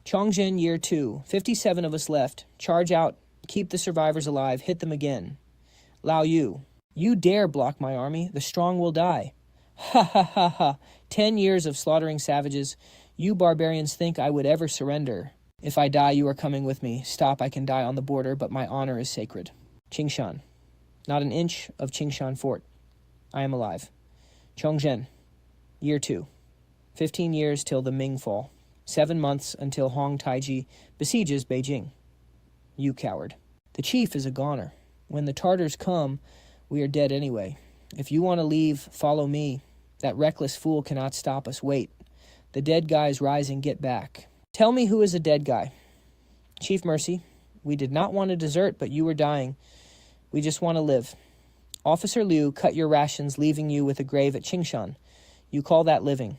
Chongzhen, year 2. 57 of us left. Charge out. Keep the survivors alive. Hit them again. Lao Yu. You dare block my army. The strong will die. Ha ha ha ha. 10 years of slaughtering savages. You barbarians think I would ever surrender. If I die, you are coming with me. Stop, I can die on the border, but my honor is sacred. Qingshan. Not an inch of Qingshan Fort. I am alive. Chongzhen. Year 2. 15 years till the Ming fall. 7 months until Hong Taiji besieges Beijing. You coward. The chief is a goner. When the Tartars come, we are dead anyway. If you want to leave, follow me. That reckless fool cannot stop us. Wait. The dead guy is rising. Get back. Tell me who is a dead guy. Chief Mercy, we did not want to desert, but you were dying. We just want to live. Officer Liu cut your rations, leaving you with a grave at Qingshan. You call that living.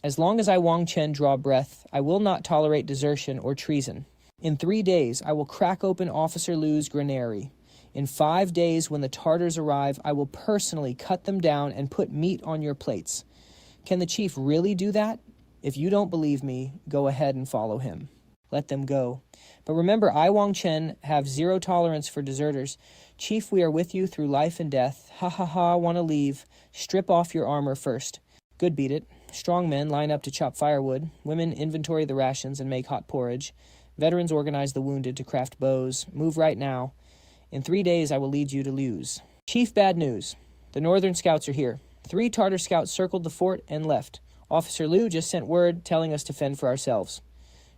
As long as I Wang Chen draw breath, I will not tolerate desertion or treason. In 3 days, I will crack open Officer Liu's granary. In 5 days, when the Tartars arrive, I will personally cut them down and put meat on your plates. Can the chief really do that? If you don't believe me, go ahead and follow him. Let them go. But remember, I, Wang Chen, have zero tolerance for deserters. Chief, we are with you through life and death. Ha ha ha, want to leave. Strip off your armor first. Good, beat it. Strong men line up to chop firewood. Women inventory the rations and make hot porridge. Veterans organize the wounded to craft bows. Move right now. In 3 days, I will lead you to Liu's. Chief, bad news. The northern scouts are here. 3 Tartar scouts circled the fort and left. Officer Liu just sent word telling us to fend for ourselves.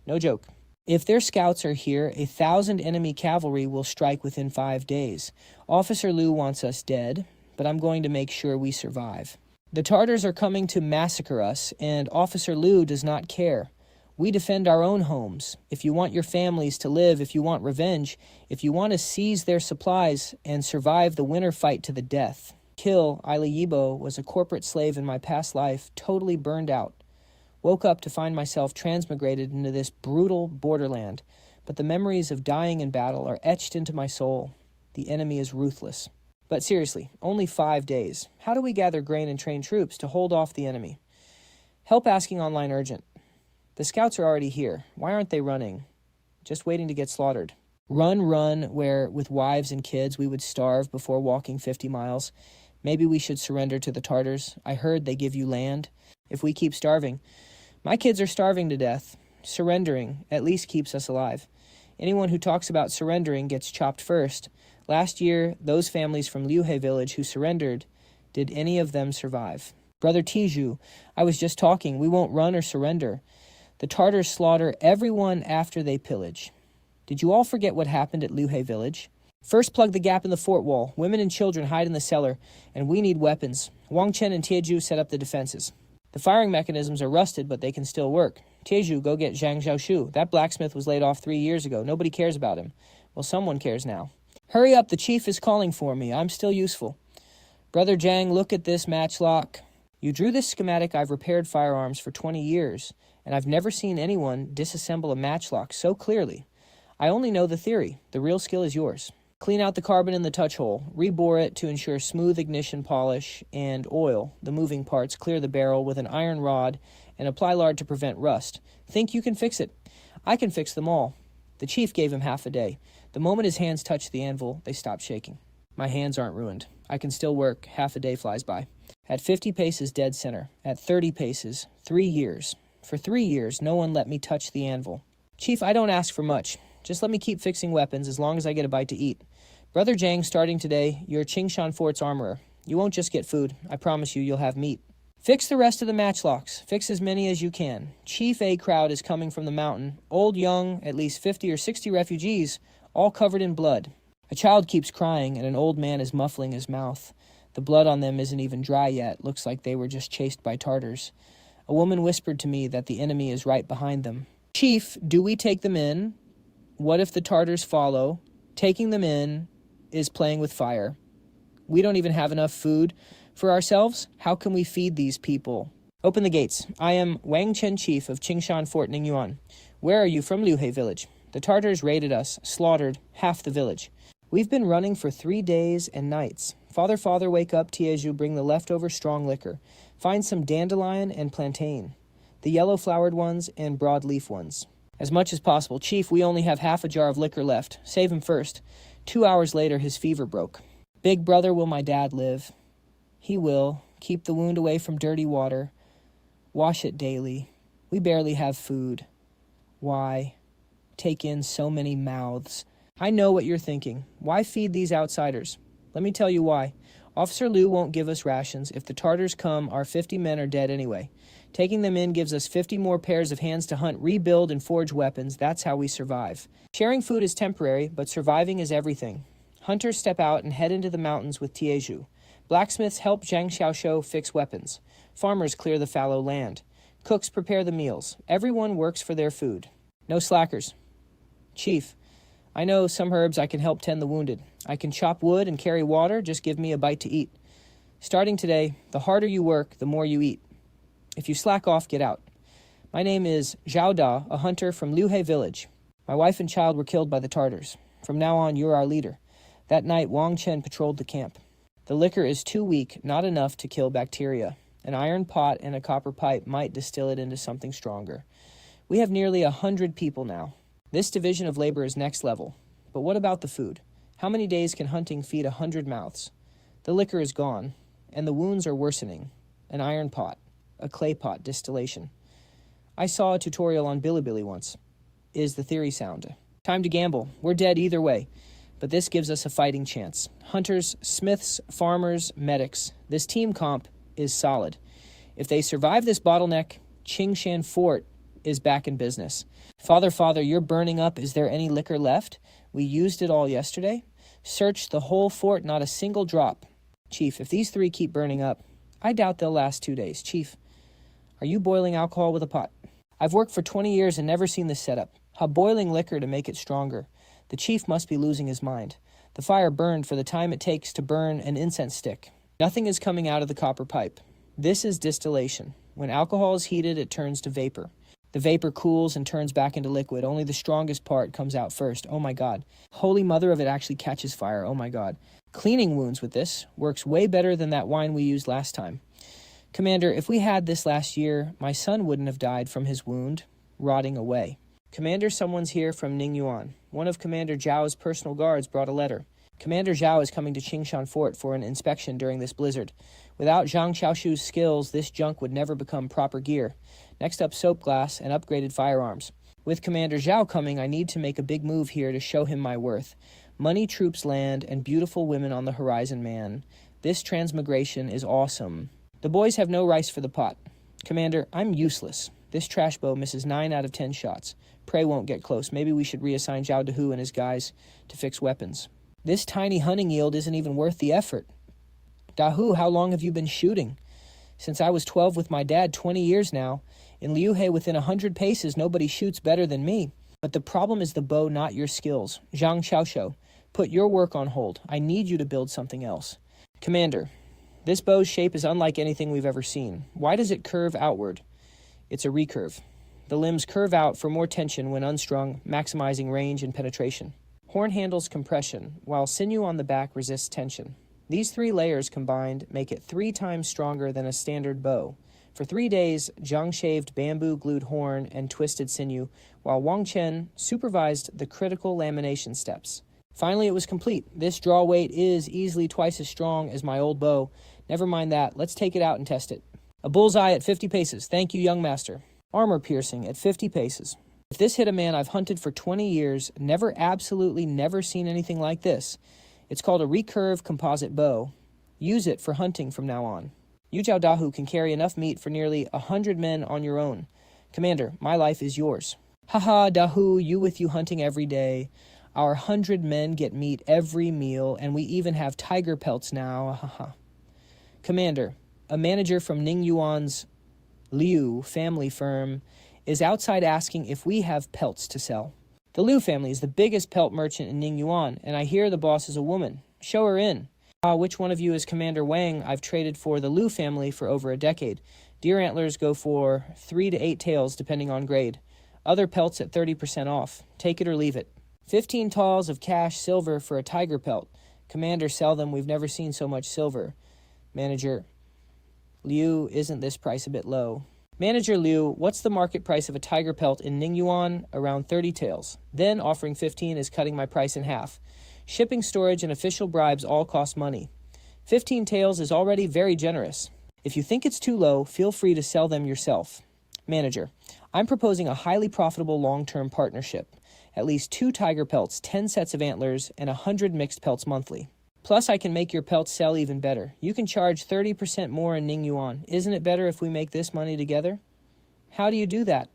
No joke. If their scouts are here, 1,000 enemy cavalry will strike within 5 days. Officer Liu wants us dead, but I'm going to make sure we survive. The Tartars are coming to massacre us, and Officer Liu does not care. We defend our own homes. If you want your families to live, if you want revenge, if you want to seize their supplies and survive the winter fight to the death. Kill Aili Yibo was a corporate slave in my past life, totally burned out. Woke up to find myself transmigrated into this brutal borderland, but the memories of dying in battle are etched into my soul. The enemy is ruthless. But seriously, only 5 days. How do we gather grain and train troops to hold off the enemy? Help asking online urgent. The scouts are already here. Why aren't they running? Just waiting to get slaughtered. Run, where with wives and kids we would starve before walking 50 miles. Maybe we should surrender to the Tartars. I heard they give you land. If we keep starving. My kids are starving to death. Surrendering at least keeps us alive. Anyone who talks about surrendering gets chopped first. Last year, those families from Liuhe village who surrendered, did any of them survive? Brother Tiju, I was just talking. We won't run or surrender. The Tartars slaughter everyone after they pillage. Did you all forget what happened at Liuhe village? First plug the gap in the fort wall. Women and children hide in the cellar, and we need weapons. Wang Chen and Tieju set up the defenses. The firing mechanisms are rusted, but they can still work. Tieju, go get Zhang Xiaoshu. That blacksmith was laid off 3 years ago. Nobody cares about him. Well, someone cares now. Hurry up, the chief is calling for me. I'm still useful. Brother Zhang, look at this matchlock. You drew this schematic. I've repaired firearms for 20 years, and I've never seen anyone disassemble a matchlock so clearly. I only know the theory. The real skill is yours. Clean out the carbon in the touch hole. Rebore it to ensure smooth ignition polish and oil the moving parts. Clear the barrel with an iron rod and apply lard to prevent rust. Think you can fix it? I can fix them all. The chief gave him half a day. The moment his hands touched the anvil, they stopped shaking. My hands aren't ruined. I can still work. Half a day flies by. At 50 paces, dead center. At 30 paces, 3 years. For 3 years, no one let me touch the anvil. Chief, I don't ask for much. Just let me keep fixing weapons as long as I get a bite to eat. Brother Zhang, starting today, you're Qingshan Fort's armorer. You won't just get food. I promise you'll have meat. Fix the rest of the matchlocks. Fix as many as you can. Chief A crowd is coming from the mountain. Old, young, at least 50 or 60 refugees, all covered in blood. A child keeps crying, and an old man is muffling his mouth. The blood on them isn't even dry yet. Looks like they were just chased by Tartars. A woman whispered to me that the enemy is right behind them. Chief, do we take them in? What if the Tartars follow? Taking them in is playing with fire. We don't even have enough food for ourselves. How can we feed these people? Open the gates. I am Wang Chen, chief of Qingshan Fort Ningyuan. Where are you from? Liuhe village. The Tartars raided us, slaughtered half the village. We've been running for 3 days and nights. Father, wake up, Tieju, bring the leftover strong liquor. Find some dandelion and plantain, the yellow-flowered ones and broad-leaf ones. As much as possible. Chief, we only have half a jar of liquor left. Save him first. 2 hours later, his fever broke. Big brother, will my dad live? He will. Keep the wound away from dirty water. Wash it daily. We barely have food. Why? Take in so many mouths. I know what you're thinking. Why feed these outsiders? Let me tell you why. Officer Liu won't give us rations. If the Tartars come, our 50 men are dead anyway. Taking them in gives us 50 more pairs of hands to hunt, rebuild, and forge weapons. That's how we survive. Sharing food is temporary, but surviving is everything. Hunters step out and head into the mountains with Tieju. Blacksmiths help Zhang Xiaoshou fix weapons. Farmers clear the fallow land. Cooks prepare the meals. Everyone works for their food. No slackers. Chief, I know some herbs I can help tend the wounded. I can chop wood and carry water. Just give me a bite to eat. Starting today, the harder you work, the more you eat. If you slack off, get out. My name is Zhao Da, a hunter from Liuhe village. My wife and child were killed by the Tartars. From now on, you're our leader. That night, Wang Chen patrolled the camp. The liquor is too weak, not enough to kill bacteria. An iron pot and a copper pipe might distill it into something stronger. We have nearly 100 people now. This division of labor is next level. But what about the food? How many days can hunting feed 100 mouths? The liquor is gone, and the wounds are worsening. An iron pot. A clay pot distillation. I saw a tutorial on Bilibili once. Is the theory sound? Time to gamble. We're dead either way. But this gives us a fighting chance. Hunters, smiths, farmers, medics. This team comp is solid. If they survive this bottleneck, Qingshan Fort is back in business. Father, you're burning up. Is there any liquor left? We used it all yesterday. Search the whole fort, not a single drop. Chief, if these three keep burning up, I doubt they'll last 2 days. Chief, are you boiling alcohol with a pot? I've worked for 20 years and never seen this setup. How boiling liquor to make it stronger. The chief must be losing his mind. The fire burned for the time it takes to burn an incense stick. Nothing is coming out of the copper pipe. This is distillation. When alcohol is heated, it turns to vapor. The vapor cools and turns back into liquid. Only the strongest part comes out first. Oh my God. Holy mother of it actually catches fire. Oh my God. Cleaning wounds with this works way better than that wine we used last time. Commander, if we had this last year, my son wouldn't have died from his wound, rotting away. Commander, someone's here from Ningyuan. One of Commander Zhao's personal guards brought a letter. Commander Zhao is coming to Qingshan Fort for an inspection during this blizzard. Without Zhang Xiaoshu's skills, this junk would never become proper gear. Next up, soap glass and upgraded firearms. With Commander Zhao coming, I need to make a big move here to show him my worth. Money, troops, land, and beautiful women on the horizon, man. This transmigration is awesome. The boys have no rice for the pot. Commander, I'm useless. This trash bow misses 9 out of 10 shots. Prey won't get close. Maybe we should reassign Zhao Dehu and his guys to fix weapons. This tiny hunting yield isn't even worth the effort. Dahu, how long have you been shooting? Since I was 12 with my dad, 20 years now. In Liuhe, within 100 paces, nobody shoots better than me. But the problem is the bow, not your skills. Zhang Xiaoshou, put your work on hold. I need you to build something else. Commander, this bow's shape is unlike anything we've ever seen. Why does it curve outward? It's a recurve. The limbs curve out for more tension when unstrung, maximizing range and penetration. Horn handles compression, while sinew on the back resists tension. These 3 layers combined make it 3 times stronger than a standard bow. For 3 days, Zhang shaved bamboo glued horn and twisted sinew, while Wang Chen supervised the critical lamination steps. Finally, it was complete. This draw weight is easily twice as strong as my old bow. Never mind that. Let's take it out and test it. A bullseye at 50 paces. Thank you, young master. Armor piercing at 50 paces. If this hit a man I've hunted for 20 years, absolutely never seen anything like this. It's called a recurve composite bow. Use it for hunting from now on. You Zhao Dahu can carry enough meat for nearly 100 men on your own. Commander, my life is yours. Haha, Dahu, you with you hunting every day. Our 100 men get meat every meal, and we even have tiger pelts now. Haha. Commander, a manager from Ningyuan's Liu family firm is outside asking if we have pelts to sell. The Liu family is the biggest pelt merchant in Ningyuan, and I hear the boss is a woman. Show her in. Which one of you is Commander Wang? I've traded for the Liu family for over a decade. Deer antlers go for 3 to 8 tails depending on grade. Other pelts at 30% off. Take it or leave it. 15 taels of cash silver for a tiger pelt. Commander, sell them. We've never seen so much silver. Manager, Liu, isn't this price a bit low? Manager Liu, what's the market price of a tiger pelt in Ningyuan? Around 30 taels. Then offering 15 is cutting my price in half. Shipping, storage, and official bribes all cost money. 15 taels is already very generous. If you think it's too low, feel free to sell them yourself. Manager, I'm proposing a highly profitable long-term partnership. At least 2 tiger pelts, 10 sets of antlers, and 100 mixed pelts monthly. Plus, I can make your pelts sell even better. You can charge 30% more in Ningyuan. Isn't it better if we make this money together? How do you do that?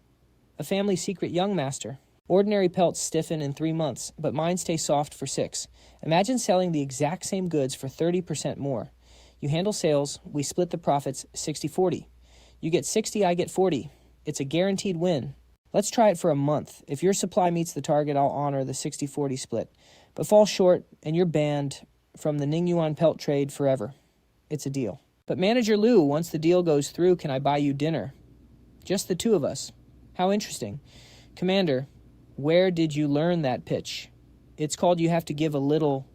A family secret, young master. Ordinary pelts stiffen in 3 months, but mine stay soft for 6. Imagine selling the exact same goods for 30% more. You handle sales, we split the profits 60-40. You get 60, I get 40. It's a guaranteed win. Let's try it for a month. If your supply meets the target, I'll honor the 60-40 split. But fall short, and you're banned from the Ningyuan pelt trade forever. It's a deal. But Manager Liu, once the deal goes through, can I buy you dinner? Just the 2 of us. How interesting. Commander, where did you learn that pitch? It's called you have to give a little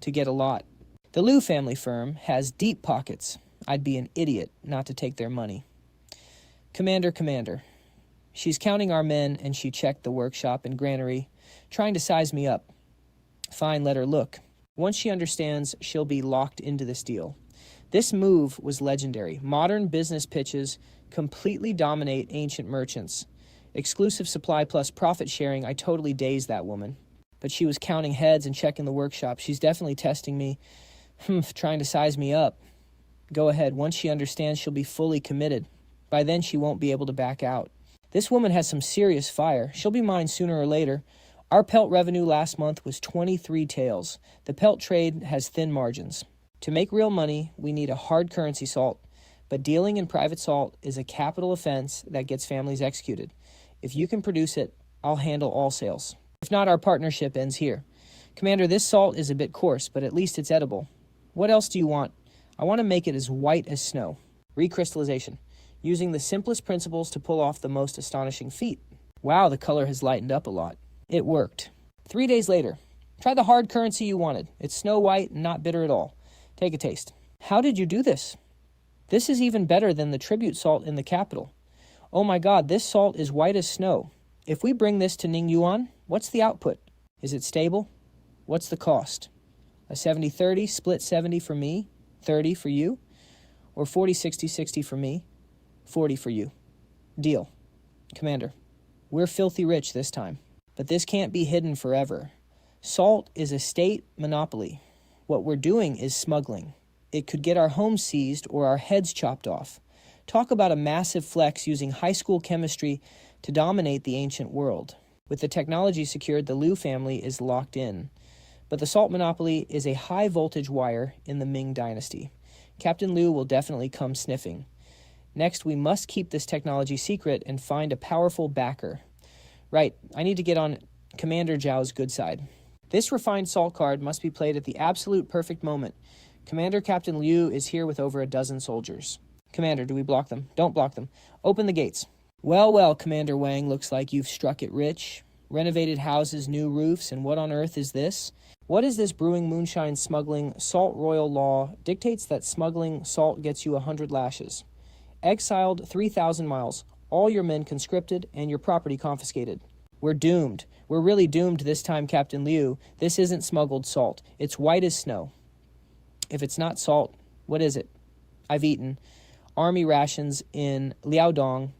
to get a lot. The Liu family firm has deep pockets. I'd be an idiot not to take their money. Commander. She's counting our men, and she checked the workshop and granary, trying to size me up. Fine, let her look. Once she understands, she'll be locked into this deal. This move was legendary. Modern business pitches completely dominate ancient merchants. Exclusive supply plus profit sharing, I totally dazed that woman. But she was counting heads and checking the workshop. She's definitely testing me, trying to size me up. Go ahead. Once she understands, she'll be fully committed. By then, she won't be able to back out. This woman has some serious fire. She'll be mine sooner or later. Our pelt revenue last month was 23 taels. The pelt trade has thin margins. To make real money, we need a hard currency salt, but dealing in private salt is a capital offense that gets families executed. If you can produce it, I'll handle all sales. If not, our partnership ends here. Commander, this salt is a bit coarse, but at least it's edible. What else do you want? I want to make it as white as snow. Recrystallization, using the simplest principles to pull off the most astonishing feat. Wow, the color has lightened up a lot. It worked. 3 days later. Try the hard currency you wanted. It's snow white and not bitter at all. Take a taste. How did you do this? This is even better than the tribute salt in the capital. Oh my God, this salt is white as snow. If we bring this to Ningyuan, what's the output? Is it stable? What's the cost? A 70-30, split 70 for me, 30 for you? Or 40-60-60 for me, 40 for you? Deal. Commander, we're filthy rich this time. But this can't be hidden forever. Salt is a state monopoly. What we're doing is smuggling. It could get our homes seized or our heads chopped off. Talk about a massive flex using high school chemistry to dominate the ancient world. With the technology secured, the Liu family is locked in. But the salt monopoly is a high-voltage wire in the Ming Dynasty. Captain Liu will definitely come sniffing. Next, we must keep this technology secret and find a powerful backer. Right, I need to get on Commander Zhao's good side. This refined salt card must be played at the absolute perfect moment. Commander Captain Liu is here with over a dozen soldiers. Commander, do we block them? Don't block them. Open the gates. Well, Commander Wang, looks like you've struck it rich. Renovated houses, new roofs, and what on earth is this? What is this brewing moonshine smuggling salt royal law dictates that smuggling salt gets you 100 lashes. Exiled 3,000 miles. All your men conscripted, and your property confiscated. We're doomed. We're really doomed this time, Captain Liu. This isn't smuggled salt. It's white as snow. If it's not salt, what is it? I've eaten army rations in Liaodong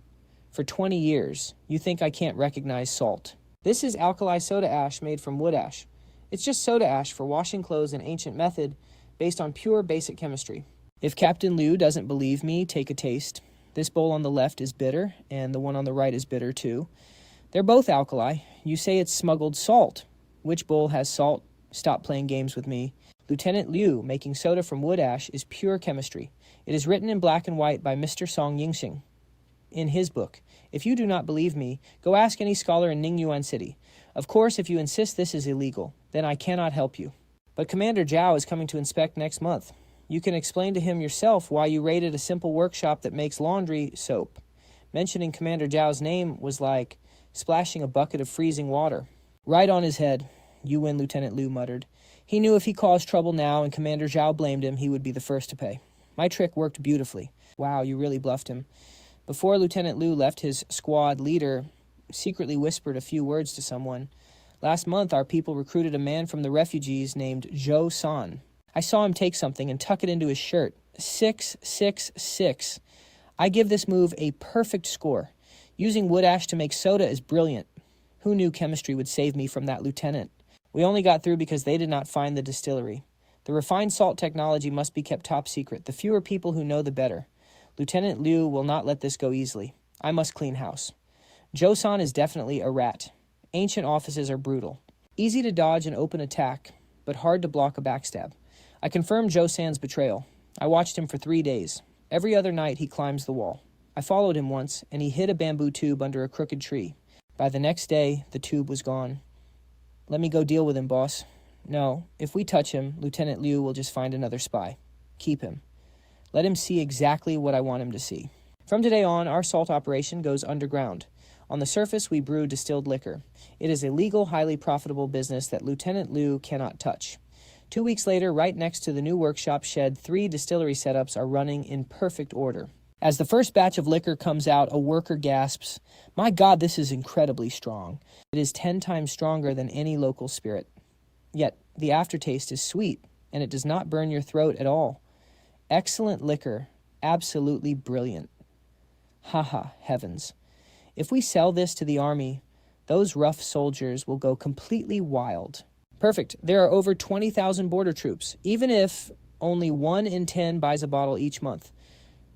for 20 years. You think I can't recognize salt? This is alkali soda ash made from wood ash. It's just soda ash for washing clothes, an ancient method based on pure basic chemistry. If Captain Liu doesn't believe me, take a taste. This bowl on the left is bitter, and the one on the right is bitter too. They're both alkali. You say it's smuggled salt. Which bowl has salt? Stop playing games with me. Lieutenant Liu making soda from wood ash is pure chemistry. It is written in black and white by Mr. Song Yingxing in his book. If you do not believe me, go ask any scholar in Ningyuan City. Of course, if you insist this is illegal, then I cannot help you. But Commander Zhao is coming to inspect next month. You can explain to him yourself why you raided a simple workshop that makes laundry soap. Mentioning Commander Zhao's name was like splashing a bucket of freezing water. Right on his head. You win, Lieutenant Liu muttered. He knew if he caused trouble now and Commander Zhao blamed him, he would be the first to pay. My trick worked beautifully. Wow, you really bluffed him. Before Lieutenant Liu left, his squad leader secretly whispered a few words to someone. Last month, our people recruited a man from the refugees named Zhou San. I saw him take something and tuck it into his shirt. 666. I give this move a perfect score. Using wood ash to make soda is brilliant. Who knew chemistry would save me from that lieutenant? We only got through because they did not find the distillery. The refined salt technology must be kept top secret. The fewer people who know, the better. Lieutenant Liu will not let this go easily. I must clean house. Zhou-san is definitely a rat. Ancient offices are brutal. Easy to dodge an open attack, but hard to block a backstab. I confirmed Zhou-san's betrayal. I watched him for 3 days. Every other night he climbs the wall. I followed him once, and he hid a bamboo tube under a crooked tree. By the next day, the tube was gone. Let me go deal with him, boss. No, if we touch him, Lieutenant Liu will just find another spy. Keep him. Let him see exactly what I want him to see. From today on, our salt operation goes underground. On the surface, we brew distilled liquor. It is a legal, highly profitable business that Lieutenant Liu cannot touch. 2 weeks later, right next to the new workshop shed, 3 distillery setups are running in perfect order. As the first batch of liquor comes out, a worker gasps, "My God, this is incredibly strong. It is 10 times stronger than any local spirit. Yet, the aftertaste is sweet, and it does not burn your throat at all. Excellent liquor, absolutely brilliant. Haha, heavens. If we sell this to the army, those rough soldiers will go completely wild." Perfect. There are over 20,000 border troops, even if only 1 in 10 buys a bottle each month.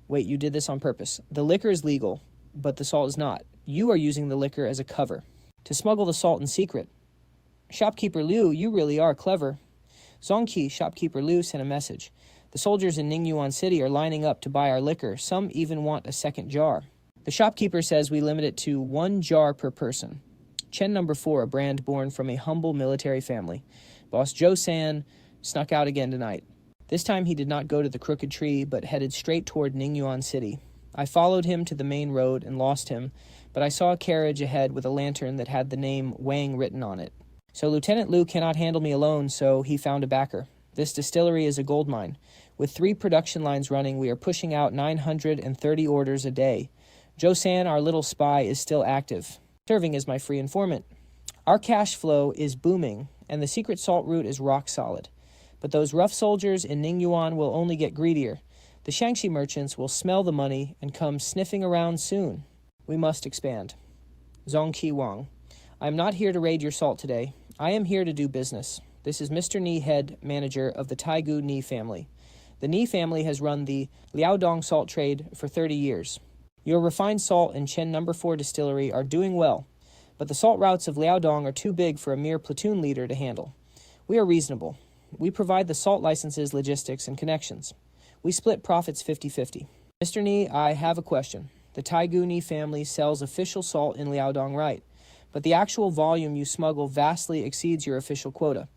Wait, you did this on purpose. The liquor is legal, but the salt is not. You are using the liquor as a cover to smuggle the salt in secret. Shopkeeper Liu, you really are clever. Zongqi, Shopkeeper Liu, sent a message. The soldiers in Ningyuan City are lining up to buy our liquor. Some even want a second jar. The shopkeeper says we limit it to 1 jar per person. Chen No. 4, a brand born from a humble military family. Boss Zhou San snuck out again tonight. This time he did not go to the crooked tree, but headed straight toward Ningyuan City. I followed him to the main road and lost him, but I saw a carriage ahead with a lantern that had the name Wang written on it. So Lieutenant Liu cannot handle me alone, so he found a backer. This distillery is a gold mine. With 3 production lines running, we are pushing out 930 orders a day. Zhou San, our little spy, is still active, serving as my free informant. Our cash flow is booming, and the secret salt route is rock solid. But those rough soldiers in Ningyuan will only get greedier. The Shangxi merchants will smell the money and come sniffing around soon. We must expand. Zongqi Wang. I am not here to raid your salt today. I am here to do business. This is Mr. Ni, head manager of the Taigu Ni family. The Ni family has run the Liaodong salt trade for 30 years. Your refined salt and Chen No. 4 distillery are doing well, but the salt routes of Liaodong are too big for a mere platoon leader to handle. We are reasonable. We provide the salt licenses, logistics, and connections. We split profits 50-50. Mr. Ni, I have a question. The Taigu Ni family sells official salt in Liaodong, right? But the actual volume you smuggle vastly exceeds your official quota.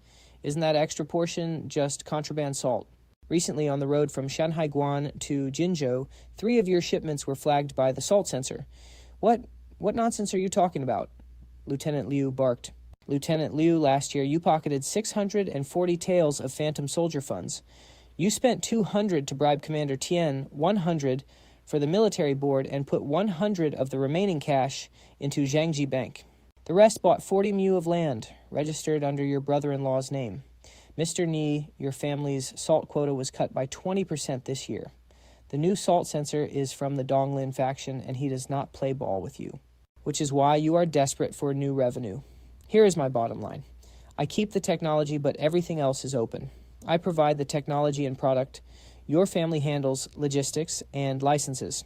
Isn't that extra portion just contraband salt? Recently, on the road from Shanhaiguan to Jinzhou, 3 of your shipments were flagged by the salt censor. What nonsense are you talking about? Lieutenant Liu barked. Lieutenant Liu, last year you pocketed 640 taels of phantom soldier funds. You spent 200 to bribe Commander Tian, 100 for the military board, and put 100 of the remaining cash into Zhangji Bank. The rest bought 40 mu of land, registered under your brother-in-law's name. Mr. Ni, your family's salt quota was cut by 20% this year. The new salt censor is from the Donglin faction, and he does not play ball with you, which is why you are desperate for new revenue. Here is my bottom line. I keep the technology, but everything else is open. I provide the technology and product. Your family handles logistics and licenses.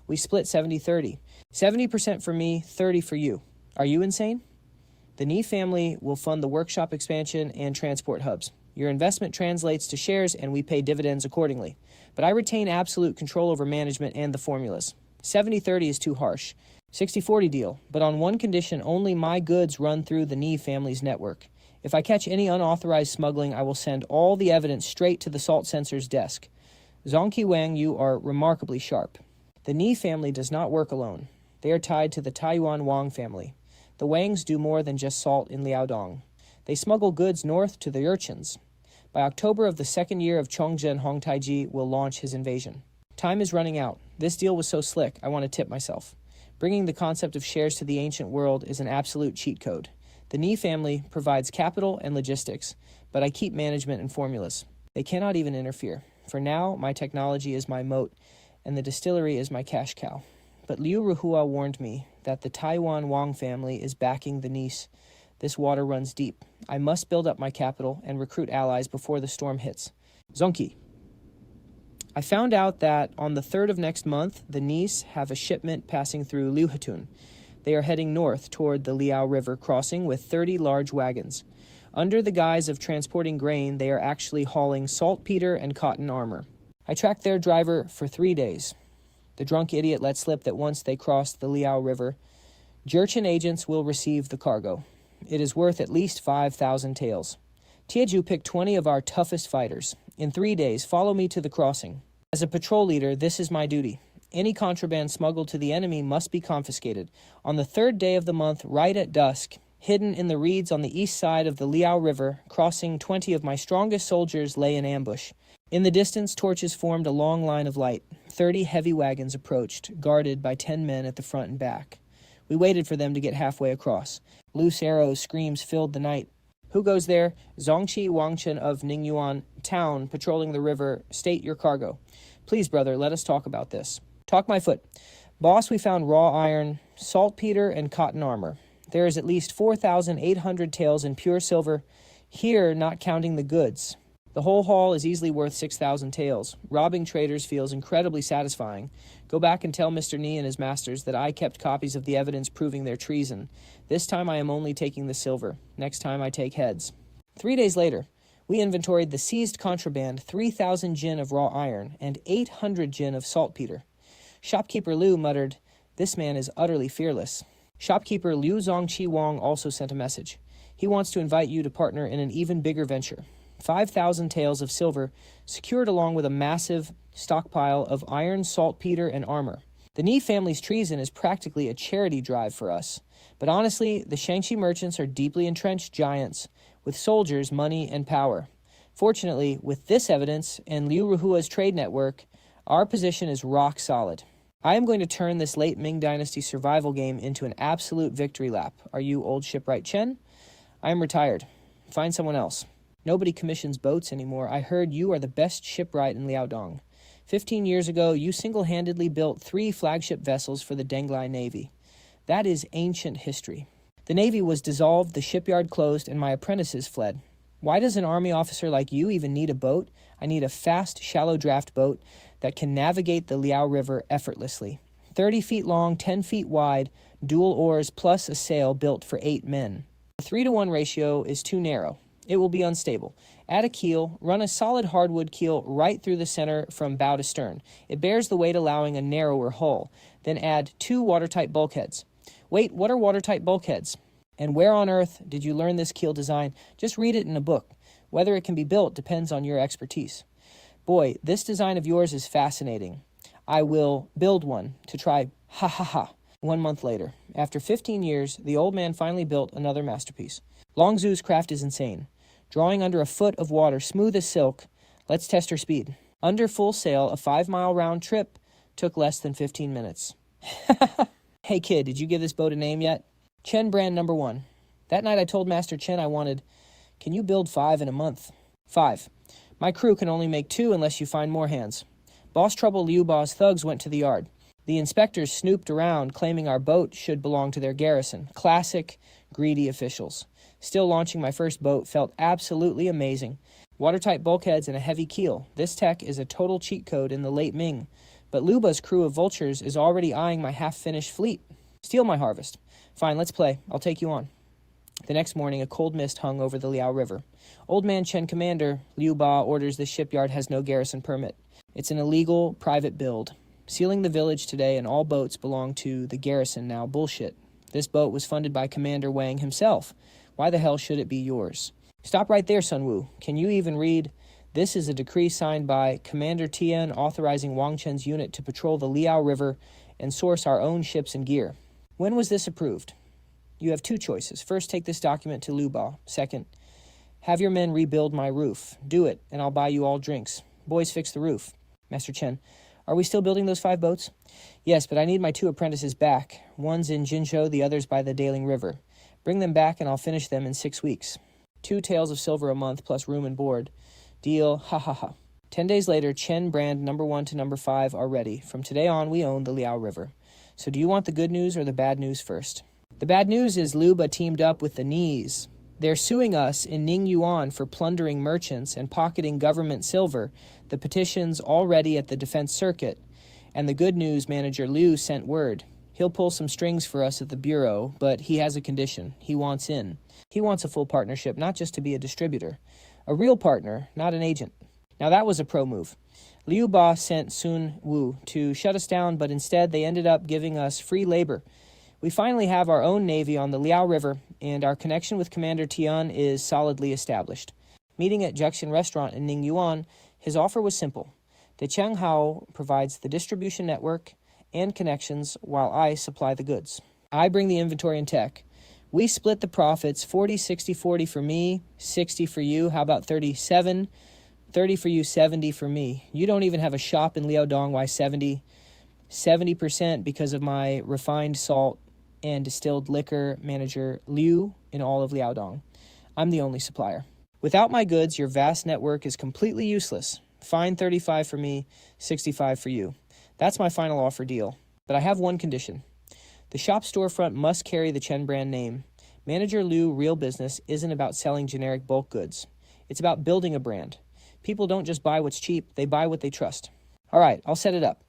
We split 70-30. 70% for me, 30% for you. Are you insane? The Ni family will fund the workshop expansion and transport hubs. Your investment translates to shares, and we pay dividends accordingly. But I retain absolute control over management and the formulas. 70-30 is too harsh. 60-40 deal, but on one condition: only my goods run through the Ni family's network. If I catch any unauthorized smuggling, I will send all the evidence straight to the salt censor's desk. Zongqi Wang, you are remarkably sharp. The Ni family does not work alone. They are tied to the Taiyuan Wang family. The Wangs do more than just salt in Liaodong. They smuggle goods north to the urchins. By October of the 2nd year of Chongzhen, Hong Taiji will launch his invasion. Time is running out. This deal was so slick, I want to tip myself. Bringing the concept of shares to the ancient world is an absolute cheat code. The Ni family provides capital and logistics, but I keep management and formulas. They cannot even interfere. For now, my technology is my moat, and the distillery is my cash cow. But Liu Ruhua warned me that the Taiwan Wang family is backing the Nice. This water runs deep. I must build up my capital and recruit allies before the storm hits. Zonki. I found out that on the 3rd of next month, the Nice have a shipment passing through Liuhatun. They are heading north toward the Liao River crossing with 30 large wagons. Under the guise of transporting grain, they are actually hauling saltpeter and cotton armor. I tracked their driver for 3 days. The drunk idiot let slip that once they crossed the Liao River, Jurchen agents will receive the cargo. It is worth at least 5,000 taels. Tieju picked 20 of our toughest fighters. In 3 days, follow me to the crossing. As a patrol leader, this is my duty. Any contraband smuggled to the enemy must be confiscated. On the 3rd day of the month, right at dusk, hidden in the reeds on the east side of the Liao River, crossing 20 of my strongest soldiers lay in ambush. In the distance, torches formed a long line of light. 30 heavy wagons approached, guarded by 10 men at the front and back. We waited for them to get halfway across. Loose arrows, screams filled the night. Who goes there? Zongqi Wangchen of Ningyuan town, patrolling the river. State your cargo. Please, brother, let us talk about this. Talk my foot. Boss, we found raw iron, saltpeter, and cotton armor. There is at least 4,800 taels in pure silver, here not counting the goods. The whole haul is easily worth 6,000 taels. Robbing traders feels incredibly satisfying. Go back and tell Mr. Ni and his masters that I kept copies of the evidence proving their treason. This time I am only taking the silver. Next time I take heads. 3 days later, we inventoried the seized contraband, 3,000 jin of raw iron and 800 jin of saltpeter. Shopkeeper Liu muttered, "This man is utterly fearless." Shopkeeper Liu Zongqi Wang also sent a message. He wants to invite you to partner in an even bigger venture. 5,000 taels of silver, secured along with a massive stockpile of iron, saltpeter, and armor. The Ni family's treason is practically a charity drive for us. But honestly, the Shangxi merchants are deeply entrenched giants, with soldiers, money, and power. Fortunately, with this evidence and Liu Ruhua's trade network, our position is rock solid. I am going to turn this late Ming Dynasty survival game into an absolute victory lap. Are you old shipwright Chen? I am retired. Find someone else. Nobody commissions boats anymore. I heard you are the best shipwright in Liaodong. 15 years ago, you single-handedly built 3 flagship vessels for the Denglai Navy. That is ancient history. The Navy was dissolved, the shipyard closed, and my apprentices fled. Why does an Army officer like you even need a boat? I need a fast, shallow draft boat that can navigate the Liao River effortlessly. 30 feet long, 10 feet wide, dual oars plus a sail built for 8 men. The 3-to-1 ratio is too narrow. It will be unstable. Add a keel, run a solid hardwood keel right through the center from bow to stern. It bears the weight, allowing a narrower hull. Then add 2 watertight bulkheads. Wait, what are watertight bulkheads? And where on earth did you learn this keel design? Just read it in a book. Whether it can be built depends on your expertise. Boy, this design of yours is fascinating. I will build one to try. Ha ha ha. 1 month later, after 15 years, the old man finally built another masterpiece. Long Zhu's craft is insane. Drawing under a foot of water, smooth as silk. Let's test her speed. Under full sail, a 5-mile round trip took less than 15 minutes. Hey kid, did you give this boat a name yet? Chen brand number 1. That night I told Master Chen I wanted, can you build 5 in a month? 5. My crew can only make 2 unless you find more hands. Boss Trouble Liu Ba's thugs went to the yard. The inspectors snooped around, claiming our boat should belong to their garrison. Classic, greedy officials. Still launching my first boat felt absolutely amazing. Watertight bulkheads and a heavy keel. This tech is a total cheat code in the late Ming. But Luba's crew of vultures is already eyeing my half-finished fleet. Steal my harvest. Fine, let's play. I'll take you on. The next morning, a cold mist hung over the Liao River. Old man Chen Commander, Liu Ba orders the shipyard has no garrison permit. It's an illegal, private build. Sealing the village today and all boats belong to the garrison now. Bullshit. This boat was funded by Commander Wang himself. Why the hell should it be yours? Stop right there, Sun Wu. Can you even read? This is a decree signed by Commander Tian authorizing Wang Chen's unit to patrol the Liao River and source our own ships and gear. When was this approved? You have 2 choices. First, take this document to Liu Ba. Second, have your men rebuild my roof. Do it, and I'll buy you all drinks. Boys, fix the roof. Master Chen, Are we still building those 5 boats? Yes, but I need my 2 apprentices back. One's in Jinzhou, the other's by the Daling River. Bring them back and I'll finish them in 6 weeks. 2 taels of silver a month plus room and board. Deal, ha ha ha. 10 days later, Chen brand number 1 to number 5 are ready. From today on, we own the Liao River. So do you want the good news or the bad news first? The bad news is Luba teamed up with the Knees. They're suing us in Ningyuan for plundering merchants and pocketing government silver. The petition's already at the defense circuit. And the good news, Manager Liu sent word. He'll pull some strings for us at the bureau, but he has a condition. He wants in. He wants a full partnership, not just to be a distributor. A real partner, not an agent. Now that was a pro move. Liu Ba sent Sun Wu to shut us down, but instead they ended up giving us free labor. We finally have our own navy on the Liao River, and our connection with Commander Tian is solidly established. Meeting at Juxian Restaurant in Ningyuan, his offer was simple. The Chenghao provides the distribution network and connections while I supply the goods. I bring the inventory and tech. We split the profits, 40, 60, 40 for me, 60 for you. How about 37? 30 for you, 70 for me. You don't even have a shop in Liaodong. Why 70? 70% because of my refined salt and distilled liquor manager Liu in all of Liaodong. I'm the only supplier. Without my goods, your vast network is completely useless. Fine 35 for me, 65 for you. That's my final offer deal. But I have one condition. The shop storefront must carry the Chen brand name. Manager Liu Real Business isn't about selling generic bulk goods. It's about building a brand. People don't just buy what's cheap, they buy what they trust. All right, I'll set it up.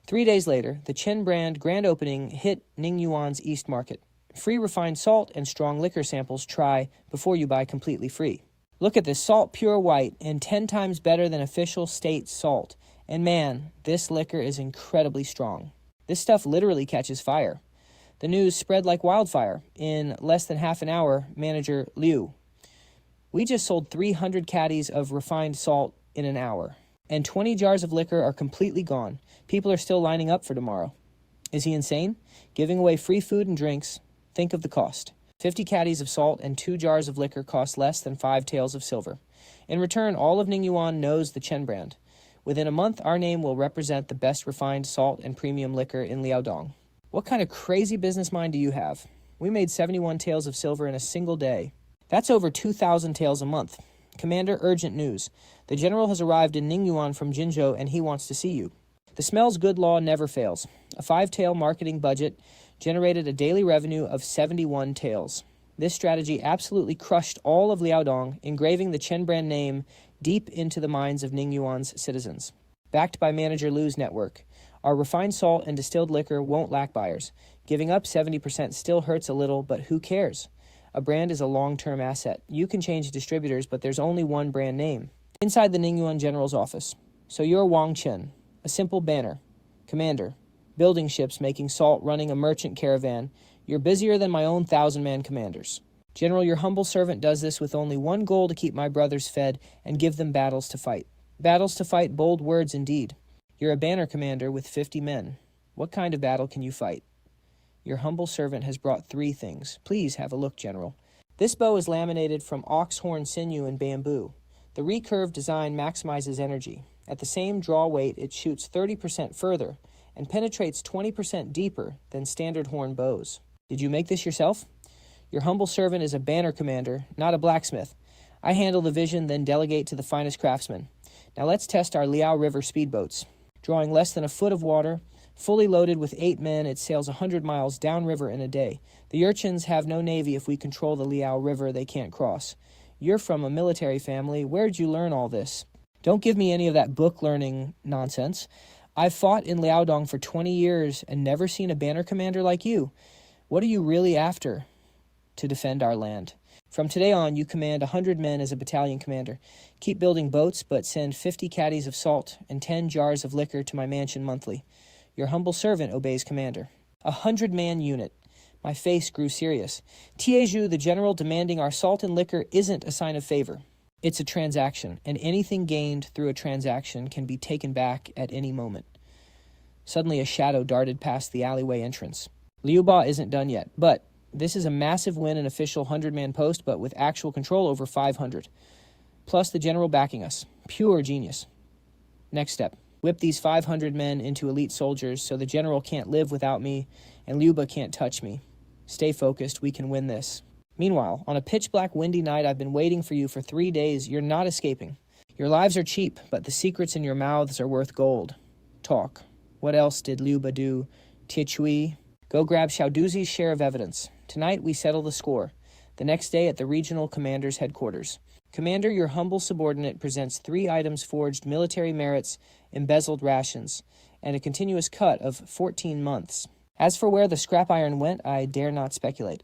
3 days later, the Chen brand grand opening hit Ningyuan's East Market. Free refined salt and strong liquor samples try before you buy completely free. Look at this salt, pure white and 10 times better than official state salt. And man, this liquor is incredibly strong. This stuff literally catches fire. The news spread like wildfire. In less than half an hour, Manager Liu. We just sold 300 caddies of refined salt in an hour. And 20 jars of liquor are completely gone. People are still lining up for tomorrow. Is he insane? Giving away free food and drinks. Think of the cost. 50 caddies of salt and 2 jars of liquor cost less than 5 taels of silver. In return, all of Ningyuan knows the Chen brand. Within a month, our name will represent the best refined salt and premium liquor in Liaodong. What kind of crazy business mind do you have? We made 71 taels of silver in a single day. That's over 2,000 taels a month. Commander, urgent news. The general has arrived in Ningyuan from Jinzhou and he wants to see you. The smells good law never fails. A 5-tael marketing budget generated a daily revenue of 71 taels. This strategy absolutely crushed all of Liaodong, engraving the Chen brand name deep into the minds of Ningyuan's citizens. Backed by Manager Liu's network, our refined salt and distilled liquor won't lack buyers. Giving up 70% still hurts a little, but who cares? A brand is a long-term asset. You can change distributors, but there's only one brand name. Inside the Ningyuan General's office. So you're Wang Chen, a simple banner. Commander, building ships, making salt, running a merchant caravan. You're busier than my own 1,000-man commanders. General, your humble servant does this with only one goal: to keep my brothers fed and give them battles to fight. Battles to fight, bold words indeed. You're a banner commander with 50 men. What kind of battle can you fight? Your humble servant has brought 3 things. Please have a look, General. This bow is laminated from ox horn sinew and bamboo. The recurved design maximizes energy. At the same draw weight, it shoots 30% further and penetrates 20% deeper than standard horn bows. Did you make this yourself? Your humble servant is a banner commander, not a blacksmith. I handle the vision, then delegate to the finest craftsmen. Now let's test our Liao River speedboats. Drawing less than a foot of water, fully loaded with 8 men, it sails 100 miles downriver in a day. The urchins have no navy. If we control the Liao River, they can't cross. You're from a military family. Where'd you learn all this? Don't give me any of that book learning nonsense. I've fought in Liaodong for 20 years and never seen a banner commander like you. What are you really after to defend our land? From today on, you command 100 men as a battalion commander. Keep building boats, but send 50 caddies of salt and 10 jars of liquor to my mansion monthly. Your humble servant obeys commander. 100-man unit. My face grew serious. Tiezhu, the general, demanding our salt and liquor isn't a sign of favor. It's a transaction, and anything gained through a transaction can be taken back at any moment. Suddenly a shadow darted past the alleyway entrance. Liu Ba isn't done yet, but this is a massive win, an official 100-man post, but with actual control over 500. Plus the general backing us. Pure genius. Next step. Whip these 500 men into elite soldiers so the general can't live without me and Liuba can't touch me. Stay focused, we can win this. Meanwhile, on a pitch-black windy night, I've been waiting for you for 3 days. You're not escaping. Your lives are cheap, but the secrets in your mouths are worth gold. Talk. What else did Liuba do? Tiechui? Go grab Xiaoduzi's share of evidence. Tonight we settle the score. The next day at the regional commander's headquarters. Commander, your humble subordinate presents 3 items forged military merits, embezzled rations, and a continuous cut of 14 months. As for where the scrap iron went, I dare not speculate.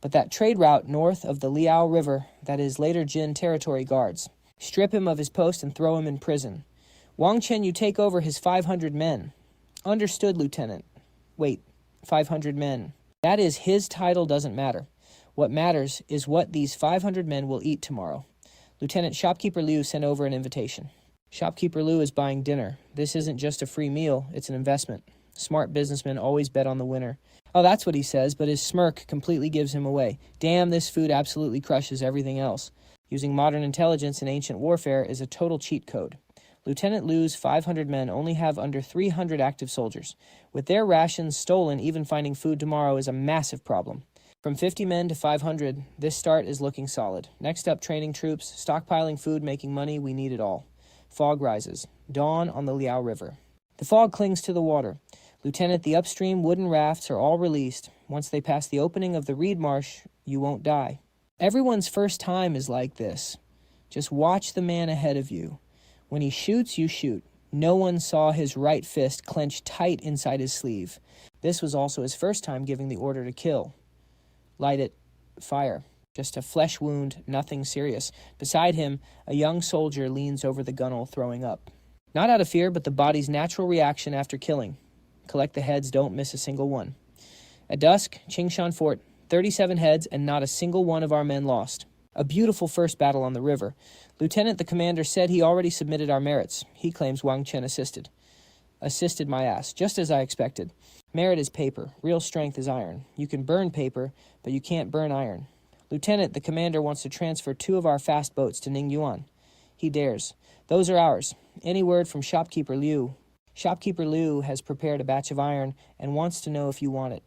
But that trade route north of the Liao River, that is later Jin territory, guards. Strip him of his post and throw him in prison. Wang Chen, you take over his 500 men. Understood, Lieutenant. Wait, 500 men. That is, his title doesn't matter. What matters is what these 500 men will eat tomorrow. Lieutenant, Shopkeeper Liu sent over an invitation. Shopkeeper Liu is buying dinner. This isn't just a free meal, it's an investment. Smart businessmen always bet on the winner. Oh, that's what he says, but his smirk completely gives him away. Damn, this food absolutely crushes everything else. Using modern intelligence in ancient warfare is a total cheat code. Lieutenant Liu's 500 men only have under 300 active soldiers. With their rations stolen, even finding food tomorrow is a massive problem. From 50 men to 500, this start is looking solid. Next up, training troops, stockpiling food, making money, we need it all. Fog rises. Dawn on the Liao River. The fog clings to the water. Lieutenant, the upstream wooden rafts are all released. Once they pass the opening of the reed marsh, you won't die. Everyone's first time is like this. Just watch the man ahead of you. When he shoots, you shoot. No one saw his right fist clenched tight inside his sleeve. This was also his first time giving the order to kill. Light it. Fire. Just a flesh wound, nothing serious. Beside him, a young soldier leans over the gunwale, throwing up. Not out of fear, but the body's natural reaction after killing. Collect the heads, don't miss a single one. At dusk, Qingshan Fort, 37 heads and not a single one of our men lost. A beautiful first battle on the river. Lieutenant, the commander said he already submitted our merits. He claims Wang Chen assisted. Assisted my ass, just as I expected. Merit is paper, real strength is iron. You can burn paper, but you can't burn iron. Lieutenant, the commander wants to transfer 2 of our fast boats to Ningyuan. He dares. Those are ours. Any word from Shopkeeper Liu? Shopkeeper Liu has prepared a batch of iron and wants to know if you want it.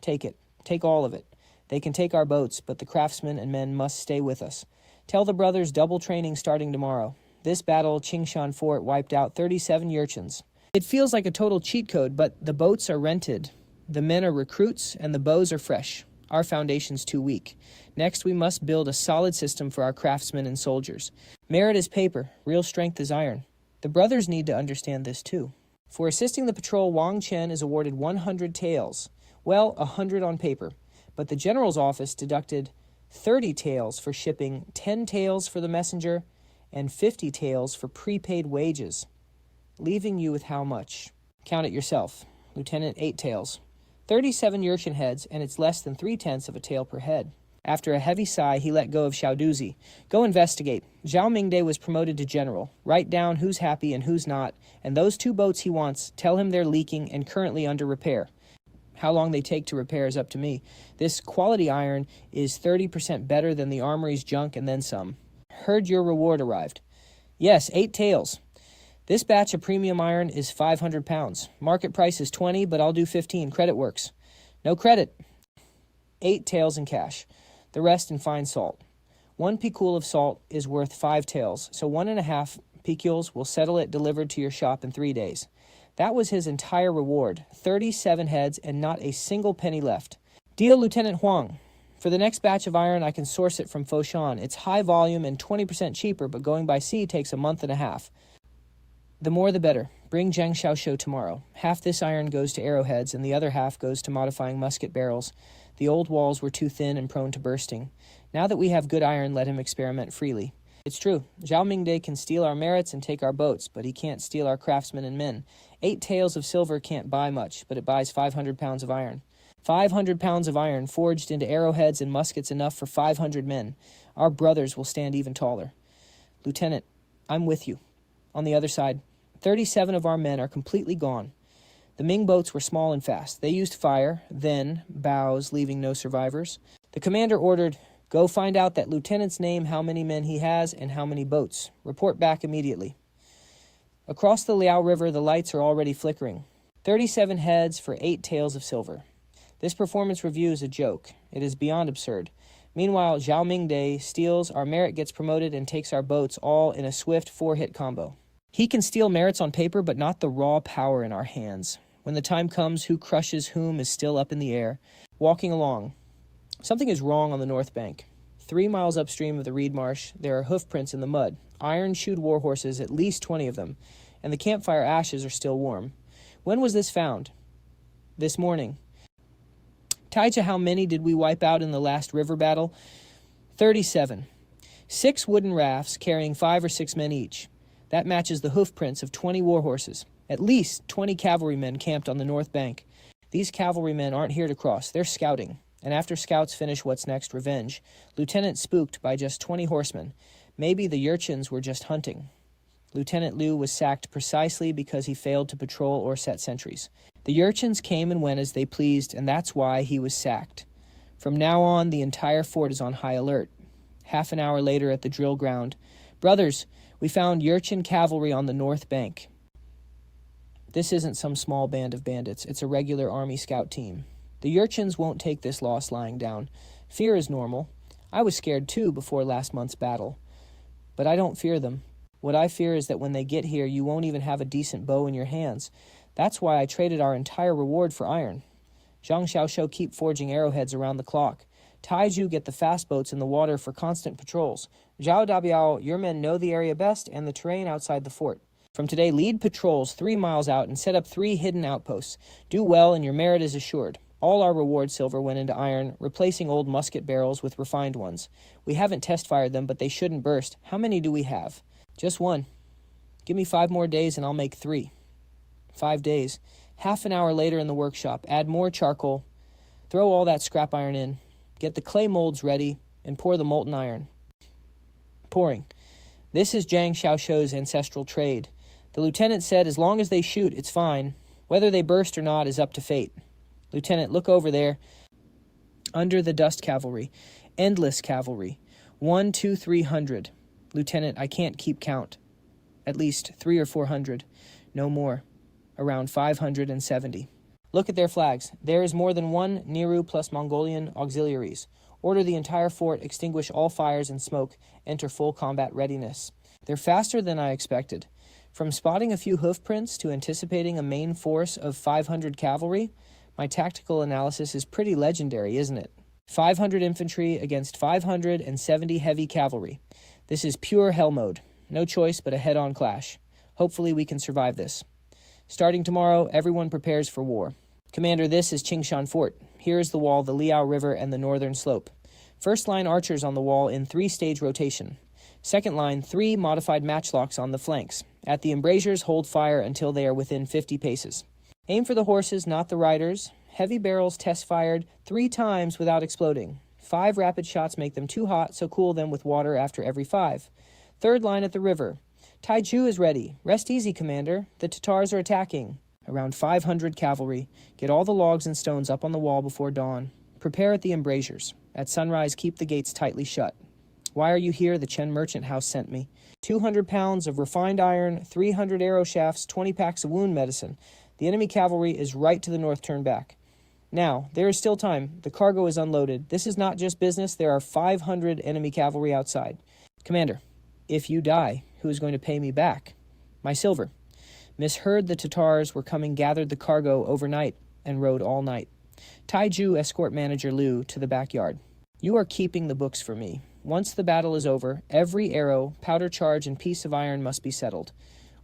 Take it. Take all of it. They can take our boats, but the craftsmen and men must stay with us. Tell the brothers double training starting tomorrow. This battle, Qingshan Fort wiped out 37 urchins. It feels like a total cheat code, but the boats are rented. The men are recruits, and the bows are fresh. Our foundation's too weak. Next, we must build a solid system for our craftsmen and soldiers. Merit is paper. Real strength is iron. The brothers need to understand this, too. For assisting the patrol, Wang Chen is awarded 100 taels. Well, 100 on paper. But the general's office deducted 30 taels for shipping, 10 taels for the messenger, and 50 taels for prepaid wages. Leaving you with how much? Count it yourself. Lieutenant, 8 taels. 37 urchin heads, and it's less than 3/10 of a tael per head. After a heavy sigh, he let go of Xiaoduzi. Go investigate. Zhao Mingde was promoted to general. Write down who's happy and who's not, and those 2 boats he wants, tell him they're leaking and currently under repair. How long they take to repair is up to me. This quality iron is 30% better than the armory's junk and then some. Heard your reward arrived. Yes, 8 taels. This batch of premium iron is 500 pounds. Market price is 20, but I'll do 15. Credit works. No credit. 8 taels in cash. The rest in fine salt. 1 picul of salt is worth 5 taels, so 1.5 piculs will settle it delivered to your shop in 3 days. That was his entire reward, 37 heads and not a single penny left. Deal, Lieutenant Huang. For the next batch of iron, I can source it from Foshan. It's high volume and 20% cheaper, but going by sea takes a month and a half. The more the better. Bring Zhang Xiaoshu tomorrow. Half this iron goes to arrowheads, and the other half goes to modifying musket barrels. The old walls were too thin and prone to bursting. Now that we have good iron, let him experiment freely. It's true. Zhao Mingde can steal our merits and take our boats, but he can't steal our craftsmen and men. 8 taels of silver can't buy much, but it buys 500 pounds of iron. 500 pounds of iron forged into arrowheads and muskets enough for 500 men. Our brothers will stand even taller. Lieutenant, I'm with you. On the other side, 37 of our men are completely gone. The Ming boats were small and fast. They used fire, then bows, leaving no survivors. The commander ordered, go find out that lieutenant's name, how many men he has, and how many boats. Report back immediately. Across the Liao River, the lights are already flickering. 37 heads for 8 tails of silver. This performance review is a joke. It is beyond absurd. Meanwhile, Zhao Mingde steals, our merit gets promoted, and takes our boats all in a swift 4-hit combo. He can steal merits on paper, but not the raw power in our hands. When the time comes, who crushes whom is still up in the air. Walking along. Something is wrong on the north bank. 3 miles upstream of the reed marsh, there are hoof prints in the mud. Iron-shoed war horses, at least 20 of them. And the campfire ashes are still warm. When was this found? This morning. Tied to how many did we wipe out in the last river battle? 37. 6 wooden rafts carrying 5 or 6 men each. That matches the hoof prints of 20 war horses. At least 20 cavalrymen camped on the north bank. These cavalrymen aren't here to cross, they're scouting. And after scouts finish what's next, revenge. Lieutenant spooked by just 20 horsemen. Maybe the urchins were just hunting. Lieutenant Liu was sacked precisely because he failed to patrol or set sentries. The urchins came and went as they pleased, and that's why he was sacked. From now on, the entire fort is on high alert. Half an hour later at the drill ground. Brothers, we found urchin cavalry on the north bank. This isn't some small band of bandits. It's a regular army scout team. The urchins won't take this loss lying down. Fear is normal. I was scared too before last month's battle. But I don't fear them. What I fear is that when they get here, you won't even have a decent bow in your hands. That's why I traded our entire reward for iron. Zhang Xiaoshu keep forging arrowheads around the clock. Taiju get the fast boats in the water for constant patrols. Zhao Dabiao, your men know the area best and the terrain outside the fort. From today, lead patrols 3 miles out and set up 3 hidden outposts. Do well and your merit is assured. All our reward silver went into iron, replacing old musket barrels with refined ones. We haven't test-fired them, but they shouldn't burst. How many do we have? Just 1. Give me 5 more days and I'll make 3. 5 days. Half an hour later in the workshop, add more charcoal. Throw all that scrap iron in. Get the clay molds ready and pour the molten iron. Pouring. This is Zhang Xiaoshu's ancestral trade. The lieutenant said as long as they shoot, it's fine. Whether they burst or not is up to fate. Lieutenant, look over there. Under the dust cavalry. Endless cavalry. 1, 2, 300. Lieutenant, I can't keep count. At least 300 or 400. No more. Around 570. Look at their flags. There is more than 1 Niru plus Mongolian auxiliaries. Order the entire fort, extinguish all fires and smoke, enter full combat readiness. They're faster than I expected. From spotting a few hoof prints to anticipating a main force of 500 cavalry, my tactical analysis is pretty legendary, isn't it? 500 infantry against 570 heavy cavalry. This is pure hell mode. No choice but a head-on clash. Hopefully we can survive this. Starting tomorrow, everyone prepares for war. Commander, this is Qingshan Fort. Here is the wall, the Liao River, and the northern slope. First line archers on the wall in 3-stage rotation. Second line, 3 modified matchlocks on the flanks. At the embrasures, hold fire until they are within 50 paces. Aim for the horses, not the riders. Heavy barrels test-fired 3 times without exploding. 5 rapid shots make them too hot, so cool them with water after every 5. Third line at the river. Taiju is ready. Rest easy, Commander. The Tatars are attacking. Around 500 cavalry. Get all the logs and stones up on the wall before dawn. Prepare at the embrasures. At sunrise, keep the gates tightly shut. Why are you here? The Chen merchant house sent me. 200 pounds of refined iron, 300 arrow shafts, 20 packs of wound medicine. The enemy cavalry is right to the north, turn back. Now, there is still time. The cargo is unloaded. This is not just business. There are 500 enemy cavalry outside. Commander, if you die, who is going to pay me back? My silver. Misheard the Tatars were coming, gathered the cargo overnight, and rode all night. Taiju escort manager Liu to the backyard. You are keeping the books for me. Once the battle is over, every arrow, powder charge, and piece of iron must be settled.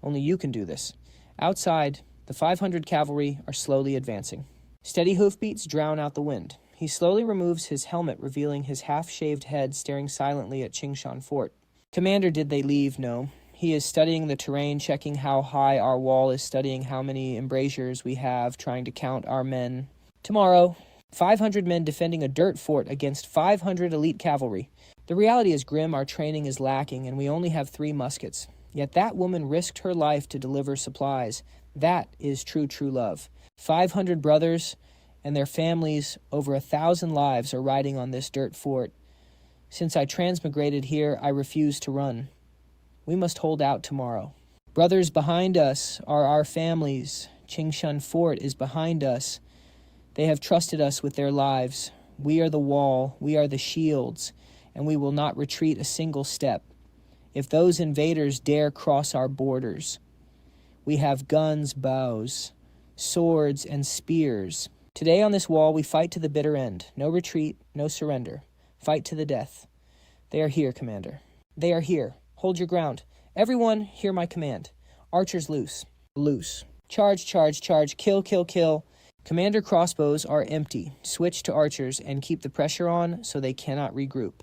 Only you can do this. Outside, the 500 cavalry are slowly advancing. Steady hoofbeats drown out the wind. He slowly removes his helmet, revealing his half-shaved head staring silently at Qingshan Fort. Commander, did they leave? No. He is studying the terrain, checking how high our wall is, studying how many embrasures we have, trying to count our men. Tomorrow, 500 men defending a dirt fort against 500 elite cavalry. The reality is grim, our training is lacking, and we only have 3 muskets. Yet that woman risked her life to deliver supplies. That is true love. 500 brothers and their families, over 1,000 lives are riding on this dirt fort. Since I transmigrated here, I refuse to run. We must hold out tomorrow. Brothers behind us are our families. Qingshan Fort is behind us. They have trusted us with their lives. We are the wall, we are the shields, and we will not retreat a single step. If those invaders dare cross our borders, we have guns, bows, swords, and spears. Today on this wall we fight to the bitter end. No retreat, no surrender. Fight to the death. They are here, Commander. They are here. Hold your ground. Everyone, hear my command. Archers loose. Loose. Charge, charge, charge. Kill, kill, kill. Commander crossbows are empty. Switch to archers and keep the pressure on so they cannot regroup.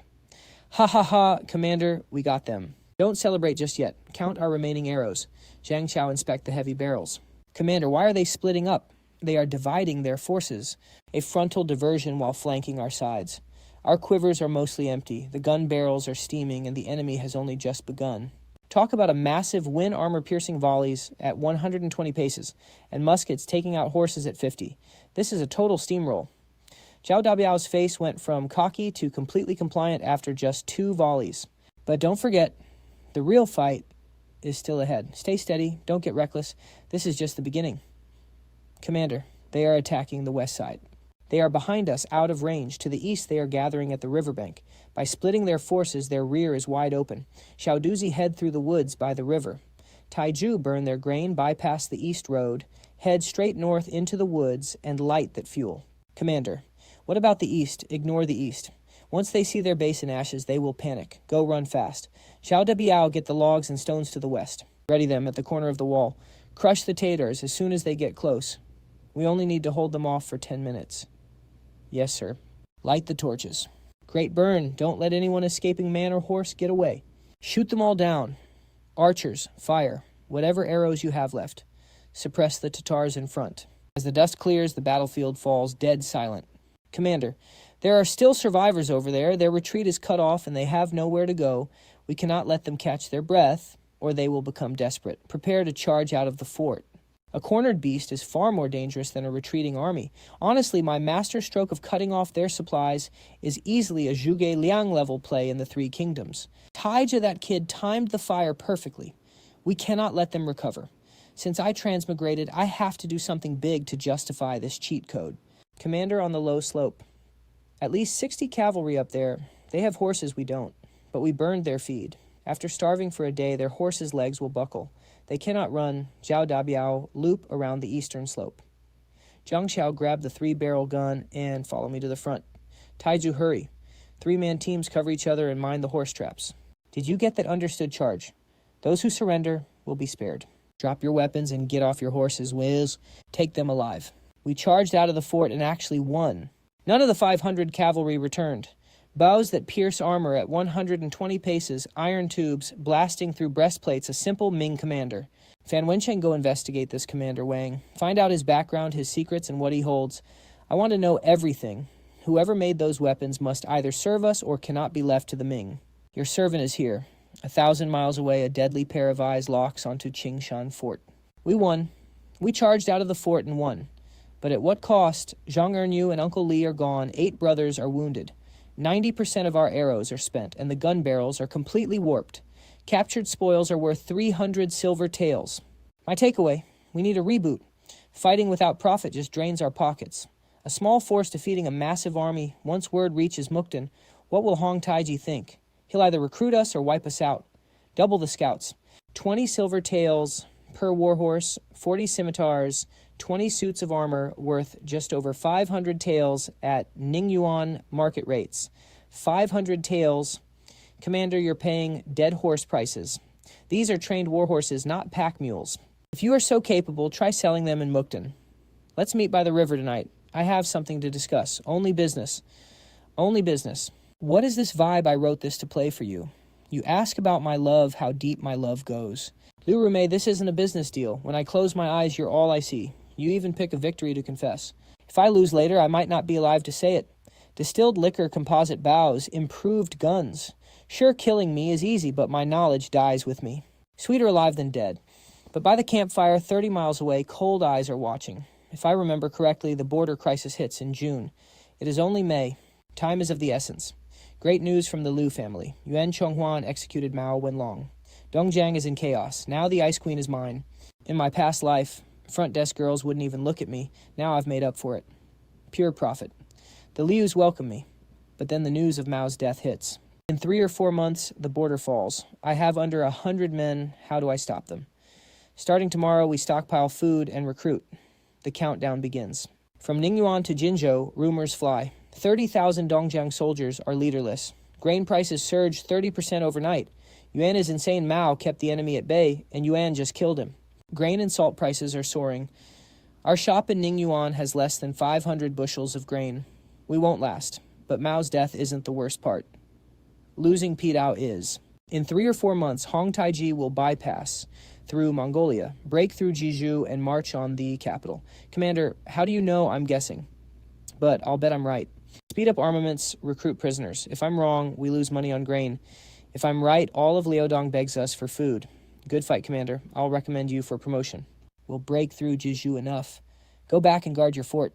Ha ha ha, Commander, we got them. Don't celebrate just yet. Count our remaining arrows. Zhang Xiao inspect the heavy barrels. Commander, why are they splitting up? They are dividing their forces. A frontal diversion while flanking our sides. Our quivers are mostly empty. The gun barrels are steaming and the enemy has only just begun. Talk about a massive wind armor-piercing volleys at 120 paces, and muskets taking out horses at 50. This is a total steamroll. Zhao Dabiao's face went from cocky to completely compliant after just 2 volleys. But don't forget, the real fight is still ahead. Stay steady, don't get reckless. This is just the beginning. Commander, they are attacking the west side. They are behind us, out of range. To the east, they are gathering at the riverbank. By splitting their forces, their rear is wide open. Xiaoduzi head through the woods by the river. Taiju burn their grain, bypass the east road, head straight north into the woods, and light that fuel. Commander, what about the east? Ignore the east. Once they see their base in ashes, they will panic. Go run fast. Xiao Debiao get the logs and stones to the west. Ready them at the corner of the wall. Crush the tatars as soon as they get close. We only need to hold them off for 10 minutes. Yes, sir. Light the torches. Great burn. Don't let anyone escaping man or horse get away. Shoot them all down. Archers, fire. Whatever arrows you have left. Suppress the Tatars in front. As the dust clears, the battlefield falls dead silent. Commander, there are still survivors over there. Their retreat is cut off and they have nowhere to go. We cannot let them catch their breath, or they will become desperate. Prepare to charge out of the fort. A cornered beast is far more dangerous than a retreating army. Honestly, my master stroke of cutting off their supplies is easily a Zhuge Liang level play in the Three Kingdoms. Taija, that kid, timed the fire perfectly. We cannot let them recover. Since I transmigrated, I have to do something big to justify this cheat code. Commander on the low slope. At least 60 cavalry up there. They have horses we don't, but we burned their feed. After starving for a day, their horses' legs will buckle. They cannot run. Zhao Dabiao loop around the eastern slope. Zhang Xiao grab the 3-barrel gun and follow me to the front. Taiju, hurry. 3-man teams cover each other and mind the horse traps. Did you get that understood charge? Those who surrender will be spared. Drop your weapons and get off your horses, Wiz. Take them alive. We charged out of the fort and actually won. None of the 500 cavalry returned. Bows that pierce armor at 120 paces, iron tubes, blasting through breastplates, a simple Ming commander. Fan Wencheng, go investigate this Commander Wang. Find out his background, his secrets, and what he holds. I want to know everything. Whoever made those weapons must either serve us or cannot be left to the Ming. Your servant is here. 1,000 miles away, a deadly pair of eyes locks onto Qingshan Fort. We won. We charged out of the fort and won. But at what cost? Zhang Ernu and Uncle Li are gone. 8 brothers are wounded. 90% of our arrows are spent, and the gun barrels are completely warped. Captured spoils are worth 300 silver taels. My takeaway, we need a reboot. Fighting without profit just drains our pockets. A small force defeating a massive army, once word reaches Mukden, what will Hong Taiji think? He'll either recruit us or wipe us out. Double the scouts. 20 silver taels per warhorse, 40 scimitars, 20 suits of armor worth just over 500 taels at Ningyuan market rates. 500 taels. Commander, you're paying dead horse prices. These are trained warhorses, not pack mules. If you are so capable, try selling them in Mukden. Let's meet by the river tonight. I have something to discuss. Only business. Only business. What is this vibe I wrote this to play for you? You ask about my love, how deep my love goes. Liu Rumei, this isn't a business deal. When I close my eyes, you're all I see. You even pick a victory to confess. If I lose later, I might not be alive to say it. Distilled liquor, composite bows, improved guns. Sure, killing me is easy, but my knowledge dies with me. Sweeter alive than dead. But by the campfire, 30 miles away, cold eyes are watching. If I remember correctly, the border crisis hits in June. It is only May. Time is of the essence. Great news from the Liu family. Yuan Chonghuan executed Mao Wenlong. Dongjiang is in chaos. Now the Ice Queen is mine. In my past life, front desk girls wouldn't even look at me. Now I've made up for it. Pure profit. The Lius welcome me. But then the news of Mao's death hits. In 3 or 4 months, the border falls. I have under 100 men. How do I stop them? Starting tomorrow, we stockpile food and recruit. The countdown begins. From Ningyuan to Jinzhou, rumors fly. 30,000 Dongjiang soldiers are leaderless. Grain prices surged 30% overnight. Yuan's insane Mao kept the enemy at bay, and Yuan just killed him. Grain and salt prices are soaring. Our shop in Ningyuan has less than 500 bushels of grain. We won't last, but Mao's death isn't the worst part. Losing Pidao is. In 3 or 4 months, Hong Taiji will bypass through Mongolia, break through Jeju, and march on the capital. Commander, how do you know I'm guessing? But I'll bet I'm right. Speed up armaments, recruit prisoners. If I'm wrong, we lose money on grain. If I'm right, all of Liaodong begs us for food. Good fight, Commander. I'll recommend you for promotion. We'll break through Jeju enough. Go back and guard your fort.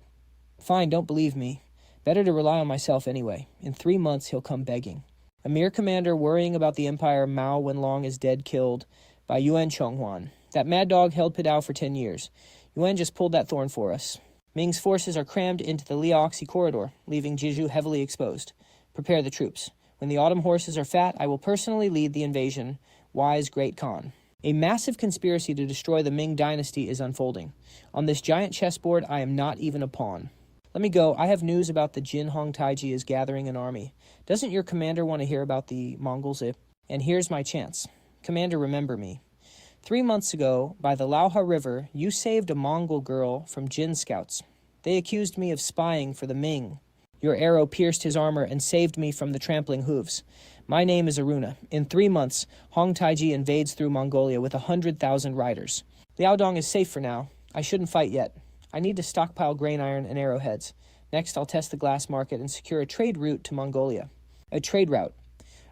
Fine, don't believe me. Better to rely on myself anyway. In 3 months, he'll come begging. A mere commander worrying about the empire Mao Wenlong is dead killed by Yuan Chonghuan. That mad dog held Pidao for 10 years. Yuan just pulled that thorn for us. Ming's forces are crammed into the Liaoxi corridor, leaving Jeju heavily exposed. Prepare the troops. When the autumn horses are fat, I will personally lead the invasion. Wise Great Khan. A massive conspiracy to destroy the Ming Dynasty is unfolding. On this giant chessboard, I am not even a pawn. Let me go. I have news about the Jin Hong Taiji is gathering an army. Doesn't your commander want to hear about the Mongols? And here's my chance. Commander, remember me. 3 months ago, by the Lauha River, you saved a Mongol girl from Jin scouts. They accused me of spying for the Ming. Your arrow pierced his armor and saved me from the trampling hooves. My name is Aruna. In 3 months, Hong Taiji invades through Mongolia with 100,000 riders. Liaodong is safe for now. I shouldn't fight yet. I need to stockpile grain iron and arrowheads. Next, I'll test the glass market and secure a trade route to Mongolia. A trade route.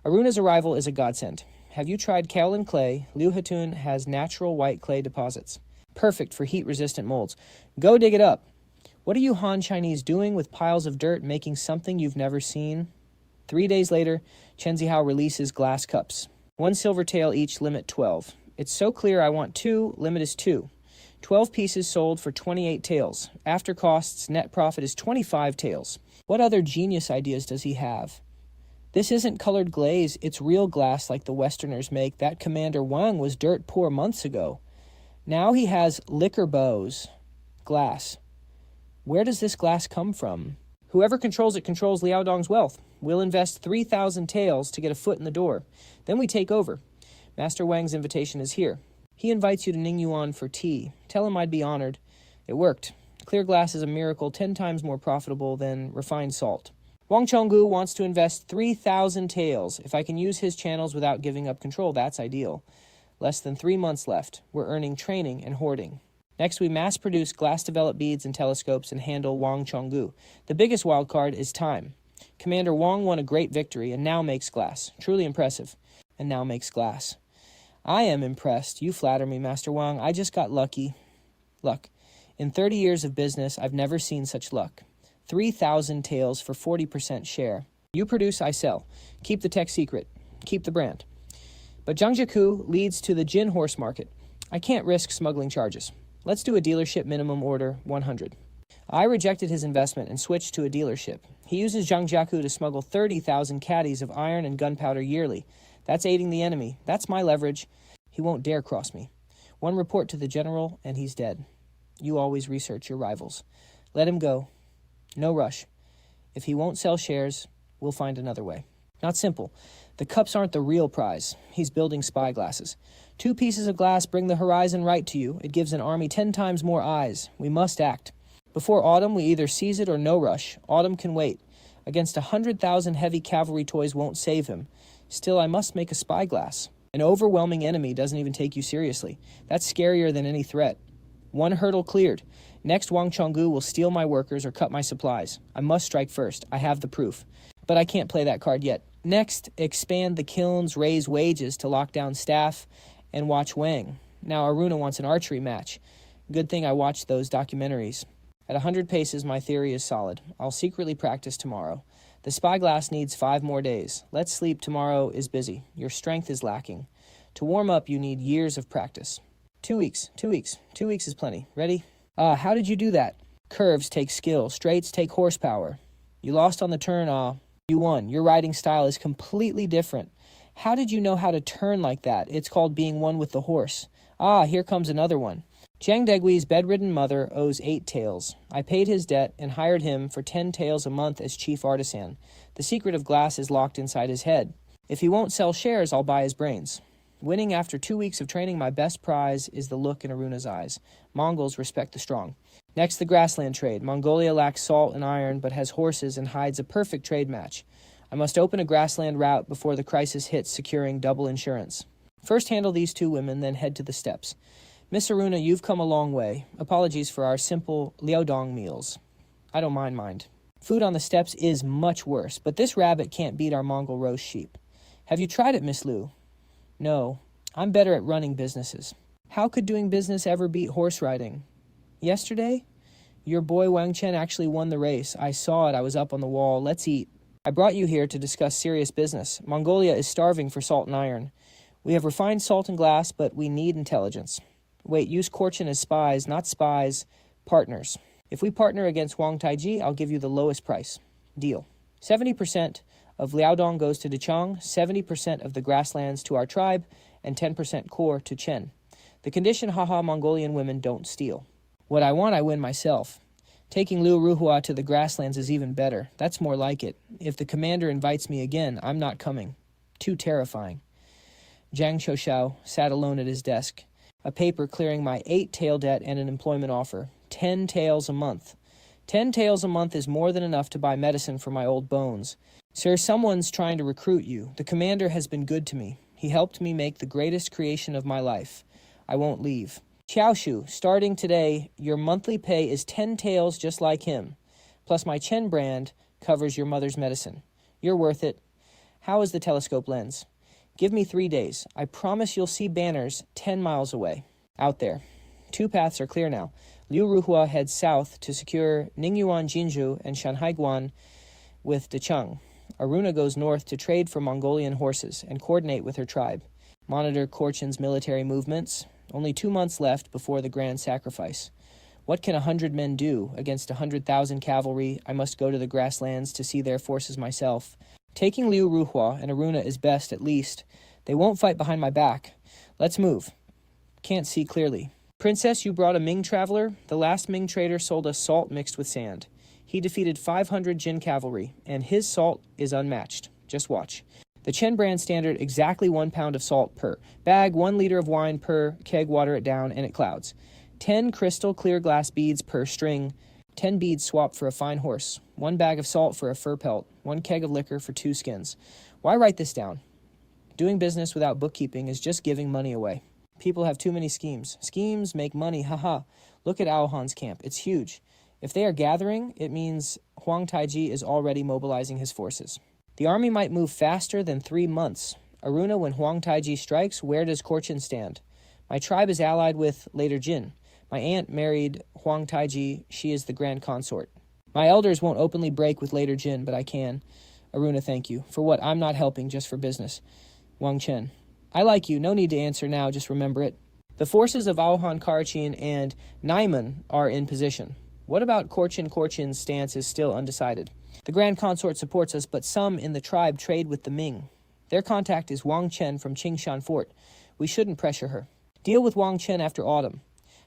Aruna's arrival is a godsend. Have you tried kaolin clay? Liu Hatun has natural white clay deposits. Perfect for heat-resistant molds. Go dig it up. What are you Han Chinese doing with piles of dirt making something you've never seen? 3 days later, Chen Zihao releases glass cups. 1 silver tael each, limit 12. It's so clear I want 2, limit is 2. 12 pieces sold for 28 taels. After costs, net profit is 25 taels. What other genius ideas does he have? This isn't colored glaze, it's real glass like the Westerners make. That Commander Wang was dirt poor months ago. Now he has liquor bows. Glass. Where does this glass come from? Whoever controls it controls Liaodong's wealth. We'll invest 3,000 taels to get a foot in the door. Then we take over. Master Wang's invitation is here. He invites you to Ningyuan for tea. Tell him I'd be honored. It worked. Clear glass is a miracle 10 times more profitable than refined salt. Wang Chonggu wants to invest 3,000 taels. If I can use his channels without giving up control, that's ideal. Less than 3 months left. We're earning training and hoarding. Next, we mass-produce glass-developed beads and telescopes and handle Wang Chonggu. The biggest wild card is time. Commander Wang won a great victory and now makes glass. Truly impressive. And now makes glass. I am impressed. You flatter me, Master Wang. I just got lucky. Luck. In 30 years of business, I've never seen such luck. 3,000 taels for 40% share. You produce, I sell. Keep the tech secret. Keep the brand. But Zhangjiakou leads to the Jin horse market. I can't risk smuggling charges. Let's do a dealership minimum order, 100. I rejected his investment and switched to a dealership. He uses Zhangjiakou to smuggle 30,000 caddies of iron and gunpowder yearly. That's aiding the enemy. That's my leverage. He won't dare cross me. 1 report to the general, and he's dead. You always research your rivals. Let him go. No rush. If he won't sell shares, we'll find another way. Not simple. The cups aren't the real prize. He's building spy glasses. 2 pieces of glass bring the horizon right to you. It gives an army 10 times more eyes. We must act. Before autumn, we either seize it or no rush. Autumn can wait. Against 100,000 heavy cavalry toys won't save him. Still, I must make a spyglass. An overwhelming enemy doesn't even take you seriously. That's scarier than any threat. 1 hurdle cleared. Next, Wang Chonggu will steal my workers or cut my supplies. I must strike first. I have the proof. But I can't play that card yet. Next, expand the kilns, raise wages to lock down staff, and watch Wang. Now Aruna wants an archery match. Good thing I watched those documentaries. At 100 paces, my theory is solid. I'll secretly practice tomorrow. The spyglass needs 5 more days. Let's sleep, tomorrow is busy. Your strength is lacking. To warm up, you need years of practice. 2 weeks, 2 weeks, 2 weeks is plenty. Ready? How did you do that? Curves take skill, straights take horsepower. You lost on the turn, you won. Your riding style is completely different. How did you know how to turn like that? It's called being one with the horse. Here comes another one. Jiang Degui's bedridden mother owes 8 taels. I paid his debt and hired him for 10 taels a month as chief artisan. The secret of glass is locked inside his head. If he won't sell shares, I'll buy his brains. Winning after 2 weeks of training, my best prize is the look in Aruna's eyes. Mongols respect the strong. Next, the grassland trade. Mongolia lacks salt and iron, but has horses and hides a perfect trade match. I must open a grassland route before the crisis hits, securing double insurance. First handle these 2 women, then head to the steppes. Miss Aruna, you've come a long way. Apologies for our simple liaodong meals. I don't mind. Food on the steppes is much worse, but this rabbit can't beat our Mongol roast sheep. Have you tried it, Miss Liu? No. I'm better at running businesses. How could doing business ever beat horse riding? Yesterday? Your boy Wang Chen actually won the race. I saw it. I was up on the wall. Let's eat. I brought you here to discuss serious business. Mongolia is starving for salt and iron. We have refined salt and glass, but we need intelligence. Wait, use Korchin as spies, not spies, partners. If we partner against Huang Taiji, I'll give you the lowest price. Deal. 70% of Liaodong goes to Dechang, 70% of the grasslands to our tribe, and 10% core to Chen. The condition, haha, Mongolian women don't steal. What I want, I win myself. Taking Liu Ruhua to the grasslands is even better. That's more like it. If the commander invites me again, I'm not coming. Too terrifying. Jiang Shoushao sat alone at his desk. A paper clearing my 8 tael debt and an employment offer. 10 taels a month. 10 taels a month is more than enough to buy medicine for my old bones. Sir, someone's trying to recruit you. The commander has been good to me. He helped me make the greatest creation of my life. I won't leave. Xiaoshu, starting today, your monthly pay is 10 taels just like him. Plus my Chen brand covers your mother's medicine. You're worth it. How is the telescope lens? Give me 3 days. I promise you'll see banners 10 miles away. Out there. 2 paths are clear now. Liu Ruhua heads south to secure Ningyuan Jinju and Shanhaiguan with Dechang. Aruna goes north to trade for Mongolian horses and coordinate with her tribe. Monitor Korchin's military movements. Only 2 months left before the grand sacrifice. What can 100 men do against 100,000 cavalry? I must go to the grasslands to see their forces myself. Taking Liu Ruhua and Aruna is best, at least. They won't fight behind my back. Let's move. Can't see clearly. Princess, you brought a Ming traveler? The last Ming trader sold us salt mixed with sand. He defeated 500 Jin cavalry, and his salt is unmatched. Just watch. The Chen brand standard, exactly 1 pound of salt per bag, 1 liter of wine per keg, water it down, and it clouds. 10 crystal clear glass beads per string. 10 beads swap for a fine horse. 1 bag of salt for a fur pelt. 1 keg of liquor for 2 skins. Why write this down? Doing business without bookkeeping is just giving money away. People have too many schemes. Schemes make money, haha. Look at Aohan's camp. It's huge. If they are gathering, it means Huang Taiji is already mobilizing his forces. The army might move faster than 3 months. Aruna, when Huang Taiji strikes, where does Korchin stand? My tribe is allied with later Jin. My aunt married Huang Taiji. She is the grand consort. My elders won't openly break with later Jin, but I can. Aruna, thank you. For what? I'm not helping, just for business. Wang Chen. I like you. No need to answer now. Just remember it. The forces of Aohan Karachin and Naiman are in position. What about Korchin? Korchin's stance is still undecided. The Grand Consort supports us, but some in the tribe trade with the Ming. Their contact is Wang Chen from Qingshan Fort. We shouldn't pressure her. Deal with Wang Chen after autumn.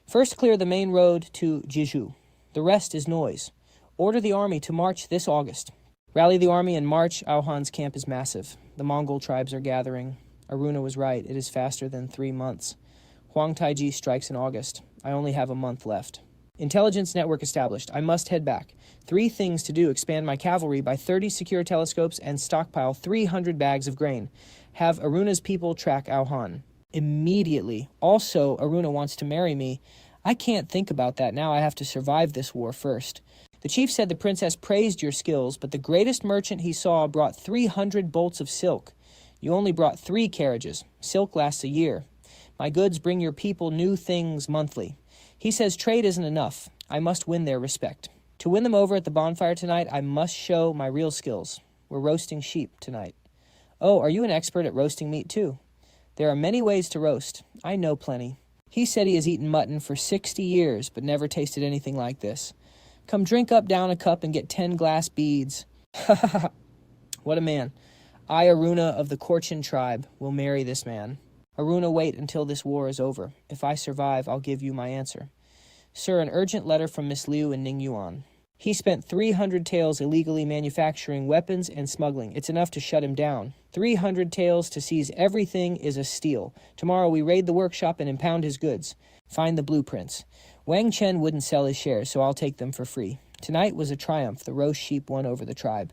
First clear the main road to Jizhu. The rest is noise. Order the army to march this August. Rally the army and march. Aohan's camp is massive. The Mongol tribes are gathering. Aruna was right. It is faster than 3 months. Huang Taiji strikes in August. I only have a month left. Intelligence network established. I must head back. 3 things to do. Expand my cavalry by 30 secure telescopes and stockpile 300 bags of grain. Have Aruna's people track Aohan. Immediately. Also, Aruna wants to marry me. I can't think about that now. I have to survive this war first. The chief said the princess praised your skills, but the greatest merchant he saw brought 300 bolts of silk. You only brought 3 carriages. Silk lasts a year. My goods bring your people new things monthly. He says trade isn't enough. I must win their respect. To win them over at the bonfire tonight, I must show my real skills. We're roasting sheep tonight. Oh, are you an expert at roasting meat too? There are many ways to roast. I know plenty. He said he has eaten mutton for 60 years, but never tasted anything like this. Come drink up down a cup and get 10 glass beads. Ha ha ha. What a man. I, Aruna of the Korchin tribe, will marry this man. Aruna, wait until this war is over. If I survive, I'll give you my answer. Sir, an urgent letter from Miss Liu in Ningyuan. He spent 300 taels illegally manufacturing weapons and smuggling. It's enough to shut him down. 300 taels to seize everything is a steal. Tomorrow we raid the workshop and impound his goods. Find the blueprints. Wang Chen wouldn't sell his shares, so I'll take them for free. Tonight was a triumph. The roast sheep won over the tribe.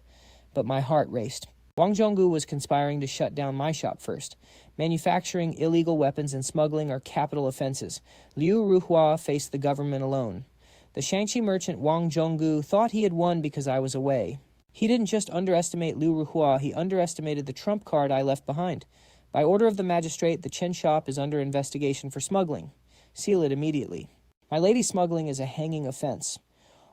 But my heart raced. Wang Zhonggu was conspiring to shut down my shop first. Manufacturing illegal weapons and smuggling are capital offenses. Liu Ruhua faced the government alone. The Shangxi merchant Wang Zhonggu thought he had won because I was away. He didn't just underestimate Liu Ruhua, he underestimated the trump card I left behind. By order of the magistrate, the Chen shop is under investigation for smuggling. Seal it immediately. My lady smuggling is a hanging offense.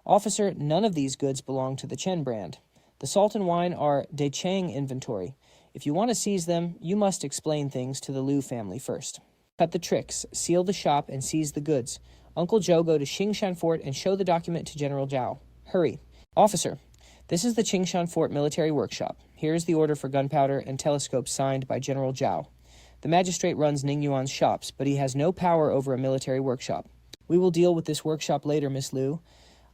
Officer, none of these goods belong to the Chen brand. The salt and wine are De Chang inventory. If you want to seize them, you must explain things to the Liu family first. Cut the tricks, seal the shop, and seize the goods. Uncle Joe, go to Qingshan Fort and show the document to General Zhao. Hurry. Officer, this is the Qingshan Fort military workshop. Here is the order for gunpowder and telescopes signed by General Zhao. The magistrate runs Ningyuan's shops, but he has no power over a military workshop. We will deal with this workshop later, Miss Liu.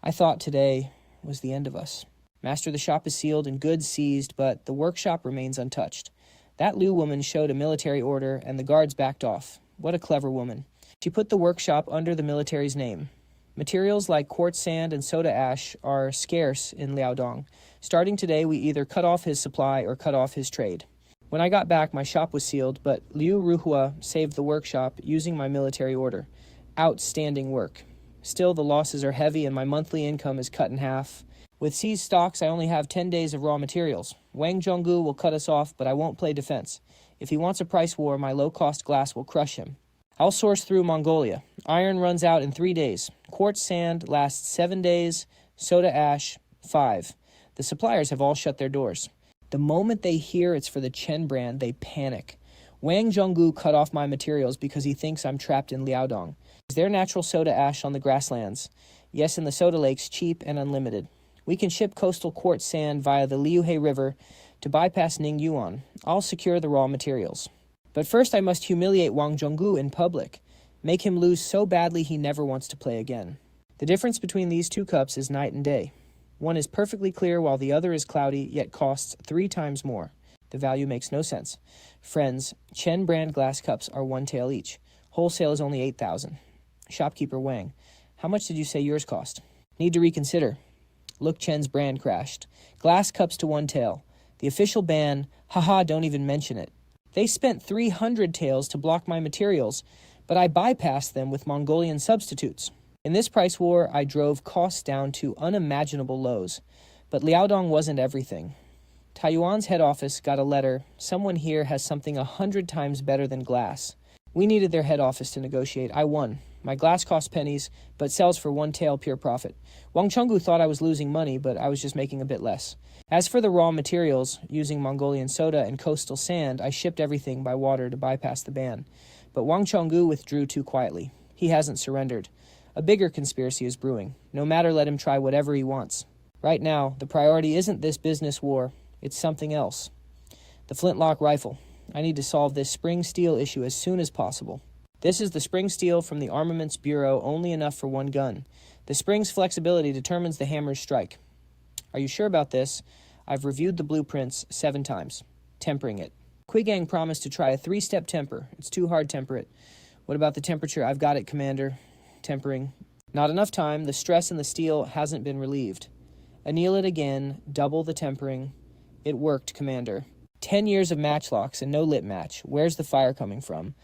I thought today was the end of us. Master, the shop is sealed and goods seized, but the workshop remains untouched. That Liu woman showed a military order, and the guards backed off. What a clever woman. She put the workshop under the military's name. Materials like quartz sand and soda ash are scarce in Liaodong. Starting today, we either cut off his supply or cut off his trade. When I got back, my shop was sealed, but Liu Ruhua saved the workshop using my military order. Outstanding work. Still, the losses are heavy and my monthly income is cut in half. With seized stocks, I only have 10 days of raw materials. Wang Zhonggu will cut us off, but I won't play defense. If he wants a price war, my low-cost glass will crush him. I'll source through Mongolia. Iron runs out in 3 days. Quartz sand lasts 7 days. Soda ash, 5. The suppliers have all shut their doors. The moment they hear it's for the Chen brand, they panic. Wang Zhonggu cut off my materials because he thinks I'm trapped in Liaodong. Is there natural soda ash on the grasslands? Yes, in the soda lakes, cheap and unlimited. We can ship coastal quartz sand via the Liuhe River to bypass Ningyuan. I'll secure the raw materials. But first I must humiliate Wang Zhonggu in public. Make him lose so badly he never wants to play again. The difference between these two cups is night and day. One is perfectly clear while the other is cloudy, yet costs 3 times more. The value makes no sense. Friends, Chen brand glass cups are 1 tael each. Wholesale is only 8,000. Shopkeeper Wang, how much did you say yours cost? Need to reconsider. Look, Chen's brand crashed. Glass cups to 1 tael. The official ban, haha, don't even mention it. They spent 300 taels to block my materials, but I bypassed them with Mongolian substitutes. In this price war, I drove costs down to unimaginable lows. But Liaodong wasn't everything. Taiyuan's head office got a letter. Someone here has something 100 times better than glass. We needed their head office to negotiate. I won. My glass costs pennies, but sells for 1 tael pure profit. Wang Chenggu thought I was losing money, but I was just making a bit less. As for the raw materials, using Mongolian soda and coastal sand, I shipped everything by water to bypass the ban. But Wang Chenggu withdrew too quietly. He hasn't surrendered. A bigger conspiracy is brewing. No matter, let him try whatever he wants. Right now, the priority isn't this business war. It's something else. The flintlock rifle. I need to solve this spring steel issue as soon as possible. This is the spring steel from the Armaments Bureau, only enough for 1 gun. The spring's flexibility determines the hammer's strike. Are you sure about this? I've reviewed the blueprints 7 times. Tempering it. Quigang promised to try a 3-step temper. It's too hard to temper it. What about the temperature? I've got it, Commander. Tempering. Not enough time. The stress in the steel hasn't been relieved. Anneal it again. Double the tempering. It worked, Commander. 10 years of matchlocks and no lit match. Where's the fire coming from?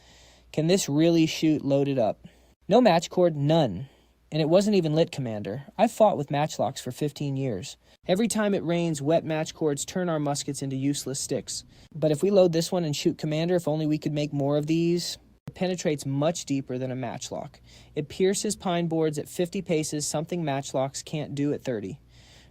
Can this really shoot loaded up? No match cord, none. And it wasn't even lit, Commander. I've fought with matchlocks for 15 years. Every time it rains, wet match cords turn our muskets into useless sticks. But if we load this one and shoot, Commander, if only we could make more of these. The penetrates much deeper than a matchlock. It pierces pine boards at 50 paces, something matchlocks can't do at 30.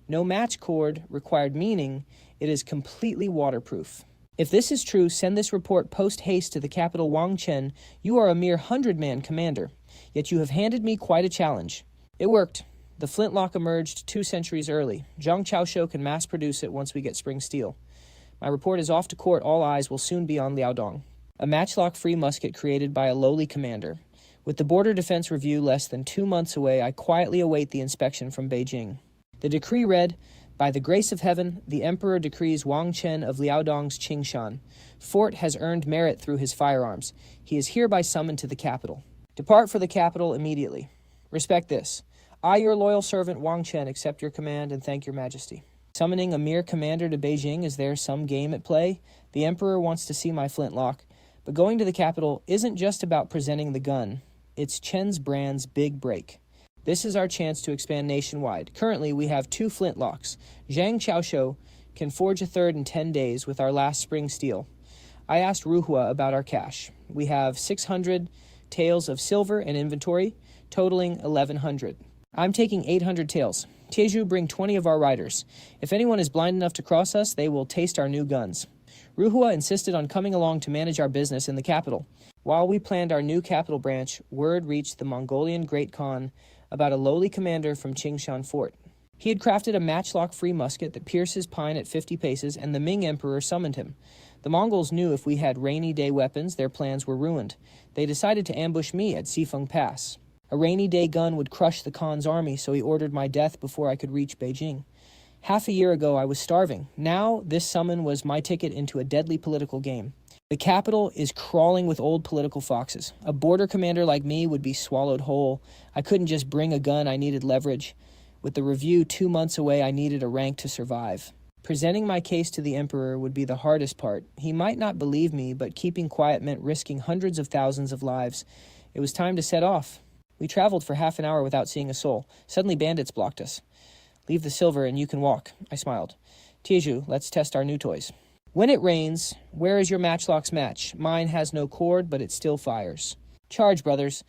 No match cord required, meaning it is completely waterproof. If this is true, send this report post-haste to the capital Wangchen. You are a mere 100-man commander, yet you have handed me quite a challenge. It worked. The flintlock emerged 2 centuries early. Zhang Chaoshu can mass-produce it once we get spring steel. My report is off to court. All eyes will soon be on Liaodong. A matchlock-free musket created by a lowly commander. With the Border Defense Review less than 2 months away, I quietly await the inspection from Beijing. The decree read, "By the grace of heaven, the Emperor decrees Wang Chen of Liaodong's Qingshan. Fort has earned merit through his firearms. He is hereby summoned to the capital. Depart for the capital immediately. Respect this. I, your loyal servant Wang Chen, accept your command and thank your majesty." Summoning a mere commander to Beijing, is there some game at play? The Emperor wants to see my flintlock. But going to the capital isn't just about presenting the gun. It's Chen's brand's big break. This is our chance to expand nationwide. Currently, we have 2 flintlocks. Zhang Chaoshu can forge a third in 10 days with our last spring steel. I asked Ruhua about our cash. We have 600 taels of silver in inventory, totaling 1,100. I'm taking 800 taels. Tieju, bring 20 of our riders. If anyone is blind enough to cross us, they will taste our new guns. Ruhua insisted on coming along to manage our business in the capital. While we planned our new capital branch, word reached the Mongolian Great Khan about a lowly commander from Qingshan Fort. He had crafted a matchlock-free musket that pierces pine at 50 paces, and the Ming Emperor summoned him. The Mongols knew if we had rainy day weapons, their plans were ruined. They decided to ambush me at Sifeng Pass. A rainy day gun would crush the Khan's army, so he ordered my death before I could reach Beijing. Half a year ago, I was starving. Now, this summon was my ticket into a deadly political game. The capital is crawling with old political foxes. A border commander like me would be swallowed whole. I couldn't just bring a gun, I needed leverage. With the review 2 months away, I needed a rank to survive. Presenting my case to the Emperor would be the hardest part. He might not believe me, but keeping quiet meant risking hundreds of thousands of lives. It was time to set off. We traveled for half an hour without seeing a soul. Suddenly bandits blocked us. "Leave the silver and you can walk," I smiled. "Tieju, let's test our new toys." "When it rains, where is your matchlock's match? Mine has no cord, but it still fires." "Charge, brothers."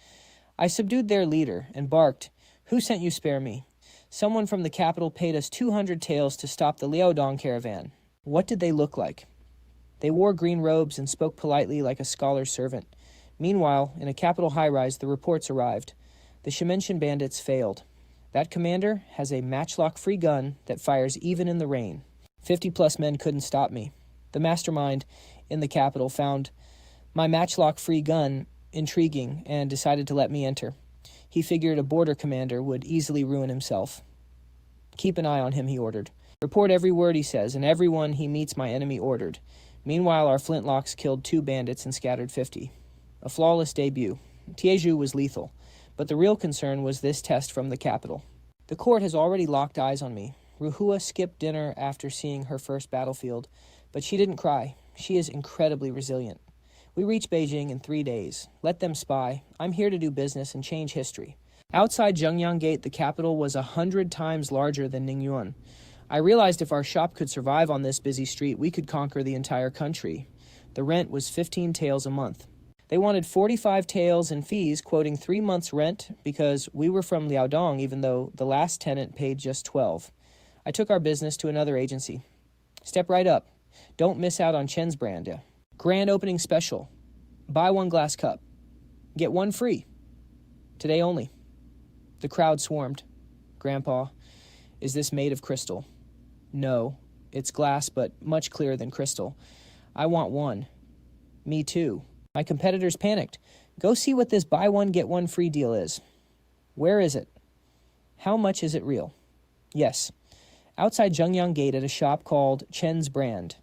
I subdued their leader and barked, "Who sent you spare me?" "Someone from the capital paid us 200 taels to stop the Liaodong caravan." What did they look like? They wore green robes and spoke politely like a scholar's servant. Meanwhile, in a capital high-rise, the reports arrived. The Shimenshin bandits failed. That commander has a matchlock-free gun that fires even in the rain. 50-plus men couldn't stop me. The mastermind in the capital found my matchlock-free gun intriguing and decided to let me enter. He figured a border commander would easily ruin himself. "Keep an eye on him," he ordered. "Report every word he says, and everyone he meets my enemy ordered." Meanwhile, our flintlocks killed 2 bandits and scattered 50. A flawless debut. Tieju was lethal. But the real concern was this test from the capital. The court has already locked eyes on me. Ruhua skipped dinner after seeing her first battlefield, but she didn't cry. She is incredibly resilient. We reach Beijing in 3 days. Let them spy. I'm here to do business and change history. Outside Zhengyang Gate, the capital was 100 times larger than Ningyuan. I realized if our shop could survive on this busy street, we could conquer the entire country. The rent was 15 taels a month. They wanted 45 taels in fees, quoting 3 months' rent because we were from Liaodong, even though the last tenant paid just 12. I took our business to another agency. Step right up. Don't miss out on Chen's brand. Grand opening special. Buy 1 glass cup. Get 1 free. Today only. The crowd swarmed. "Grandpa, is this made of crystal?" "No. It's glass, but much clearer than crystal." "I want 1. "Me too." My competitors panicked. "Go see what this buy 1, get 1 free deal is." "Where is it?" "How much is it real?" "Yes. Outside Zhengyang Gate at a shop called Chen's Brand."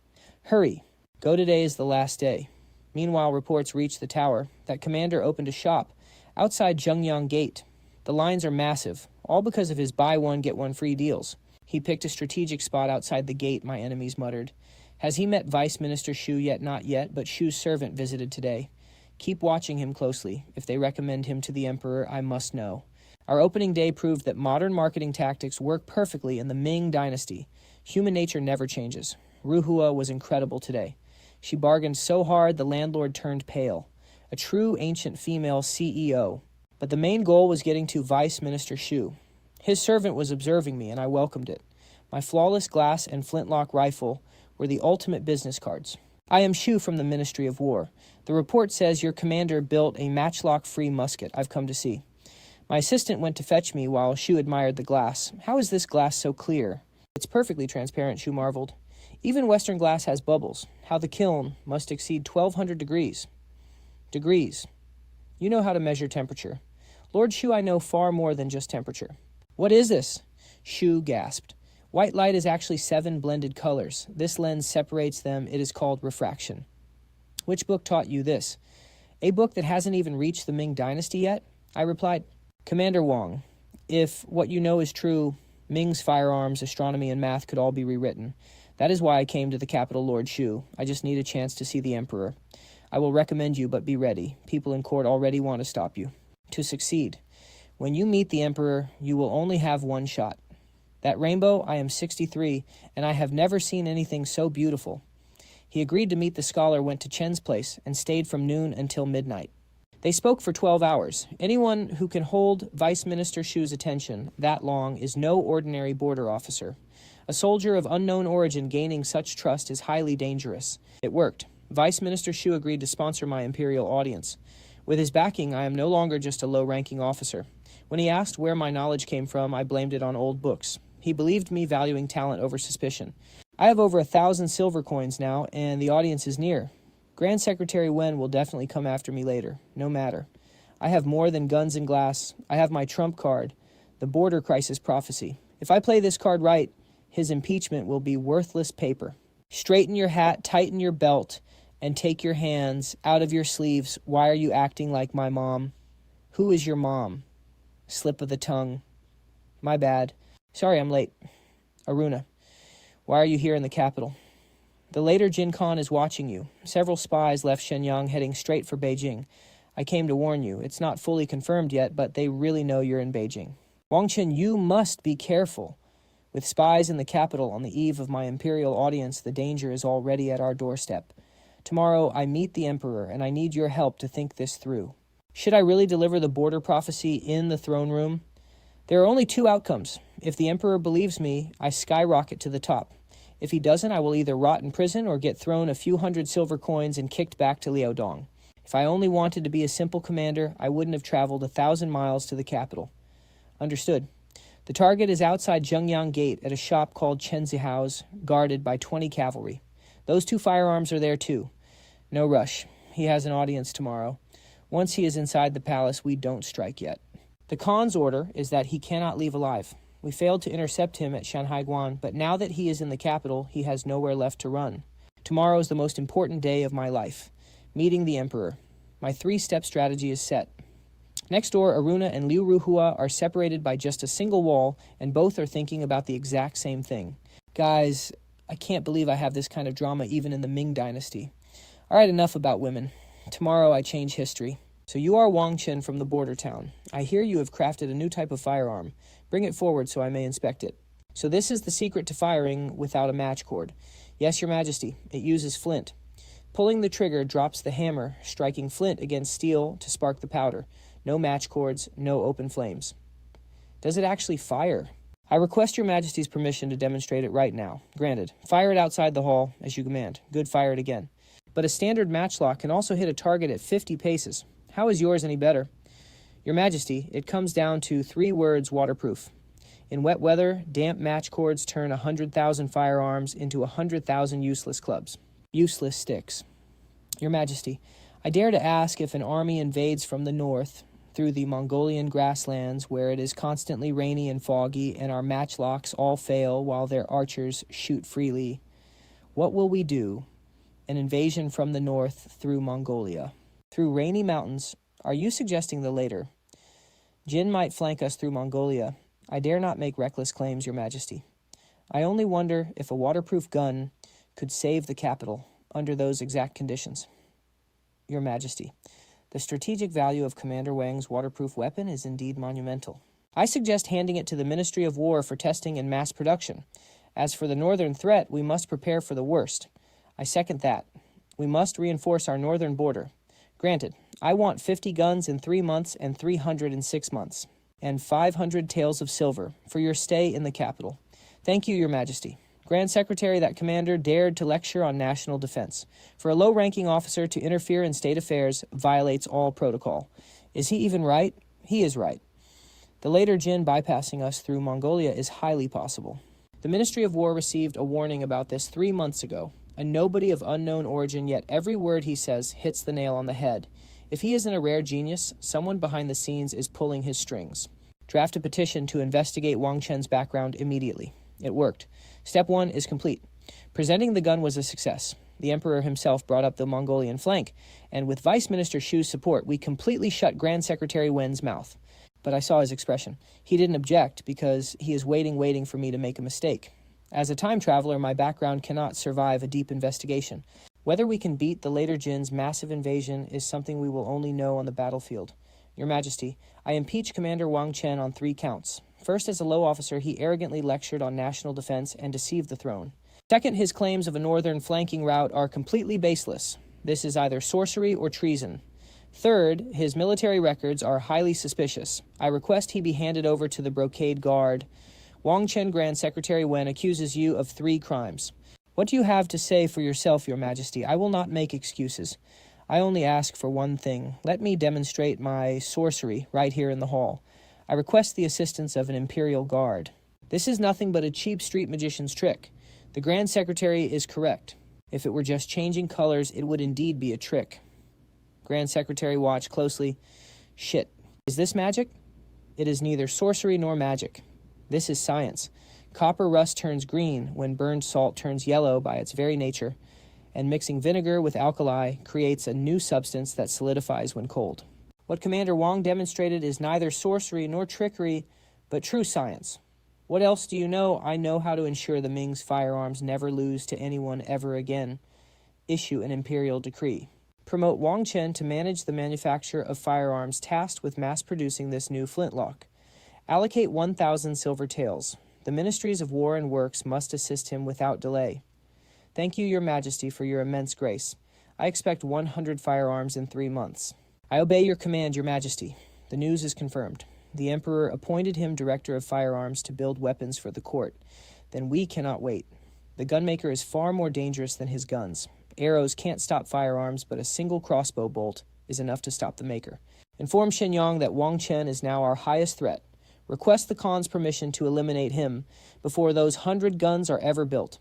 "Hurry. Go today is the last day." Meanwhile, reports reached the tower that commander opened a shop outside Zhengyang Gate. The lines are massive, all because of his buy 1, get 1 free deals. He picked a strategic spot outside the gate, my enemies muttered. "Has he met Vice Minister Xu yet?" "Not yet, but Xu's servant visited today. Keep watching him closely. If they recommend him to the Emperor, I must know." Our opening day proved that modern marketing tactics work perfectly in the Ming Dynasty. Human nature never changes. Ruhua was incredible today. She bargained so hard the landlord turned pale. A true ancient female CEO. But the main goal was getting to Vice Minister Shu. His servant was observing me, and I welcomed it. My flawless glass and flintlock rifle were the ultimate business cards. I am Shu from the Ministry of War. The report says your commander built a matchlock-free musket I've come to see. My assistant went to fetch me while Shu admired the glass. How is this glass so clear? It's perfectly transparent, Shu marveled. Even Western glass has bubbles. How the kiln must exceed 1,200 degrees. Degrees. You know how to measure temperature. Lord Shu, I know far more than just temperature. What is this? Shu gasped. White light is actually 7 blended colors. This lens separates them. It is called refraction. Which book taught you this? A book that hasn't even reached the Ming Dynasty yet? I replied. Commander Wang, if what you know is true, Ming's firearms, astronomy, and math could all be rewritten. That is why I came to the capital, Lord Shu. I just need a chance to see the Emperor. I will recommend you, but be ready. People in court already want to stop you. To succeed. When you meet the Emperor, you will only have one shot. That rainbow, I am 63, and I have never seen anything so beautiful. He agreed to meet the scholar, went to Chen's place, and stayed from noon until midnight. They spoke for 12 hours. Anyone who can hold Vice Minister Shu's attention that long is no ordinary border officer. A soldier of unknown origin gaining such trust is highly dangerous. It worked. Vice Minister Shu agreed to sponsor my imperial audience. With his backing, I am no longer just a low-ranking officer. When he asked where my knowledge came from, I blamed it on old books. He believed me valuing talent over suspicion. I have over 1,000 silver coins now, and the audience is near. Grand Secretary Wen will definitely come after me later, no matter. I have more than guns and glass. I have my trump card, the border crisis prophecy. If I play this card right, his impeachment will be worthless paper. Straighten your hat, tighten your belt, and take your hands out of your sleeves. Why are you acting like my mom? Who is your mom? Slip of the tongue. My bad. Sorry I'm late. Aruna, why are you here in the capital? The later Jin Khan is watching you. Several spies left Shenyang heading straight for Beijing. I came to warn you. It's not fully confirmed yet, but they really know you're in Beijing. Wang Chen, you must be careful. With spies in the capital on the eve of my imperial audience, the danger is already at our doorstep. Tomorrow I meet the Emperor, and I need your help to think this through. Should I really deliver the border prophecy in the throne room? There are only 2 outcomes. If the Emperor believes me, I skyrocket to the top. If he doesn't, I will either rot in prison or get thrown a few hundred silver coins and kicked back to Liaodong. If I only wanted to be a simple commander, I wouldn't have traveled 1,000 miles to the capital. Understood. The target is outside Zhengyang Gate at a shop called Chenzihao's, guarded by 20 cavalry. Those 2 firearms are there too. No rush. He has an audience tomorrow. Once he is inside the palace, we don't strike yet. The Khan's order is that he cannot leave alive. We failed to intercept him at Shanhaiguan, but now that he is in the capital, he has nowhere left to run. Tomorrow is the most important day of my life. Meeting the Emperor. My 3-step strategy is set. Next door, Aruna and Liu Ruhua are separated by just a single wall, and both are thinking about the exact same thing. Guys, I can't believe I have this kind of drama even in the Ming Dynasty. All right, enough about women. Tomorrow I change history. So you are Wang Chen from the border town. I hear you have crafted a new type of firearm. Bring it forward so I may inspect it. So this is the secret to firing without a match cord. Yes, Your Majesty, it uses flint. Pulling the trigger drops the hammer, striking flint against steel to spark the powder. No match cords, no open flames. Does it actually fire? I request Your Majesty's permission to demonstrate it right now. Granted. Fire it outside the hall, as you command. Good, fire it again. But a standard matchlock can also hit a target at 50 paces. How is yours any better? Your Majesty, it comes down to 3 words: waterproof. In wet weather, damp match cords turn 100,000 firearms into 100,000 useless clubs. Useless sticks. Your Majesty, I dare to ask, if an army invades from the north through the Mongolian grasslands where it is constantly rainy and foggy and our matchlocks all fail while their archers shoot freely, what will we do? An invasion from the north through Mongolia. Through rainy mountains, are you suggesting the later? Jin might flank us through Mongolia. I dare not make reckless claims, Your Majesty. I only wonder if a waterproof gun could save the capital under those exact conditions. Your Majesty, the strategic value of Commander Wang's waterproof weapon is indeed monumental. I suggest handing it to the Ministry of War for testing and mass production. As for the northern threat, we must prepare for the worst. I second that. We must reinforce our northern border. Granted, I want 50 guns in 3 months and 300 in 6 months, and 500 taels of silver for your stay in the capital. Thank you, Your Majesty. Grand Secretary, that commander dared to lecture on national defense. For a low-ranking officer to interfere in state affairs violates all protocol. Is he even right? He is right. The later Jin bypassing us through Mongolia is highly possible. The Ministry of War received a warning about this 3 months ago. A nobody of unknown origin, yet every word he says hits the nail on the head. If he isn't a rare genius, someone behind the scenes is pulling his strings. Draft a petition to investigate Wang Chen's background immediately. It worked. Step 1 is complete. Presenting the gun was a success. The Emperor himself brought up the Mongolian flank, and with Vice Minister Shu's support, we completely shut Grand Secretary Wen's mouth. But I saw his expression. He didn't object because he is waiting for me to make a mistake. As a time traveler, my background cannot survive a deep investigation. Whether we can beat the later Jin's massive invasion is something we will only know on the battlefield. Your Majesty, I impeach Commander Wang Chen on 3 counts. First, as a low officer, he arrogantly lectured on national defense and deceived the throne. Second, his claims of a northern flanking route are completely baseless. This is either sorcery or treason. Third, his military records are highly suspicious. I request he be handed over to the Brocade Guard. Wang Chen Grand Secretary Wen accuses you of 3 crimes. What do you have to say for yourself, Your Majesty? I will not make excuses. I only ask for one thing. Let me demonstrate my sorcery right here in the hall. I request the assistance of an Imperial Guard. This is nothing but a cheap street magician's trick. The Grand Secretary is correct. If it were just changing colors, it would indeed be a trick. Grand Secretary watched closely. Shit. Is this magic? It is neither sorcery nor magic. This is science. Copper rust turns green when burned salt turns yellow by its very nature, and mixing vinegar with alkali creates a new substance that solidifies when cold. What Commander Wang demonstrated is neither sorcery nor trickery, but true science. What else do you know? I know how to ensure the Ming's firearms never lose to anyone ever again. Issue an imperial decree. Promote Wang Chen to manage the manufacture of firearms tasked with mass-producing this new flintlock. Allocate 1,000 silver taels. The Ministries of War and Works must assist him without delay. Thank you, Your Majesty, for your immense grace. I expect 100 firearms in 3 months. I obey your command, Your Majesty. The news is confirmed. The Emperor appointed him Director of Firearms to build weapons for the court. Then we cannot wait. The gunmaker is far more dangerous than his guns. Arrows can't stop firearms, but a single crossbow bolt is enough to stop the maker. Inform Shenyang that Wang Chen is now our highest threat. Request the Khan's permission to eliminate him before those 100 guns are ever built.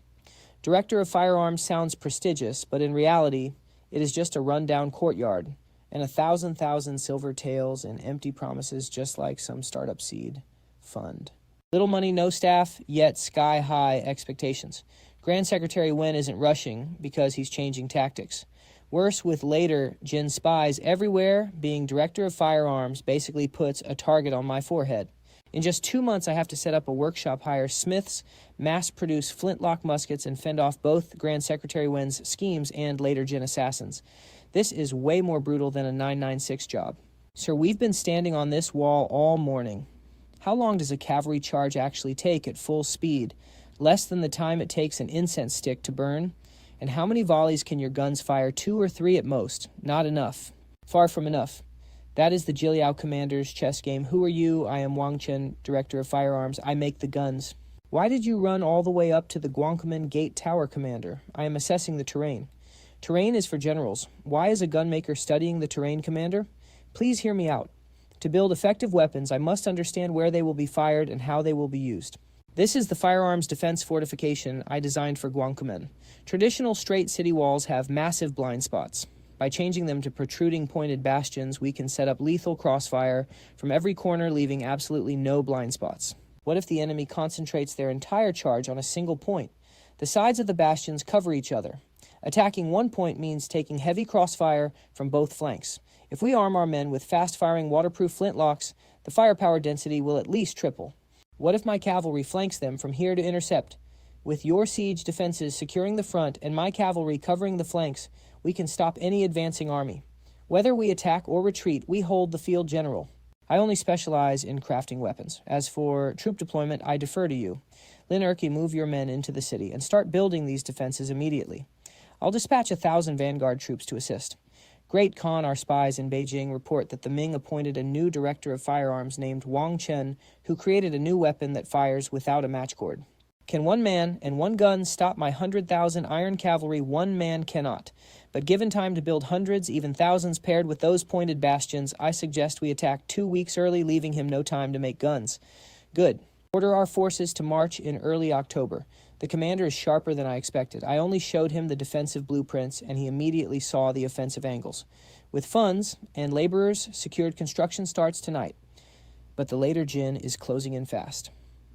Director of Firearms sounds prestigious, but in reality, it is just a run-down courtyard, and 1,000 silver taels and empty promises just like some startup seed fund. Little money, no staff, yet sky-high expectations. Grand Secretary Wen isn't rushing because he's changing tactics. Worse, with later Jin spies everywhere, being Director of Firearms basically puts a target on my forehead. In just 2 months, I have to set up a workshop, hire smiths, mass-produce flintlock muskets, and fend off both Grand Secretary Wen's schemes and later Jin assassins. This is way more brutal than a 996 job. Sir, we've been standing on this wall all morning. How long does a cavalry charge actually take at full speed? Less than the time it takes an incense stick to burn? And how many volleys can your guns fire? 2 or 3 at most. Not enough. Far from enough. That is the Jiliao commander's chess game. Who are you? I am Wang Chen, Director of Firearms. I make the guns. Why did you run all the way up to the Guangkamen Gate Tower, Commander? I am assessing the terrain. Terrain is for generals. Why is a gunmaker studying the terrain, Commander? Please hear me out. To build effective weapons, I must understand where they will be fired and how they will be used. This is the firearms defense fortification I designed for Guangkamen. Traditional straight city walls have massive blind spots. By changing them to protruding pointed bastions, we can set up lethal crossfire from every corner, leaving absolutely no blind spots. What if the enemy concentrates their entire charge on a single point? The sides of the bastions cover each other. Attacking one point means taking heavy crossfire from both flanks. If we arm our men with fast-firing waterproof flintlocks, the firepower density will at least triple. What if my cavalry flanks them from here to intercept? With your siege defenses securing the front and my cavalry covering the flanks, we can stop any advancing army. Whether we attack or retreat, we hold the field general. I only specialize in crafting weapons. As for troop deployment, I defer to you. Lin Erke, move your men into the city and start building these defenses immediately. I'll dispatch 1,000 vanguard troops to assist. Great Khan, our spies in Beijing report that the Ming appointed a new director of firearms named Wang Chen, who created a new weapon that fires without a match cord. Can one man and one gun stop my 100,000 iron cavalry? One man cannot. But given time to build hundreds, even thousands, paired with those pointed bastions, I suggest we attack 2 weeks early, leaving him no time to make guns. Good. Order our forces to march in early October. The commander is sharper than I expected. I only showed him the defensive blueprints, and he immediately saw the offensive angles. With funds and laborers, secured construction starts tonight. But the later Jin is closing in fast.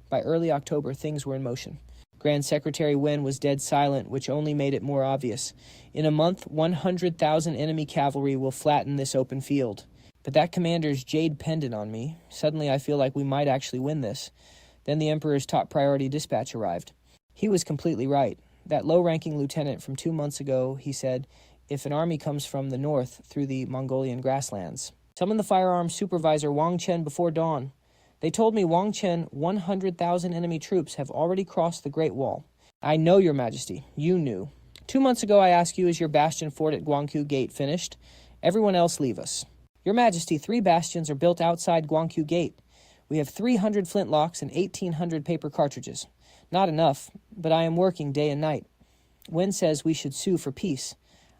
By early October, things were in motion. Grand Secretary Wen was dead silent, which only made it more obvious. In a month, 100,000 enemy cavalry will flatten this open field. But that commander's jade pendant on me. Suddenly I feel like we might actually win this. Then the Emperor's top priority dispatch arrived. He was completely right. That low-ranking lieutenant from 2 months ago, he said, if an army comes from the north through the Mongolian grasslands, summon the firearms supervisor Wang Chen before dawn. They told me Wang Chen, 100,000 enemy troops have already crossed the Great Wall. I know, Your Majesty. You knew. 2 months ago I asked you, is your bastion fort at Guangqiu Gate finished? Everyone else leave us. Your Majesty, 3 bastions are built outside Guangqiu Gate. We have 300 flintlocks and 1,800 paper cartridges. Not enough, but I am working day and night. Wen says we should sue for peace.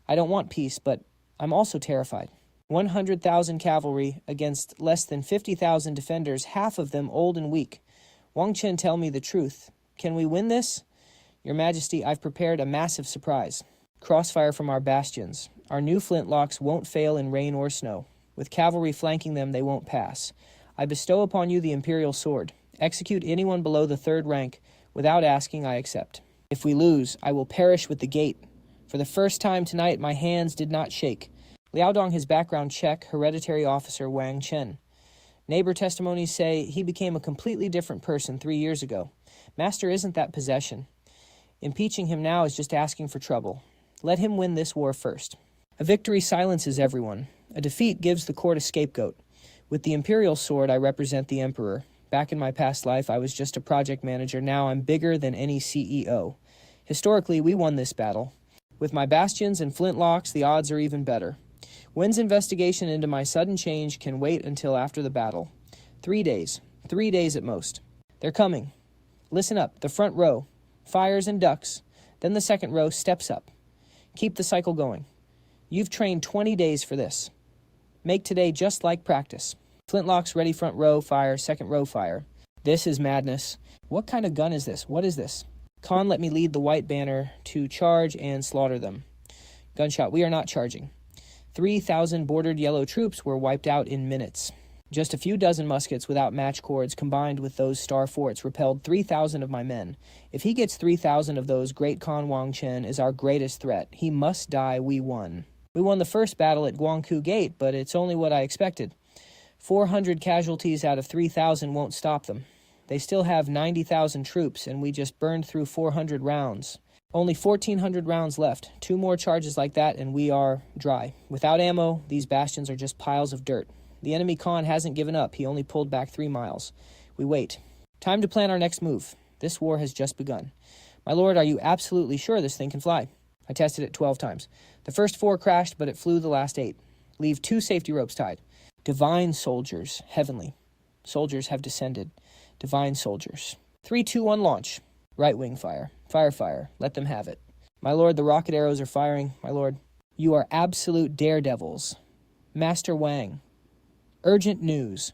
I don't want peace, but I'm also terrified. 100,000 cavalry against less than 50,000 defenders, half of them old and weak. Wang Chen, tell me the truth. Can we win this? Your Majesty, I've prepared a massive surprise. Crossfire from our bastions. Our new flintlocks won't fail in rain or snow. With cavalry flanking them, they won't pass. I bestow upon you the imperial sword. Execute anyone below the 3rd rank. Without asking, I accept. If we lose, I will perish with the gate. For the first time tonight, my hands did not shake. Liaodong, his background check, hereditary officer Wang Chen. Neighbor testimonies say he became a completely different person 3 years ago. Master isn't that possession. Impeaching him now is just asking for trouble. Let him win this war first. A victory silences everyone. A defeat gives the court a scapegoat. With the imperial sword, I represent the emperor. Back in my past life, I was just a project manager. Now I'm bigger than any CEO. Historically, we won this battle. With my bastions and flintlocks, the odds are even better. Wen's investigation into my sudden change can wait until after the battle. 3 days. 3 days at most. They're coming. Listen up. The front row fires and ducks. Then the second row steps up. Keep the cycle going. You've trained 20 days for this. Make today just like practice. Flintlocks ready, front row fire, second row fire. This is madness. What kind of gun is this? What is this? Khan, let me lead the white banner to charge and slaughter them. Gunshot, we are not charging. 3,000 bordered yellow troops were wiped out in minutes. Just a few dozen muskets without match cords combined with those star forts repelled 3,000 of my men. If he gets 3,000 of those, Great Khan Wang Chen is our greatest threat. He must die. We won. We won the first battle at Guangqiu Gate, but it's only what I expected. 400 casualties out of 3,000 won't stop them. They still have 90,000 troops, and we just burned through 400 rounds. Only 1,400 rounds left. 2 more charges like that, and we are dry. Without ammo, these bastions are just piles of dirt. The enemy Khan hasn't given up. He only pulled back 3 miles. We wait. Time to plan our next move. This war has just begun. My lord, are you absolutely sure this thing can fly? I tested it 12 times. The first 4 crashed, but it flew the last 8. Leave 2 safety ropes tied. Divine soldiers, heavenly. Soldiers have descended. Divine soldiers. 3, 2, 1, launch. Right wing fire. Fire, fire. Let them have it. My lord, the rocket arrows are firing. My lord, you are absolute daredevils. Master Wang. Urgent news.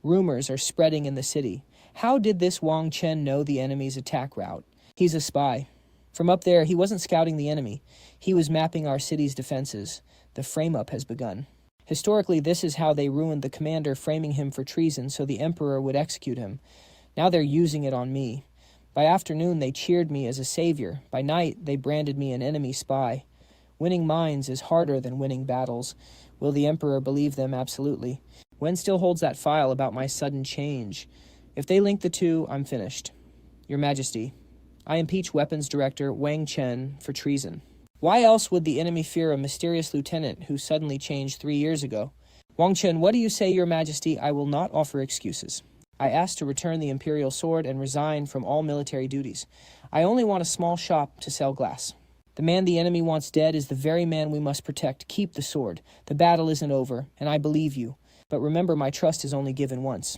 Rumors are spreading in the city. How did this Wang Chen know the enemy's attack route? He's a spy. From up there, he wasn't scouting the enemy. He was mapping our city's defenses. The frame-up has begun. Historically, this is how they ruined the commander, framing him for treason so the emperor would execute him. Now they're using it on me. By afternoon, they cheered me as a savior. By night, they branded me an enemy spy. Winning minds is harder than winning battles. Will the emperor believe them? Absolutely. Wen still holds that file about my sudden change. If they link the two, I'm finished. Your Majesty, I impeach Weapons Director Wang Chen for treason. Why else would the enemy fear a mysterious lieutenant who suddenly changed 3 years ago? Wang Chen, what do you say, Your Majesty? I will not offer excuses. I asked to return the imperial sword and resign from all military duties. I only want a small shop to sell glass. The man the enemy wants dead is the very man we must protect. Keep the sword. The battle isn't over, and I believe you. But remember, my trust is only given once.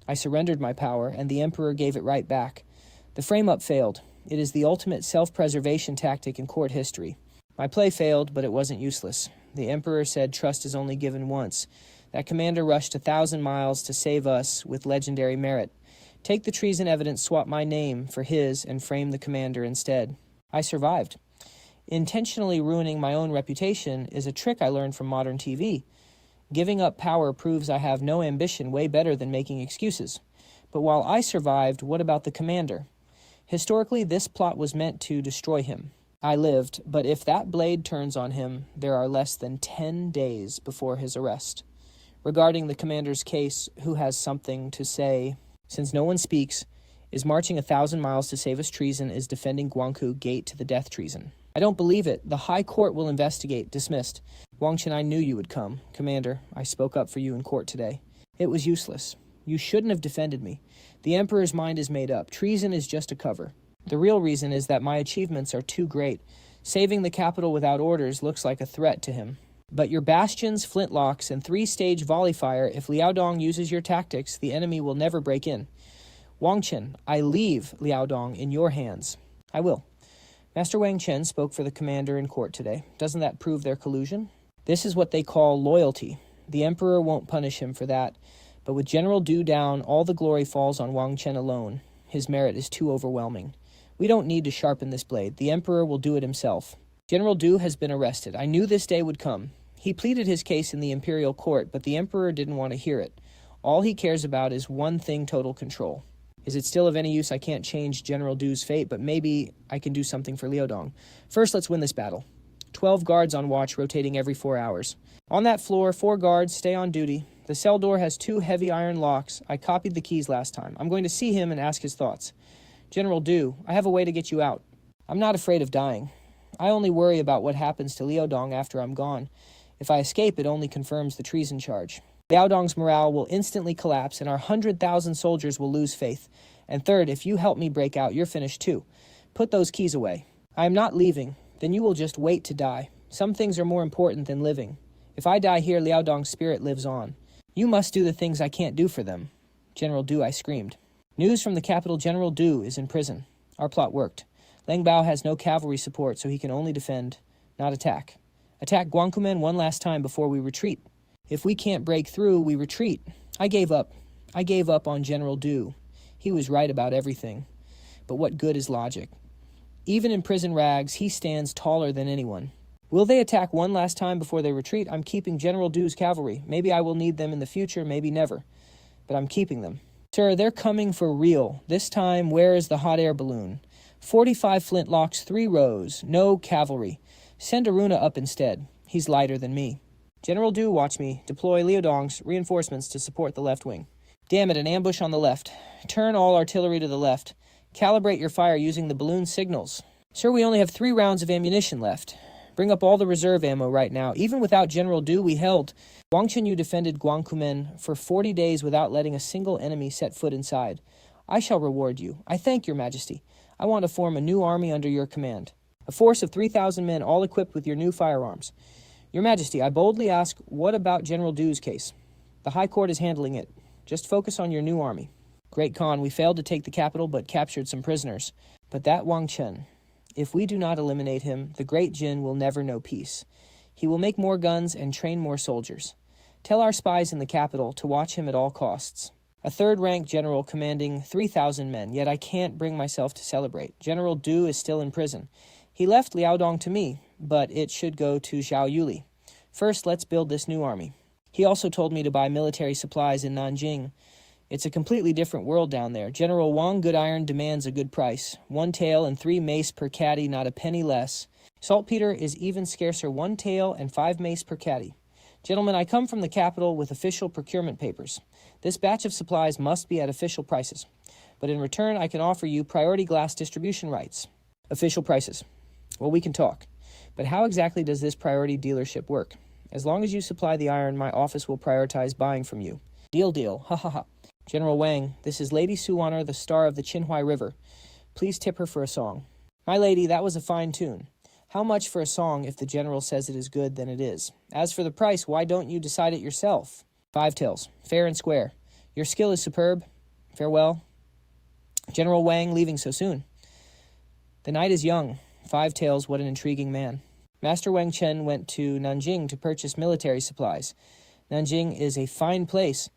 I surrendered my power, and the Emperor gave it right back. The frame-up failed. It is the ultimate self-preservation tactic in court history. My play failed, but it wasn't useless. The Emperor said trust is only given once. That commander rushed 1,000 miles to save us with legendary merit. Take the treason evidence, swap my name for his, and frame the commander instead. I survived. Intentionally ruining my own reputation is a trick I learned from modern TV. Giving up power proves I have no ambition, way better than making excuses. But while I survived, what about the commander? Historically, this plot was meant to destroy him. I lived, but if that blade turns on him, there are less than 10 days before his arrest. Regarding the commander's case, who has something to say? Since no one speaks, is marching 1,000 miles to save us treason is defending Guangku gate to the death treason. I don't believe it. The High Court will investigate. Dismissed. Wang Chen, I knew you would come. Commander, I spoke up for you in court today. It was useless. You shouldn't have defended me. The Emperor's mind is made up. Treason is just a cover. The real reason is that my achievements are too great. Saving the capital without orders looks like a threat to him. But your bastions, flintlocks, and 3-stage volley fire, if Liaodong uses your tactics, the enemy will never break in. Wang Chen, I leave Liaodong in your hands. I will. Master Wang Chen spoke for the commander in court today. Doesn't that prove their collusion? This is what they call loyalty. The Emperor won't punish him for that. But with General Du down, all the glory falls on Wang Chen alone. His merit is too overwhelming. We don't need to sharpen this blade. The Emperor will do it himself. General Du has been arrested. I knew this day would come. He pleaded his case in the imperial court, but the Emperor didn't want to hear it. All he cares about is one thing: total control. Is it still of any use? I can't change General Du's fate, but maybe I can do something for Liaodong. First, let's win this battle. 12 guards on watch, rotating every 4 hours. On that floor, 4 guards, stay on duty. The cell door has 2 heavy iron locks. I copied the keys last time. I'm going to see him and ask his thoughts. General Du, I have a way to get you out. I'm not afraid of dying. I only worry about what happens to Liaodong after I'm gone. If I escape, it only confirms the treason charge. Liaodong's morale will instantly collapse, and our 100,000 soldiers will lose faith. And third, if you help me break out, you're finished too. Put those keys away. I am not leaving. Then you will just wait to die. Some things are more important than living. If I die here, Liaodong's spirit lives on. You must do the things I can't do for them. General Du, I screamed. News from the capital: General Du is in prison. Our plot worked. Leng Bao has no cavalry support, so he can only defend, not attack. Attack Guangkumen one last time before we retreat. If we can't break through, we retreat. I gave up. I gave up on General Du. He was right about everything. But what good is logic? Even in prison rags, he stands taller than anyone. Will they attack one last time before they retreat? I'm keeping General Du's cavalry. Maybe I will need them in the future, maybe never. But I'm keeping them. Sir, they're coming for real. This time, where is the hot air balloon? 45 flintlocks, 3 rows. No cavalry. Send Aruna up instead. He's lighter than me. General Du, watch me. Deploy Liaodong's reinforcements to support the left wing. Damn it, an ambush on the left. Turn all artillery to the left. Calibrate your fire using the balloon signals. Sir, we only have 3 rounds of ammunition left. Bring up all the reserve ammo right now. Even without General Du, we held. Wang Chen, you defended Guangkumen for 40 days without letting a single enemy set foot inside. I shall reward you. I thank your majesty. I want to form a new army under your command. A force of 3,000 men, all equipped with your new firearms. Your majesty, I boldly ask, what about General Du's case? The High Court is handling it. Just focus on your new army. Great Khan, we failed to take the capital but captured some prisoners. But that Wang Chen, if we do not eliminate him, the Great Jin will never know peace. He will make more guns and train more soldiers. Tell our spies in the capital to watch him at all costs. A third-rank general commanding 3,000 men, yet I can't bring myself to celebrate. General Du is still in prison. He left Liaodong to me, but it should go to Zhao Yuli. First, let's build this new army. He also told me to buy military supplies in Nanjing. It's a completely different world down there. General Wang Goodiron demands a good price. 1 tael and 3 mace per caddy, not a penny less. Saltpeter is even scarcer, 1 tael and 5 mace per caddy. Gentlemen, I come from the capital with official procurement papers. This batch of supplies must be at official prices. But in return, I can offer you priority glass distribution rights. Official prices. Well, we can talk. But how exactly does this priority dealership work? As long as you supply the iron, my office will prioritize buying from you. Deal. Ha ha ha. General Wang, this is Lady Suwaner, the star of the Qinhuai River. Please tip her for a song. My lady, that was a fine tune. How much for a song? If the general says it is good, then it is. As for the price, why don't you decide it yourself? 5 taels, fair and square. Your skill is superb. Farewell. General Wang leaving so soon. The night is young. 5 taels, what an intriguing man. Master Wang Chen went to Nanjing to purchase military supplies. Nanjing is a fine place.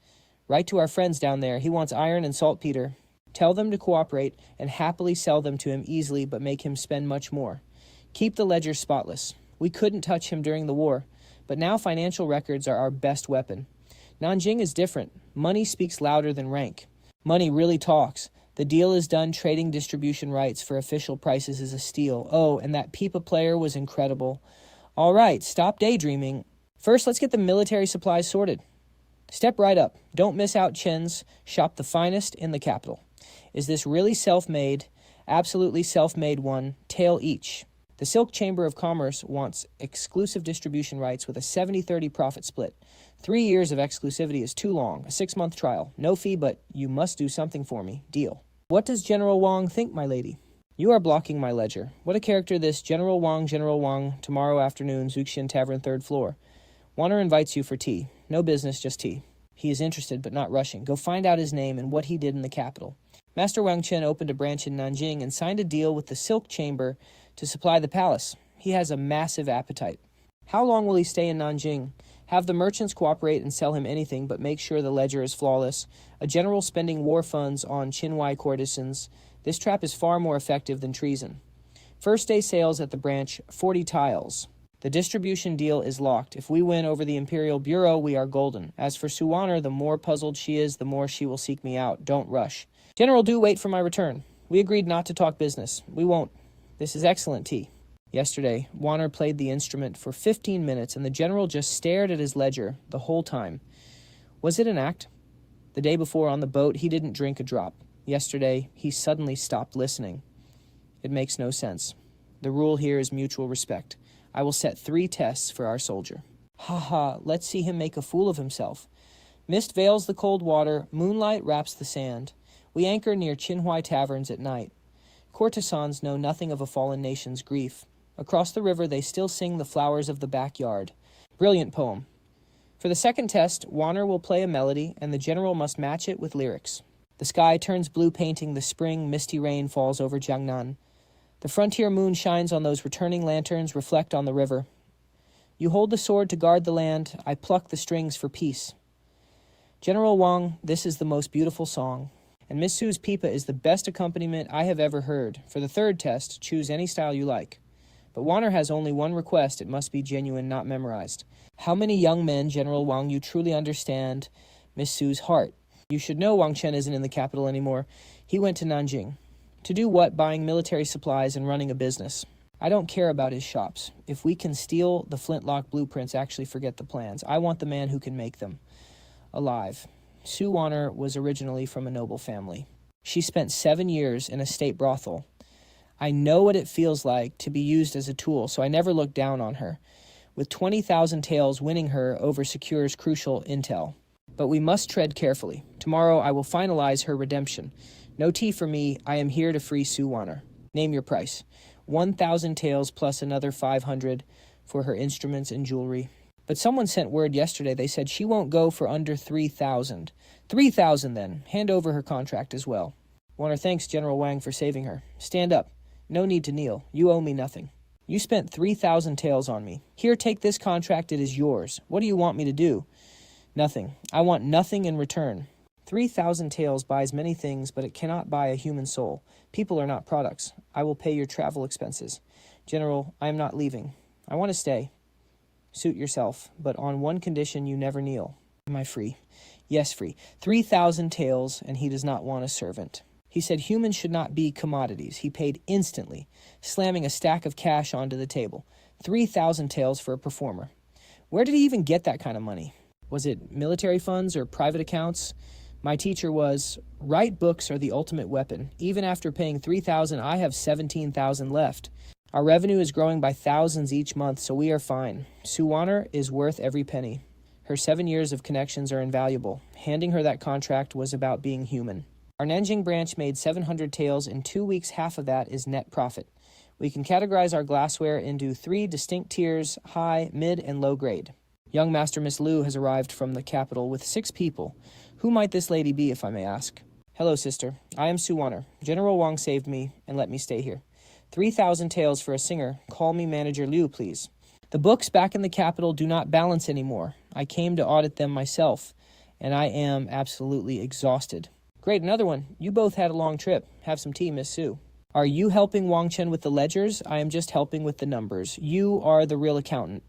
Write to our friends down there. He wants iron and saltpeter. Tell them to cooperate and happily sell them to him easily, but make him spend much more. Keep the ledger spotless. We couldn't touch him during the war, but now financial records are our best weapon. Nanjing is different. Money speaks louder than rank. Money really talks. The deal is done. Trading distribution rights for official prices is a steal. Oh, and that pipa player was incredible. All right, stop daydreaming. First, let's get the military supplies sorted. Step right up. Don't miss out Chen's. Shop the finest in the capital. Is this really self-made? Absolutely self-made, 1 tael each. The Silk Chamber of Commerce wants exclusive distribution rights with a 70-30 profit split. 3 years of exclusivity is too long. A 6-month trial. No fee, but you must do something for me. Deal. What does General Wang think, my lady? You are blocking my ledger. What a character this. General Wang, tomorrow afternoon, Zuxian Tavern, 3rd floor. Wanner invites you for tea. No business, just tea. He is interested, but not rushing. Go find out his name and what he did in the capital. Master Wang Chen opened a branch in Nanjing and signed a deal with the Silk Chamber to supply the palace. He has a massive appetite. How long will he stay in Nanjing? Have the merchants cooperate and sell him anything, but make sure the ledger is flawless. A general spending war funds on Qinhuai courtesans. This trap is far more effective than treason. First day sales at the branch, 40 tiles. The distribution deal is locked. If we win over the Imperial Bureau, we are golden. As for Suwaner, the more puzzled she is, the more she will seek me out. Don't rush. General, do wait for my return. We agreed not to talk business. We won't. This is excellent tea. Yesterday, Wanner played the instrument for 15 minutes, and the general just stared at his ledger the whole time. Was it an act? The day before on the boat, he didn't drink a drop. Yesterday, he suddenly stopped listening. It makes no sense. The rule here is mutual respect. I will set 3 tests for our soldier. Ha ha, let's see him make a fool of himself. Mist veils the cold water, moonlight wraps the sand. We anchor near Qinhuai taverns at night. Courtesans know nothing of a fallen nation's grief. Across the river they still sing the flowers of the backyard. Brilliant poem. For the second test, Wanner will play a melody, and the general must match it with lyrics. The sky turns blue painting the spring, misty rain falls over Jiangnan. The frontier moon shines on those returning lanterns, reflect on the river. You hold the sword to guard the land, I pluck the strings for peace. General Wang, this is the most beautiful song. And Miss Sue's pipa is the best accompaniment I have ever heard. For the third test, choose any style you like. But Wanner has only one request. It must be genuine, not memorized. How many young men, General Wang, you truly understand Miss Sue's heart? You should know Wang Chen isn't in the capital anymore. He went to Nanjing. To do what? Buying military supplies and running a business. I don't care about his shops. If we can steal the flintlock blueprints, actually forget the plans. I want the man who can make them. Alive. Sue Wanner was originally from a noble family. She spent 7 years in a state brothel. I know what it feels like to be used as a tool, so I never looked down on her. With 20,000 taels, winning her over secures crucial intel. But we must tread carefully. Tomorrow I will finalize her redemption. No tea for me. I am here to free Sue Wanner. Name your price. 1,000 taels plus another 500 for her instruments and jewelry. But someone sent word yesterday. They said she won't go for under 3,000. 3,000 then. Hand over her contract as well. Wanner thanks General Wang for saving her. Stand up. No need to kneel. You owe me nothing. You spent 3,000 taels on me. Here, take this contract. It is yours. What do you want me to do? Nothing. I want nothing in return. 3,000 taels buys many things, but it cannot buy a human soul. People are not products. I will pay your travel expenses. General, I am not leaving. I want to stay. Suit yourself, but on one condition: you never kneel. Am I free? Yes, free. 3,000 taels, and he does not want a servant. He said humans should not be commodities. He paid instantly, slamming a stack of cash onto the table. 3,000 taels for a performer. Where did he even get that kind of money? Was it military funds or private accounts? My teacher was, write books are the ultimate weapon. Even after paying 3,000, I have 17,000 left. Our revenue is growing by thousands each month, so we are fine. Sue Wanner is worth every penny. Her 7 years of connections are invaluable. Handing her that contract was about being human. Our Nanjing branch made 700 taels. In 2 weeks, half of that is net profit. We can categorize our glassware into 3 distinct tiers: high, mid, and low grade. Young Master Miss Liu has arrived from the capital with 6 people. Who might this lady be, if I may ask? Hello, sister. I am Suwaner. General Wang saved me and let me stay here. 3,000 taels for a singer. Call me Manager Liu, please. The books back in the capital do not balance anymore. I came to audit them myself, and I am absolutely exhausted. Great, another one. You both had a long trip. Have some tea, Miss Su. Are you helping Wang Chen with the ledgers? I am just helping with the numbers. You are the real accountant.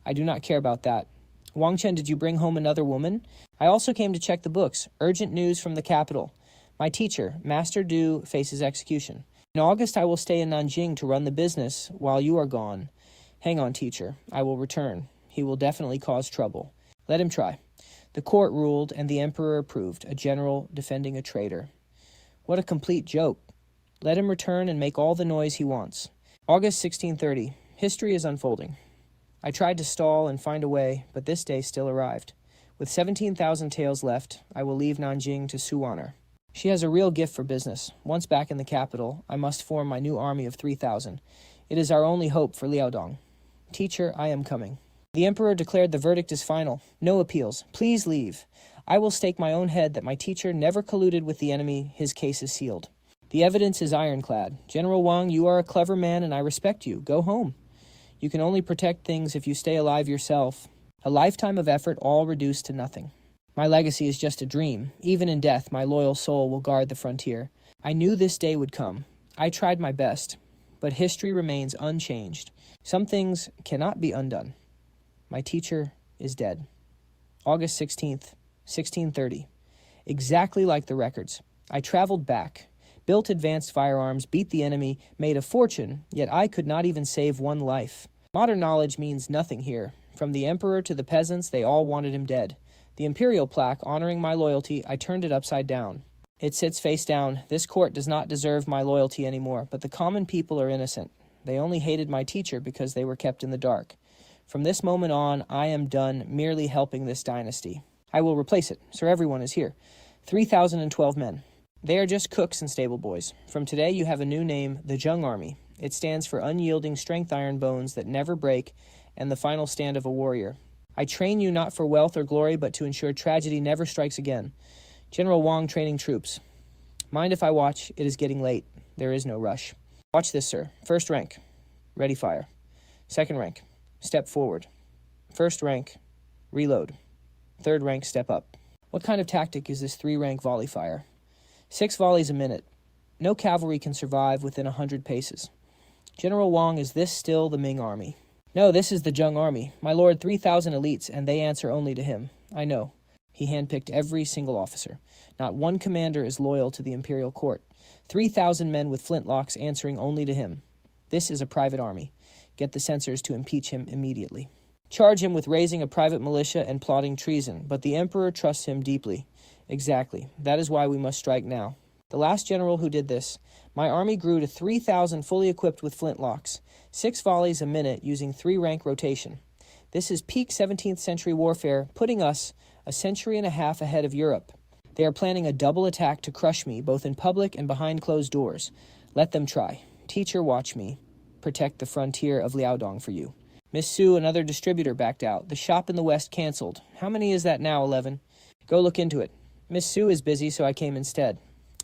I do not care about that. Wang Chen, did you bring home another woman? I also came to check the books. Urgent news from the capital. My teacher, Master Du, faces execution. In August, I will stay in Nanjing to run the business while you are gone. Hang on, teacher. I will return. He will definitely cause trouble. Let him try. The court ruled, and the emperor approved, a general defending a traitor. What a complete joke. Let him return and make all the noise he wants. August 1630. History is unfolding. I tried to stall and find a way, but this day still arrived. With 17,000 taels left, I will leave Nanjing to Suwaner. She has a real gift for business. Once back in the capital, I must form my new army of 3,000. It is our only hope for Liaodong. Teacher, I am coming. The emperor declared the verdict is final. No appeals. Please leave. I will stake my own head that my teacher never colluded with the enemy. His case is sealed. The evidence is ironclad. General Wang, you are a clever man and I respect you. Go home. You can only protect things if you stay alive yourself. A lifetime of effort all reduced to nothing. My legacy is just a dream. Even in death, my loyal soul will guard the frontier. I knew this day would come. I tried my best, but history remains unchanged. Some things cannot be undone. My teacher is dead. August 16th, 1630. Exactly like the records. I traveled back, built advanced firearms, beat the enemy, made a fortune, yet I could not even save one life. Modern knowledge means nothing here. From the emperor to the peasants, they all wanted him dead. The imperial plaque honoring my loyalty, I turned it upside down. It sits face down. This court does not deserve my loyalty anymore, but the common people are innocent. They only hated my teacher because they were kept in the dark. From this moment on, I am done merely helping this dynasty. I will replace it, so everyone is here. 3,012 men. They are just cooks and stable boys. From today, you have a new name, the Zheng Army. It stands for unyielding strength iron bones that never break and the final stand of a warrior. I train you not for wealth or glory, but to ensure tragedy never strikes again. General Wang training troops. Mind if I watch? It is getting late. There is no rush. Watch this, sir. First rank. Ready, fire. Second rank. Step forward. First rank. Reload. Third rank, step up. What kind of tactic is this 3-rank volley fire? 6 volleys a minute. No cavalry can survive within 100 paces. General Wang, is this still the Ming army? No, this is the Zheng army. My lord, 3,000 elites, and they answer only to him. I know. He handpicked every single officer. Not one commander is loyal to the imperial court. 3,000 men with flintlocks answering only to him. This is a private army. Get the censors to impeach him immediately. Charge him with raising a private militia and plotting treason, but the emperor trusts him deeply. Exactly. That is why we must strike now. The last general who did this, my army grew to 3,000 fully equipped with flintlocks, 6 volleys a minute using 3-rank rotation. This is peak 17th century warfare, putting us a century and a half ahead of Europe. They are planning a double attack to crush me, both in public and behind closed doors. Let them try. Teacher, watch me. Protect the frontier of Liaodong for you. Miss Su, another distributor, backed out. The shop in the west canceled. How many is that now, 11? Go look into it. Miss Su is busy, so I came instead.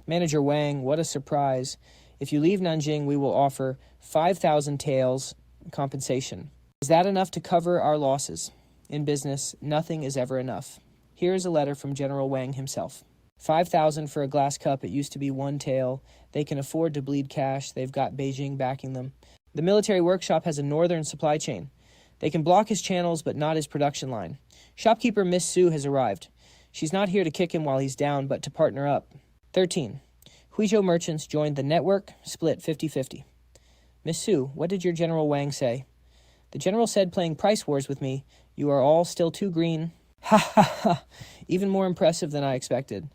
Manager Wang, what a surprise. If you leave Nanjing, we will offer 5,000 taels compensation. Is that enough to cover our losses? In business, nothing is ever enough. Here is a letter from General Wang himself. 5,000 for a glass cup. It used to be 1 tael. They can afford to bleed cash. They've got Beijing backing them. The military workshop has a northern supply chain. They can block his channels, but not his production line. Shopkeeper Miss Su has arrived. She's not here to kick him while he's down, but to partner up. 13. Huizhou merchants joined the network, split 50-50. Miss Su, what did your General Wang say? The general said, playing price wars with me, you are all still too green. Ha ha ha! Even more impressive than I expected.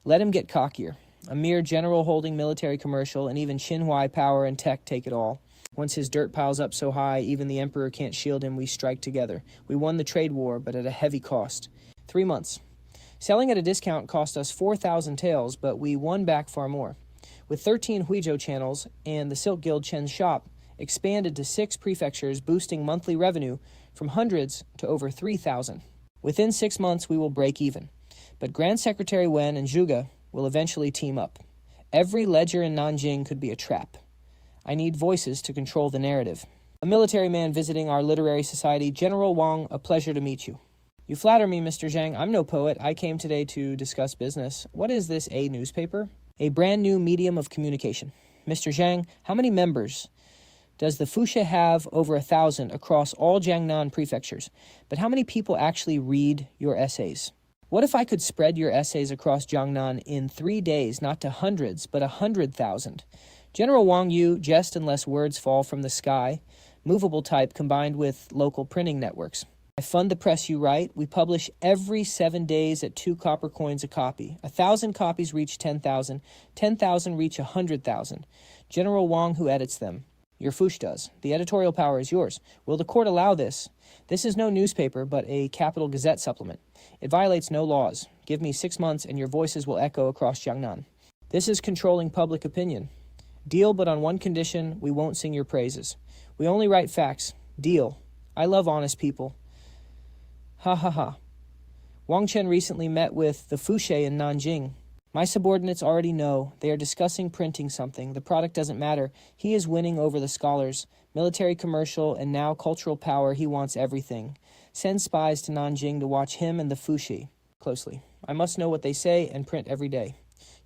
Let him get cockier. A mere general holding military commercial, and even Xinhuai power and tech take it all. Once his dirt piles up so high, even the emperor can't shield him, we strike together. We won the trade war, but at a heavy cost. 3 months. Selling at a discount cost us 4,000 taels, but we won back far more. With 13 Huizhou channels and the Silk Guild Chen's shop, expanded to 6 prefectures, boosting monthly revenue from hundreds to over 3,000. Within 6 months, we will break even. But Grand Secretary Wen and Zhuge will eventually team up. Every ledger in Nanjing could be a trap. I need voices to control the narrative. A military man visiting our literary society. General Wang, a pleasure to meet you. You flatter me, Mr. Zhang. I'm no poet. I came today to discuss business. What is this, a newspaper? A brand new medium of communication. Mr. Zhang, how many members does the Fuxia have? Over 1,000 across all Jiangnan prefectures. But how many people actually read your essays? What if I could spread your essays across Jiangnan in 3 days, not to hundreds, but 100,000? General Wang Yu, jest unless words fall from the sky. Movable type combined with local printing networks. I fund the press you write. We publish every 7 days at 2 copper coins a copy. 1,000 copies reach 10,000. 10,000 reach 100,000. General Wang who edits them. Your Fush does. The editorial power is yours. Will the court allow this? This is no newspaper, but a Capital Gazette supplement. It violates no laws. Give me 6 months and your voices will echo across Jiangnan. This is controlling public opinion. Deal, but on one condition, we won't sing your praises. We only write facts. Deal. I love honest people. Ha ha ha. Wang Chen recently met with the Fuxia in Nanjing. My subordinates already know. They are discussing printing something. The product doesn't matter. He is winning over the scholars. Military, commercial, and now cultural power. He wants everything. Send spies to Nanjing to watch him and the Fuxi closely. I must know what they say and print every day.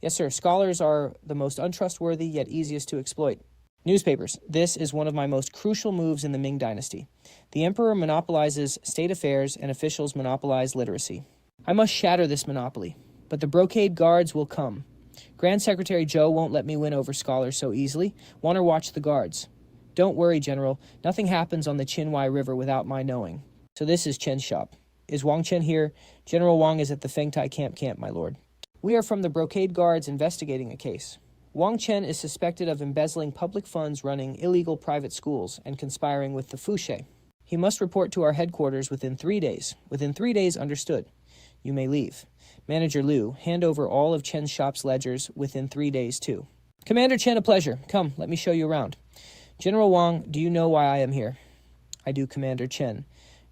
Yes, sir. Scholars are the most untrustworthy yet easiest to exploit. Newspapers. This is one of my most crucial moves in the Ming Dynasty. The emperor monopolizes state affairs and officials monopolize literacy. I must shatter this monopoly, but the brocade guards will come. Grand Secretary Zhou won't let me win over scholars so easily. Want her watch the guards. Don't worry, General. Nothing happens on the Qinhuai River without my knowing. So this is Chen's shop. Is Wang Chen here? General Wang is at the Fengtai camp, my lord. We are from the brocade guards investigating a case. Wang Chen is suspected of embezzling public funds, running illegal private schools, and conspiring with the Fuxia. He must report to our headquarters within 3 days. Within 3 days, understood. You may leave. Manager Liu, hand over all of Chen's shop's ledgers within 3 days, too. Commander Chen, a pleasure. Come, let me show you around. General Wang, do you know why I am here? I do, Commander Chen.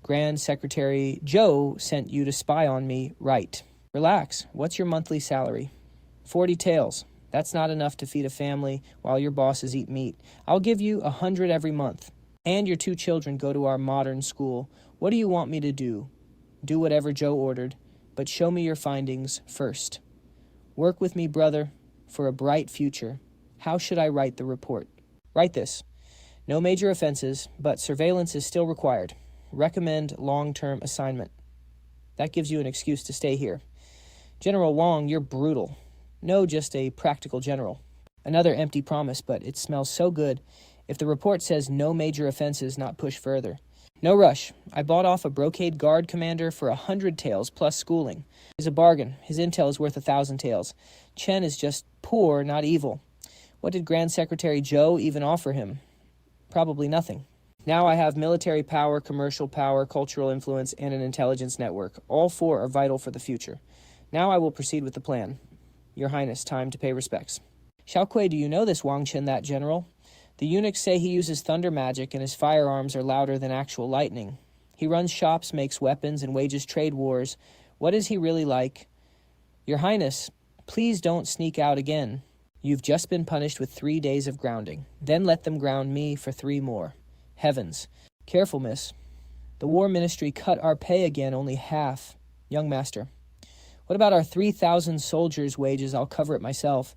Grand Secretary Zhou sent you to spy on me, right? Relax. What's your monthly salary? 40 taels. That's not enough to feed a family while your bosses eat meat. I'll give you 100 every month. And your 2 children go to our modern school. What do you want me to do? Do whatever Zhou ordered, but show me your findings first. Work with me, brother, for a bright future. How should I write the report? Write this. No major offenses, but surveillance is still required. Recommend long-term assignment. That gives you an excuse to stay here. General Wang, you're brutal. No, just a practical general. Another empty promise, but it smells so good. If the report says no major offenses, not push further. No rush. I bought off a brocade guard commander for 100 taels plus schooling. It's a bargain. His intel is worth 1,000 taels. Chen is just poor, not evil. What did Grand Secretary Zhou even offer him? Probably nothing. Now I have military power, commercial power, cultural influence, and an intelligence network. All 4 are vital for the future. Now I will proceed with the plan. Your Highness, time to pay respects. Xiaokui, do you know this Wang Chen, that general? The eunuchs say he uses thunder magic and his firearms are louder than actual lightning. He runs shops, makes weapons, and wages trade wars. What is he really like? Your Highness, please don't sneak out again. You've just been punished with 3 days of grounding. Then let them ground me for 3 more. Heavens. Careful, miss. The War Ministry cut our pay again, only half. Young master. What about our 3,000 soldiers' wages? I'll cover it myself.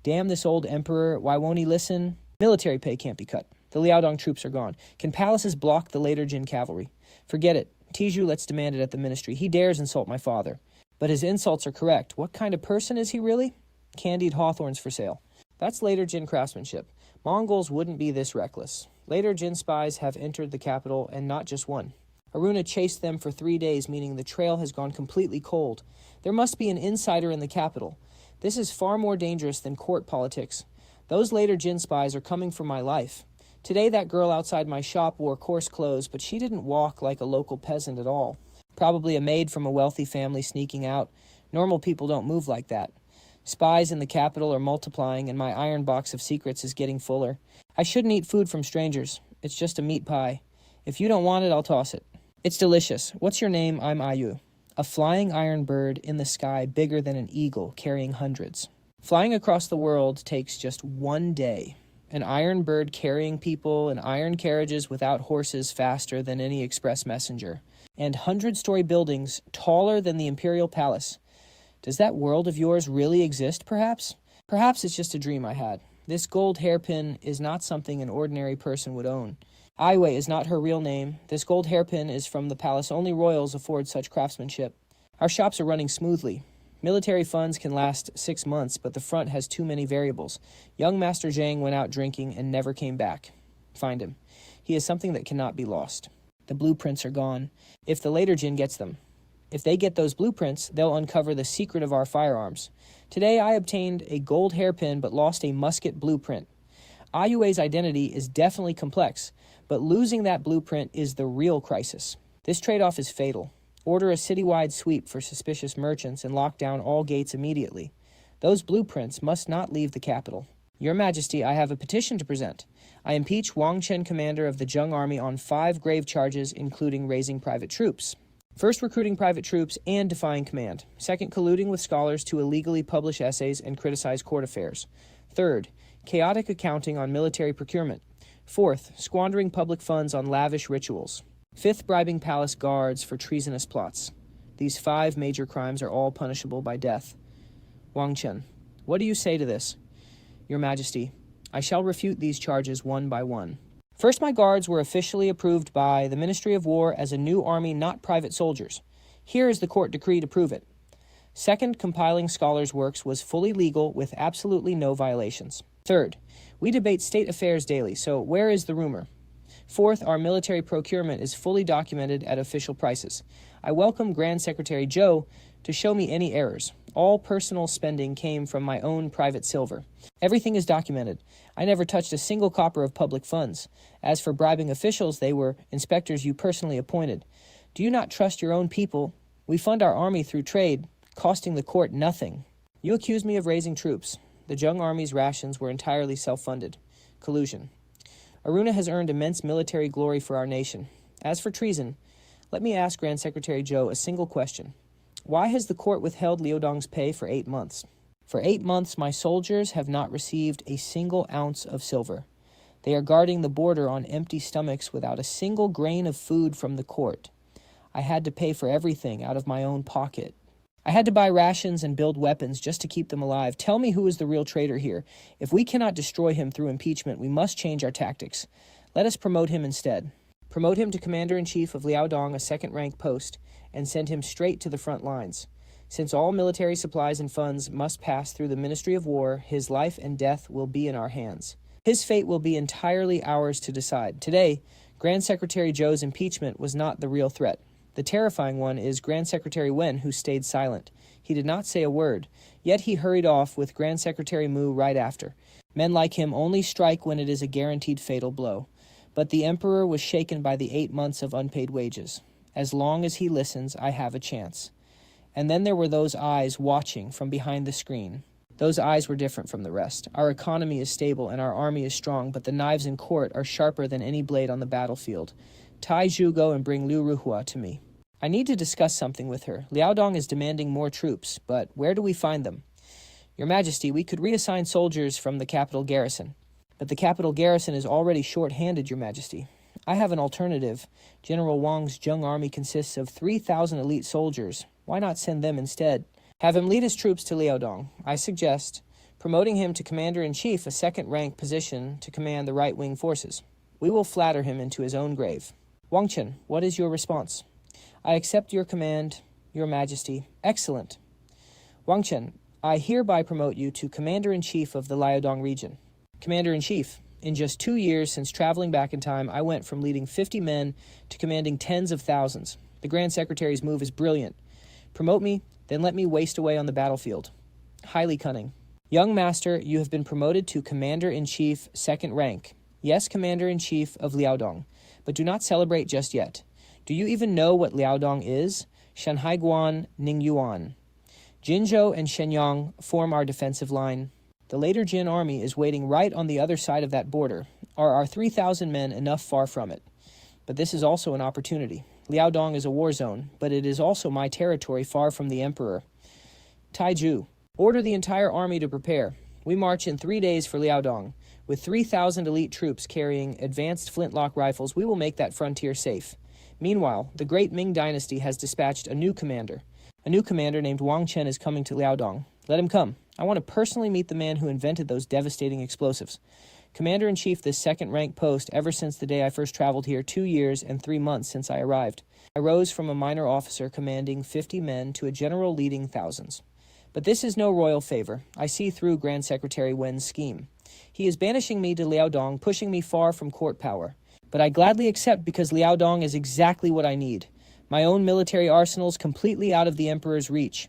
Damn this old emperor. Why won't he listen? Military pay can't be cut. The Liaodong troops are gone. Can palaces block the later Jin cavalry? Forget it. Tiju lets demand it at the ministry. He dares insult my father. But his insults are correct. What kind of person is he really? Candied hawthorns for sale. That's later Jin craftsmanship. Mongols wouldn't be this reckless. Later Jin spies have entered the capital, and not just one. Aruna chased them for 3 days, meaning the trail has gone completely cold. There must be an insider in the capital. This is far more dangerous than court politics. Those later Jin spies are coming for my life. Today that girl outside my shop wore coarse clothes, but she didn't walk like a local peasant at all. Probably a maid from a wealthy family sneaking out. Normal people don't move like that. Spies in the capital are multiplying, and my iron box of secrets is getting fuller. I shouldn't eat food from strangers. It's just a meat pie. If you don't want it, I'll toss it. It's delicious. What's your name? I'm Ayu. A flying iron bird in the sky bigger than an eagle, carrying hundreds. Flying across the world takes just 1 day. An iron bird carrying people and iron carriages without horses faster than any express messenger. And 100-story buildings taller than the imperial palace. Does that world of yours really exist, perhaps? Perhaps it's just a dream I had. This gold hairpin is not something an ordinary person would own. Aiwei is not her real name. This gold hairpin is from the palace. Only royals afford such craftsmanship. Our shops are running smoothly. Military funds can last 6 months, but the front has too many variables. Young Master Zhang went out drinking and never came back. Find him. He is something that cannot be lost. The blueprints are gone. If the later Jin gets them. If they get those blueprints, they'll uncover the secret of our firearms. Today I obtained a gold hairpin but lost a musket blueprint. Ayue's identity is definitely complex, but losing that blueprint is the real crisis. This trade-off is fatal. Order a citywide sweep for suspicious merchants and lock down all gates immediately. Those blueprints must not leave the capital. Your Majesty, I have a petition to present. I impeach Wang Chen, commander of the Zheng army, on 5 grave charges, including raising private troops. First, recruiting private troops and defying command. Second, colluding with scholars to illegally publish essays and criticize court affairs. Third, chaotic accounting on military procurement. Fourth, squandering public funds on lavish rituals. Fifth, bribing palace guards for treasonous plots. These 5 major crimes are all punishable by death. Wang Chen, what do you say to this? Your Majesty, I shall refute these charges one by one. First, my guards were officially approved by the Ministry of War as a new army, not private soldiers. Here is the court decree to prove it. Second, compiling scholars' works was fully legal with absolutely no violations. Third, we debate state affairs daily, so where is the rumor? Fourth, our military procurement is fully documented at official prices. I welcome Grand Secretary Zhou to show me any errors. All personal spending came from my own private silver. Everything is documented. I never touched a single copper of public funds. As for bribing officials, they were inspectors you personally appointed. Do you not trust your own people? We fund our army through trade, costing the court nothing. You accuse me of raising troops. The Zheng army's rations were entirely self-funded. Collusion. Aruna has earned immense military glory for our nation. As for treason, let me ask Grand Secretary Zhou a single question. Why has the court withheld Liu Dong's pay for 8 months? For 8 months, my soldiers have not received a single ounce of silver. They are guarding the border on empty stomachs without a single grain of food from the court. I had to pay for everything out of my own pocket. I had to buy rations and build weapons just to keep them alive. Tell me who is the real traitor here. If we cannot destroy him through impeachment, we must change our tactics. Let us promote him instead. Promote him to Commander-in-Chief of Liaodong, a second-rank post, and send him straight to the front lines. Since all military supplies and funds must pass through the Ministry of War, his life and death will be in our hands. His fate will be entirely ours to decide. Today, Grand Secretary Zhou's impeachment was not the real threat. The terrifying one is Grand Secretary Wen, who stayed silent. He did not say a word, yet he hurried off with Grand Secretary Mu right after. Men like him only strike when it is a guaranteed fatal blow. But the emperor was shaken by the 8 months of unpaid wages. As long as he listens, I have a chance. And then there were those eyes watching from behind the screen. Those eyes were different from the rest. Our economy is stable and our army is strong, but the knives in court are sharper than any blade on the battlefield. Tai Zhugo and bring Liu Ruhua to me. I need to discuss something with her. Liaodong is demanding more troops, but where do we find them? Your Majesty, we could reassign soldiers from the capital garrison. But the capital garrison is already short-handed, Your Majesty. I have an alternative. General Wang's Zheng army consists of 3,000 elite soldiers. Why not send them instead? Have him lead his troops to Liaodong. I suggest promoting him to Commander-in-Chief, a second-rank position to command the right-wing forces. We will flatter him into his own grave. Wang Chen, what is your response? I accept your command, Your Majesty. Excellent. Wang Chen, I hereby promote you to Commander-in-Chief of the Liaodong region. Commander-in-Chief, in just 2 years since traveling back in time, I went from leading 50 men to commanding tens of thousands. The Grand Secretary's move is brilliant. Promote me, then let me waste away on the battlefield. Highly cunning. Young Master, you have been promoted to Commander-in-Chief, second rank. Yes, Commander-in-Chief of Liaodong, but do not celebrate just yet. Do you even know what Liaodong is? Shanhai Guan Ningyuan. Jinzhou and Shenyang form our defensive line. The later Jin army is waiting right on the other side of that border. Are our 3,000 men enough far from it? But this is also an opportunity. Liaodong is a war zone, but it is also my territory far from the emperor. Taiju, order the entire army to prepare. We march in 3 days for Liaodong. With 3,000 elite troops carrying advanced flintlock rifles, we will make that frontier safe. Meanwhile, the great Ming Dynasty has dispatched a new commander. A new commander named Wang Chen is coming to Liaodong. Let him come. I want to personally meet the man who invented those devastating explosives. Commander-in-Chief this second-rank post ever since the day I first traveled here 2 years and 3 months since I arrived. I rose from a minor officer commanding 50 men to a general leading thousands. But this is no royal favor. I see through Grand Secretary Wen's scheme. He is banishing me to Liaodong, pushing me far from court power. But I gladly accept because Liaodong is exactly what I need. My own military arsenals completely out of the emperor's reach.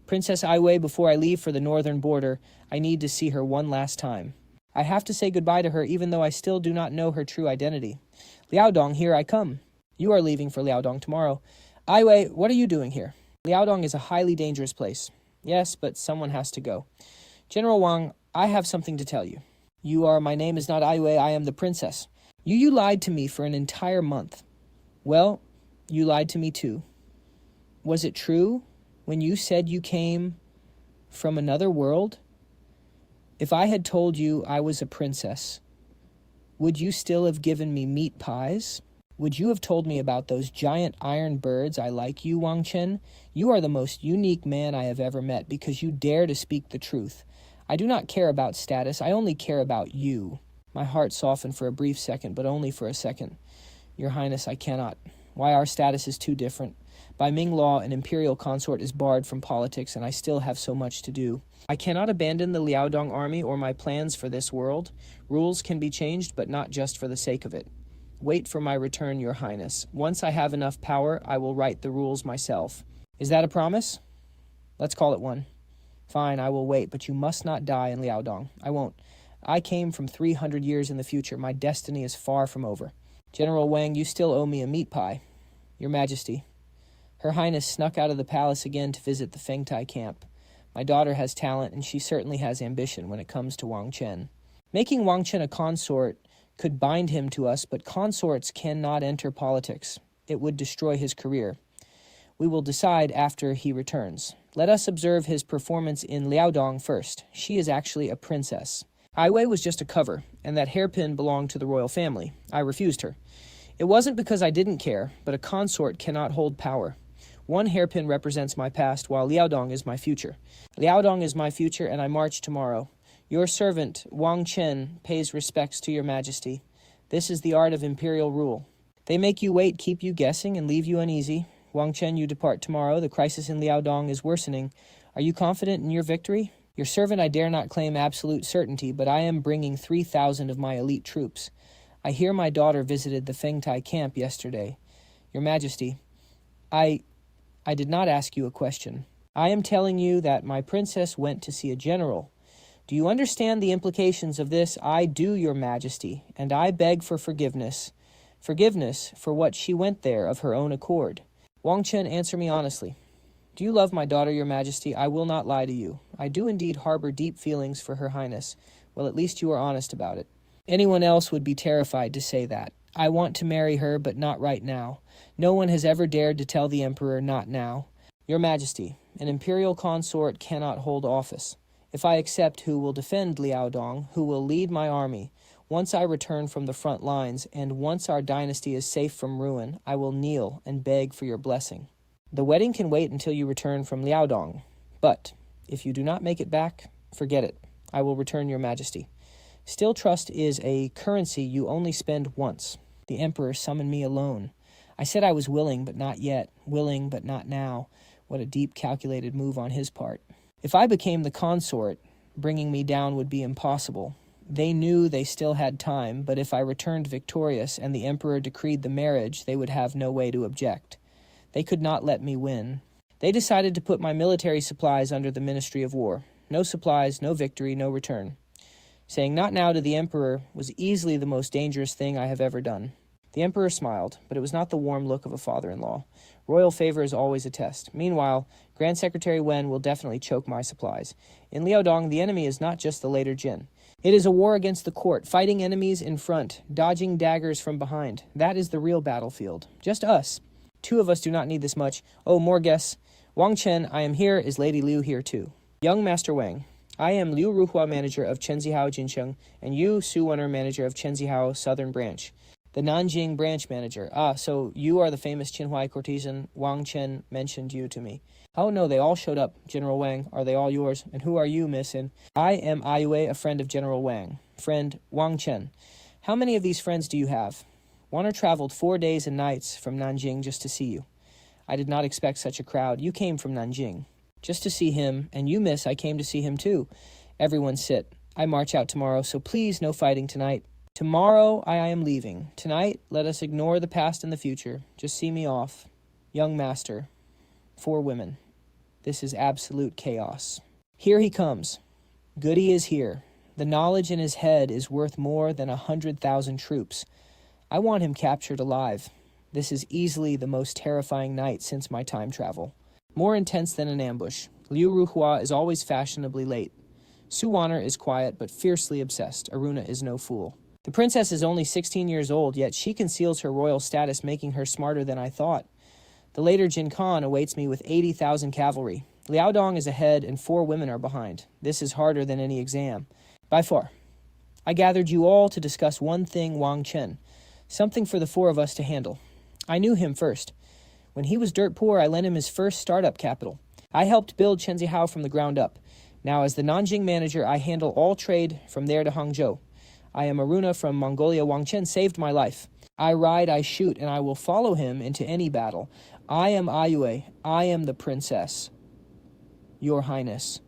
Princess Aiwei, before I leave for the northern border, I need to see her one last time. I have to say goodbye to her even though I still do not know her true identity. Liaodong, here I come. You are leaving for Liaodong tomorrow. Aiwei, what are you doing here? Liaodong is a highly dangerous place. Yes, but someone has to go. General Wang, I have something to tell you. My name is not Aiwei, I am the princess. You lied to me for an entire month. Well, you lied to me too. Was it true when you said you came from another world? If I had told you I was a princess, would you still have given me meat pies? Would you have told me about those giant iron birds I like you, Wang Chen? You are the most unique man I have ever met because you dare to speak the truth. I do not care about status, I only care about you. My heart softened for a brief second, but only for a second. Your Highness, I cannot. Why, our status is too different. By Ming law, an imperial consort is barred from politics, and I still have so much to do. I cannot abandon the Liaodong army or my plans for this world. Rules can be changed, but not just for the sake of it. Wait for my return, Your Highness. Once I have enough power, I will write the rules myself. Is that a promise? Let's call it one. Fine, I will wait, but you must not die in Liaodong. I won't. I came from 300 years in the future. My destiny is far from over. General Wang, you still owe me a meat pie. Your Majesty. Her Highness snuck out of the palace again to visit the Fengtai camp. My daughter has talent, and she certainly has ambition when it comes to Wang Chen. Making Wang Chen a consort could bind him to us, but consorts cannot enter politics. It would destroy his career. We will decide after he returns. Let us observe his performance in Liaodong first. She is actually a princess. Aiwei was just a cover, and that hairpin belonged to the royal family. I refused her. It wasn't because I didn't care, but a consort cannot hold power. One hairpin represents my past, while Liaodong is my future. Liaodong is my future, and I march tomorrow. Your servant, Wang Chen, pays respects to your Majesty. This is the art of imperial rule. They make you wait, keep you guessing, and leave you uneasy. Wang Chen, you depart tomorrow. The crisis in Liaodong is worsening. Are you confident in your victory? Your servant, I dare not claim absolute certainty, but I am bringing 3,000 of my elite troops. I hear my daughter visited the Fengtai camp yesterday. Your Majesty, I did not ask you a question. I am telling you that my princess went to see a general. Do you understand the implications of this? I do, Your Majesty, and I beg for forgiveness. Forgiveness for what she went there of her own accord. Wang Chen, answer me honestly. Do you love my daughter, Your Majesty? I will not lie to you. I do indeed harbor deep feelings for Her Highness. Well, at least you are honest about it. Anyone else would be terrified to say that. I want to marry her, but not right now. No one has ever dared to tell the Emperor not now. Your Majesty, an imperial consort cannot hold office. If I accept, who will defend Liaodong, who will lead my army? Once I return from the front lines, and once our dynasty is safe from ruin, I will kneel and beg for your blessing. The wedding can wait until you return from Liaodong. But if you do not make it back, forget it. I will return, Your Majesty. Still, trust is a currency you only spend once. The Emperor summoned me alone. I said I was willing, but not yet. Willing, but not now. What a deep, calculated move on his part. If I became the consort, bringing me down would be impossible. They knew they still had time, but if I returned victorious and the Emperor decreed the marriage, they would have no way to object. They could not let me win. They decided to put my military supplies under the Ministry of War. No supplies, no victory, no return. Saying not now to the Emperor was easily the most dangerous thing I have ever done. The emperor smiled, but it was not the warm look of a father-in-law. Royal favor is always a test. Meanwhile, Grand Secretary Wen will definitely choke my supplies. In Liaodong, the enemy is not just the later Jin. It is a war against the court, fighting enemies in front, dodging daggers from behind. That is the real battlefield. Just us. 2 of us do not need this much. Oh, more guests. Wang Chen, I am here. Is Lady Liu here too? Young Master Wang, I am Liu Ruhua, manager of Chenzihao Jinsheng, and you, Su Wenner, manager of Chenzihao Southern Branch. The Nanjing branch manager. Ah, so you are the famous Qinhuai courtesan. Wang Chen mentioned you to me. Oh no, they all showed up. General Wang, are they all yours? And who are you, Miss? And I am Aiyue, a friend of General Wang. Friend Wang Chen. How many of these friends do you have? Warner traveled 4 days and nights from Nanjing just to see you. I did not expect such a crowd. You came from Nanjing. Just to see him, and you, Miss, I came to see him too. Everyone sit. I march out tomorrow, so please no fighting tonight. Tomorrow I am leaving. Tonight, let us ignore the past and the future. Just see me off. Young master. 4 women. This is absolute chaos. Here he comes. Goody is here. The knowledge in his head is worth more than 100,000 troops. I want him captured alive. This is easily the most terrifying night since my time travel. More intense than an ambush. Liu Ruhua is always fashionably late. Su Wenner is quiet but fiercely obsessed. Aruna is no fool. The princess is only 16 years old, yet she conceals her royal status, making her smarter than I thought. The later Jin Khan awaits me with 80,000 cavalry. Liaodong is ahead and 4 women are behind. This is harder than any exam. By far. I gathered you all to discuss one thing, Wang Chen. Something for the 4 of us to handle. I knew him first. When he was dirt poor, I lent him his first startup capital. I helped build Chenzihao from the ground up. Now, as the Nanjing manager, I handle all trade from there to Hangzhou. I am Aruna from Mongolia. Wang Chen saved my life. I ride, I shoot, and I will follow him into any battle. I am Aiyue. I am the princess. Your Highness.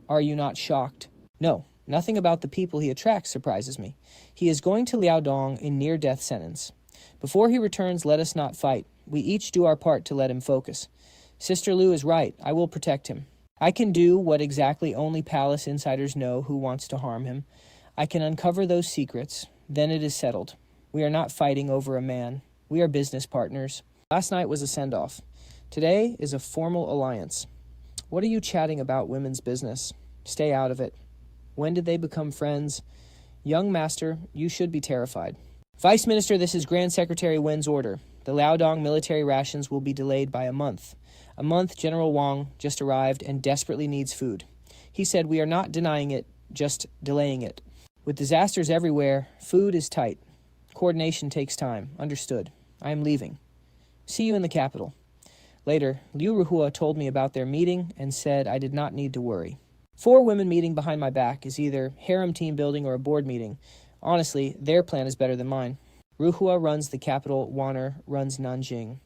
Are you not shocked? No, nothing about the people he attracts surprises me. He is going to Liaodong in near-death sentence. Before he returns, let us not fight. We each do our part to let him focus. Sister Liu is right. I will protect him. I can do what exactly only palace insiders know who wants to harm him. I can uncover those secrets. Then it is settled. We are not fighting over a man. We are business partners. Last night was a send-off. Today is a formal alliance. What are you chatting about women's business? Stay out of it. When did they become friends? Young master, you should be terrified. Vice Minister, this is Grand Secretary Wen's order. The Liaodong military rations will be delayed by a month. A month, General Wang just arrived and desperately needs food. He said we are not denying it, just delaying it. With disasters everywhere, food is tight. Coordination takes time. Understood. I am leaving. See you in the capital. Later, Liu Ruhua told me about their meeting and said I did not need to worry. 4 women meeting behind my back is either harem team building or a board meeting. Honestly, their plan is better than mine. Ruhua runs the capital, Wenner runs Nanjing.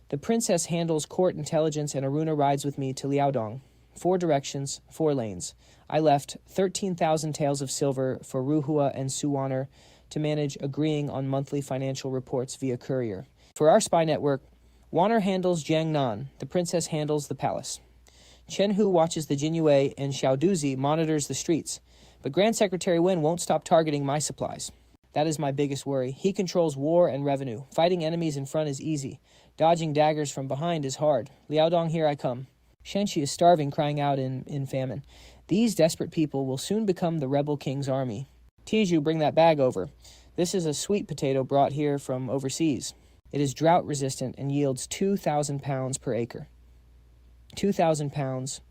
The princess handles court intelligence and Aruna rides with me to Liaodong. 4 directions, 4 lanes. I left 13,000 taels of silver for Ruhua and Su Wenner to manage agreeing on monthly financial reports via courier. For our spy network, Wenner handles Jiangnan, the princess handles the palace. Chen Hu watches the Jinyue and Xiaoduzi monitors the streets. But Grand Secretary Wen won't stop targeting my supplies. That is my biggest worry. He controls war and revenue. Fighting enemies in front is easy. Dodging daggers from behind is hard. Liaodong, here I come. Shenxi is starving, crying out in famine. These desperate people will soon become the rebel king's army. Tiju, bring that bag over. This is a sweet potato brought here from overseas. It is drought-resistant and yields 2,000 pounds per acre. 2,000 pounds.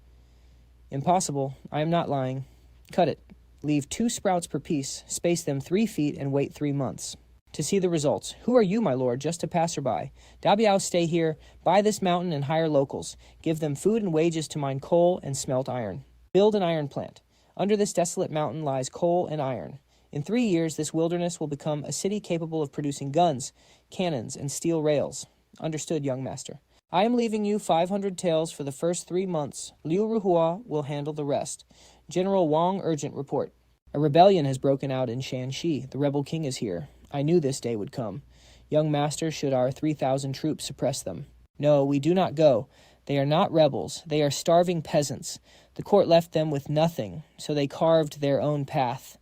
Impossible. I am not lying. Cut it. Leave 2 sprouts per piece, space them 3 feet, and wait 3 months. To see the results. Who are you, my lord? Just a passerby. Dabiao, stay here. Buy this mountain and hire locals. Give them food and wages to mine coal and smelt iron. Build an iron plant. Under this desolate mountain lies coal and iron. In 3 years, this wilderness will become a city capable of producing guns, cannons, and steel rails. Understood, young master. I am leaving you 500 taels for the first 3 months. Liu Ruhua will handle the rest. General Wang, urgent report. A rebellion has broken out in Shanxi. The rebel king is here. I knew this day would come. Young master, should our 3,000 troops suppress them? No, we do not go. They are not rebels. They are starving peasants. The court left them with nothing, so they carved their own path.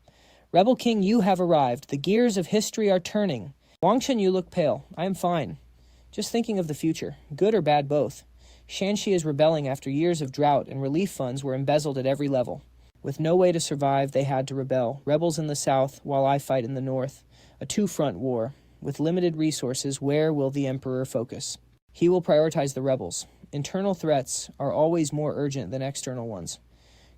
Rebel king, you have arrived. The gears of history are turning. Wang Chen, you look pale. I am fine. Just thinking of the future, good or bad both. Shanxi is rebelling after years of drought, and relief funds were embezzled at every level. With no way to survive, they had to rebel. Rebels in the south, while I fight in the north. A two-front war. With limited resources, where will the emperor focus? He will prioritize the rebels. Internal threats are always more urgent than external ones.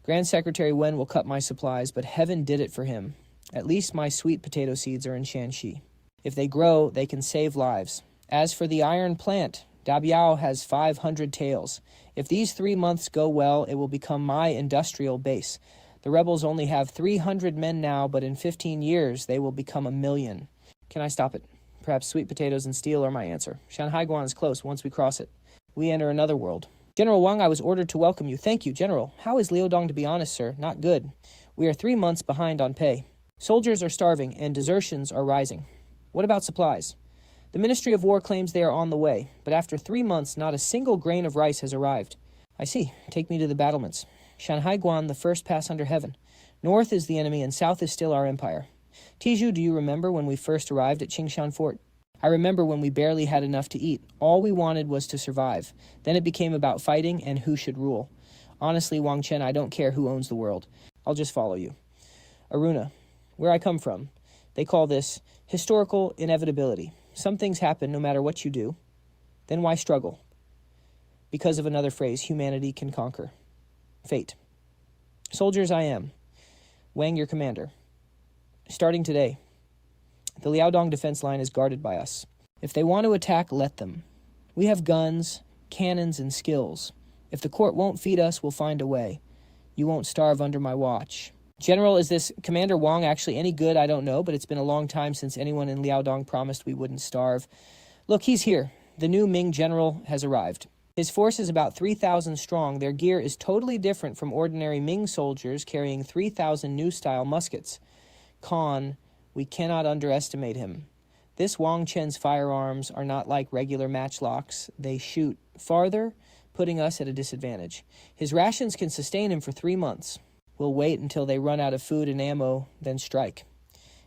Grand Secretary Wen will cut my supplies, but heaven did it for him. At least my sweet potato seeds are in Shanxi. If they grow, they can save lives. As for the iron plant, Dabiao has 500 taels. If these 3 months go well, it will become my industrial base. The rebels only have 300 men now, but in 15 years, they will become 1,000,000. Can I stop it? Perhaps sweet potatoes and steel are my answer. Shanhaiguan is close once we cross it. We enter another world. General Wang, I was ordered to welcome you. Thank you, General. How is Liaodong, to be honest, sir? Not good. We are 3 months behind on pay. Soldiers are starving, and desertions are rising. What about supplies? The Ministry of War claims they are on the way, but after 3 months, not a single grain of rice has arrived. I see. Take me to the battlements. Shanhaiguan, the first pass under heaven. North is the enemy, and south is still our empire. Tiju, do you remember when we first arrived at Qingshan Fort? I remember when we barely had enough to eat. All we wanted was to survive. Then it became about fighting and who should rule. Honestly, Wang Chen, I don't care who owns the world. I'll just follow you. Aruna, where I come from, they call this historical inevitability. Some things happen no matter what you do. Then why struggle? Because of another phrase, humanity can conquer. Fate. Soldiers I am. Wang, your commander. Starting today, the Liaodong defense line is guarded by us. If they want to attack, let them. We have guns, cannons, and skills. If the court won't feed us, we'll find a way. You won't starve under my watch. General, is this Commander Wang actually any good? I don't know, but it's been a long time since anyone in Liaodong promised we wouldn't starve. Look, he's here. The new Ming general has arrived. His force is about 3,000 strong. Their gear is totally different from ordinary Ming soldiers carrying 3,000 new-style muskets. Khan, we cannot underestimate him. This Wang Chen's firearms are not like regular matchlocks. They shoot farther, putting us at a disadvantage. His rations can sustain him for 3 months. We'll wait until they run out of food and ammo, then strike.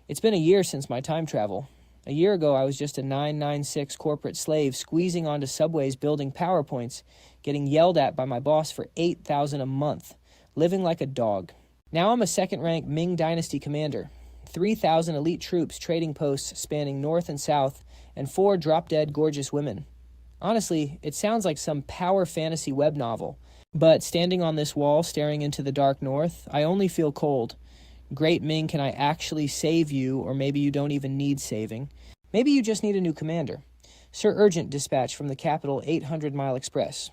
It's been a year since my time travel. A year ago, I was just a 996 corporate slave squeezing onto subways building PowerPoints, getting yelled at by my boss for $8,000 a month, living like a dog. Now I'm a second-rank Ming Dynasty commander. 3,000 elite troops, trading posts spanning north and south, and 4 drop-dead gorgeous women. Honestly, it sounds like some power fantasy web novel. But standing on this wall, staring into the dark north, I only feel cold. Great Ming, can I actually save you, or maybe you don't even need saving? Maybe you just need a new commander. Sir Urgent dispatch from the capital 800-mile express.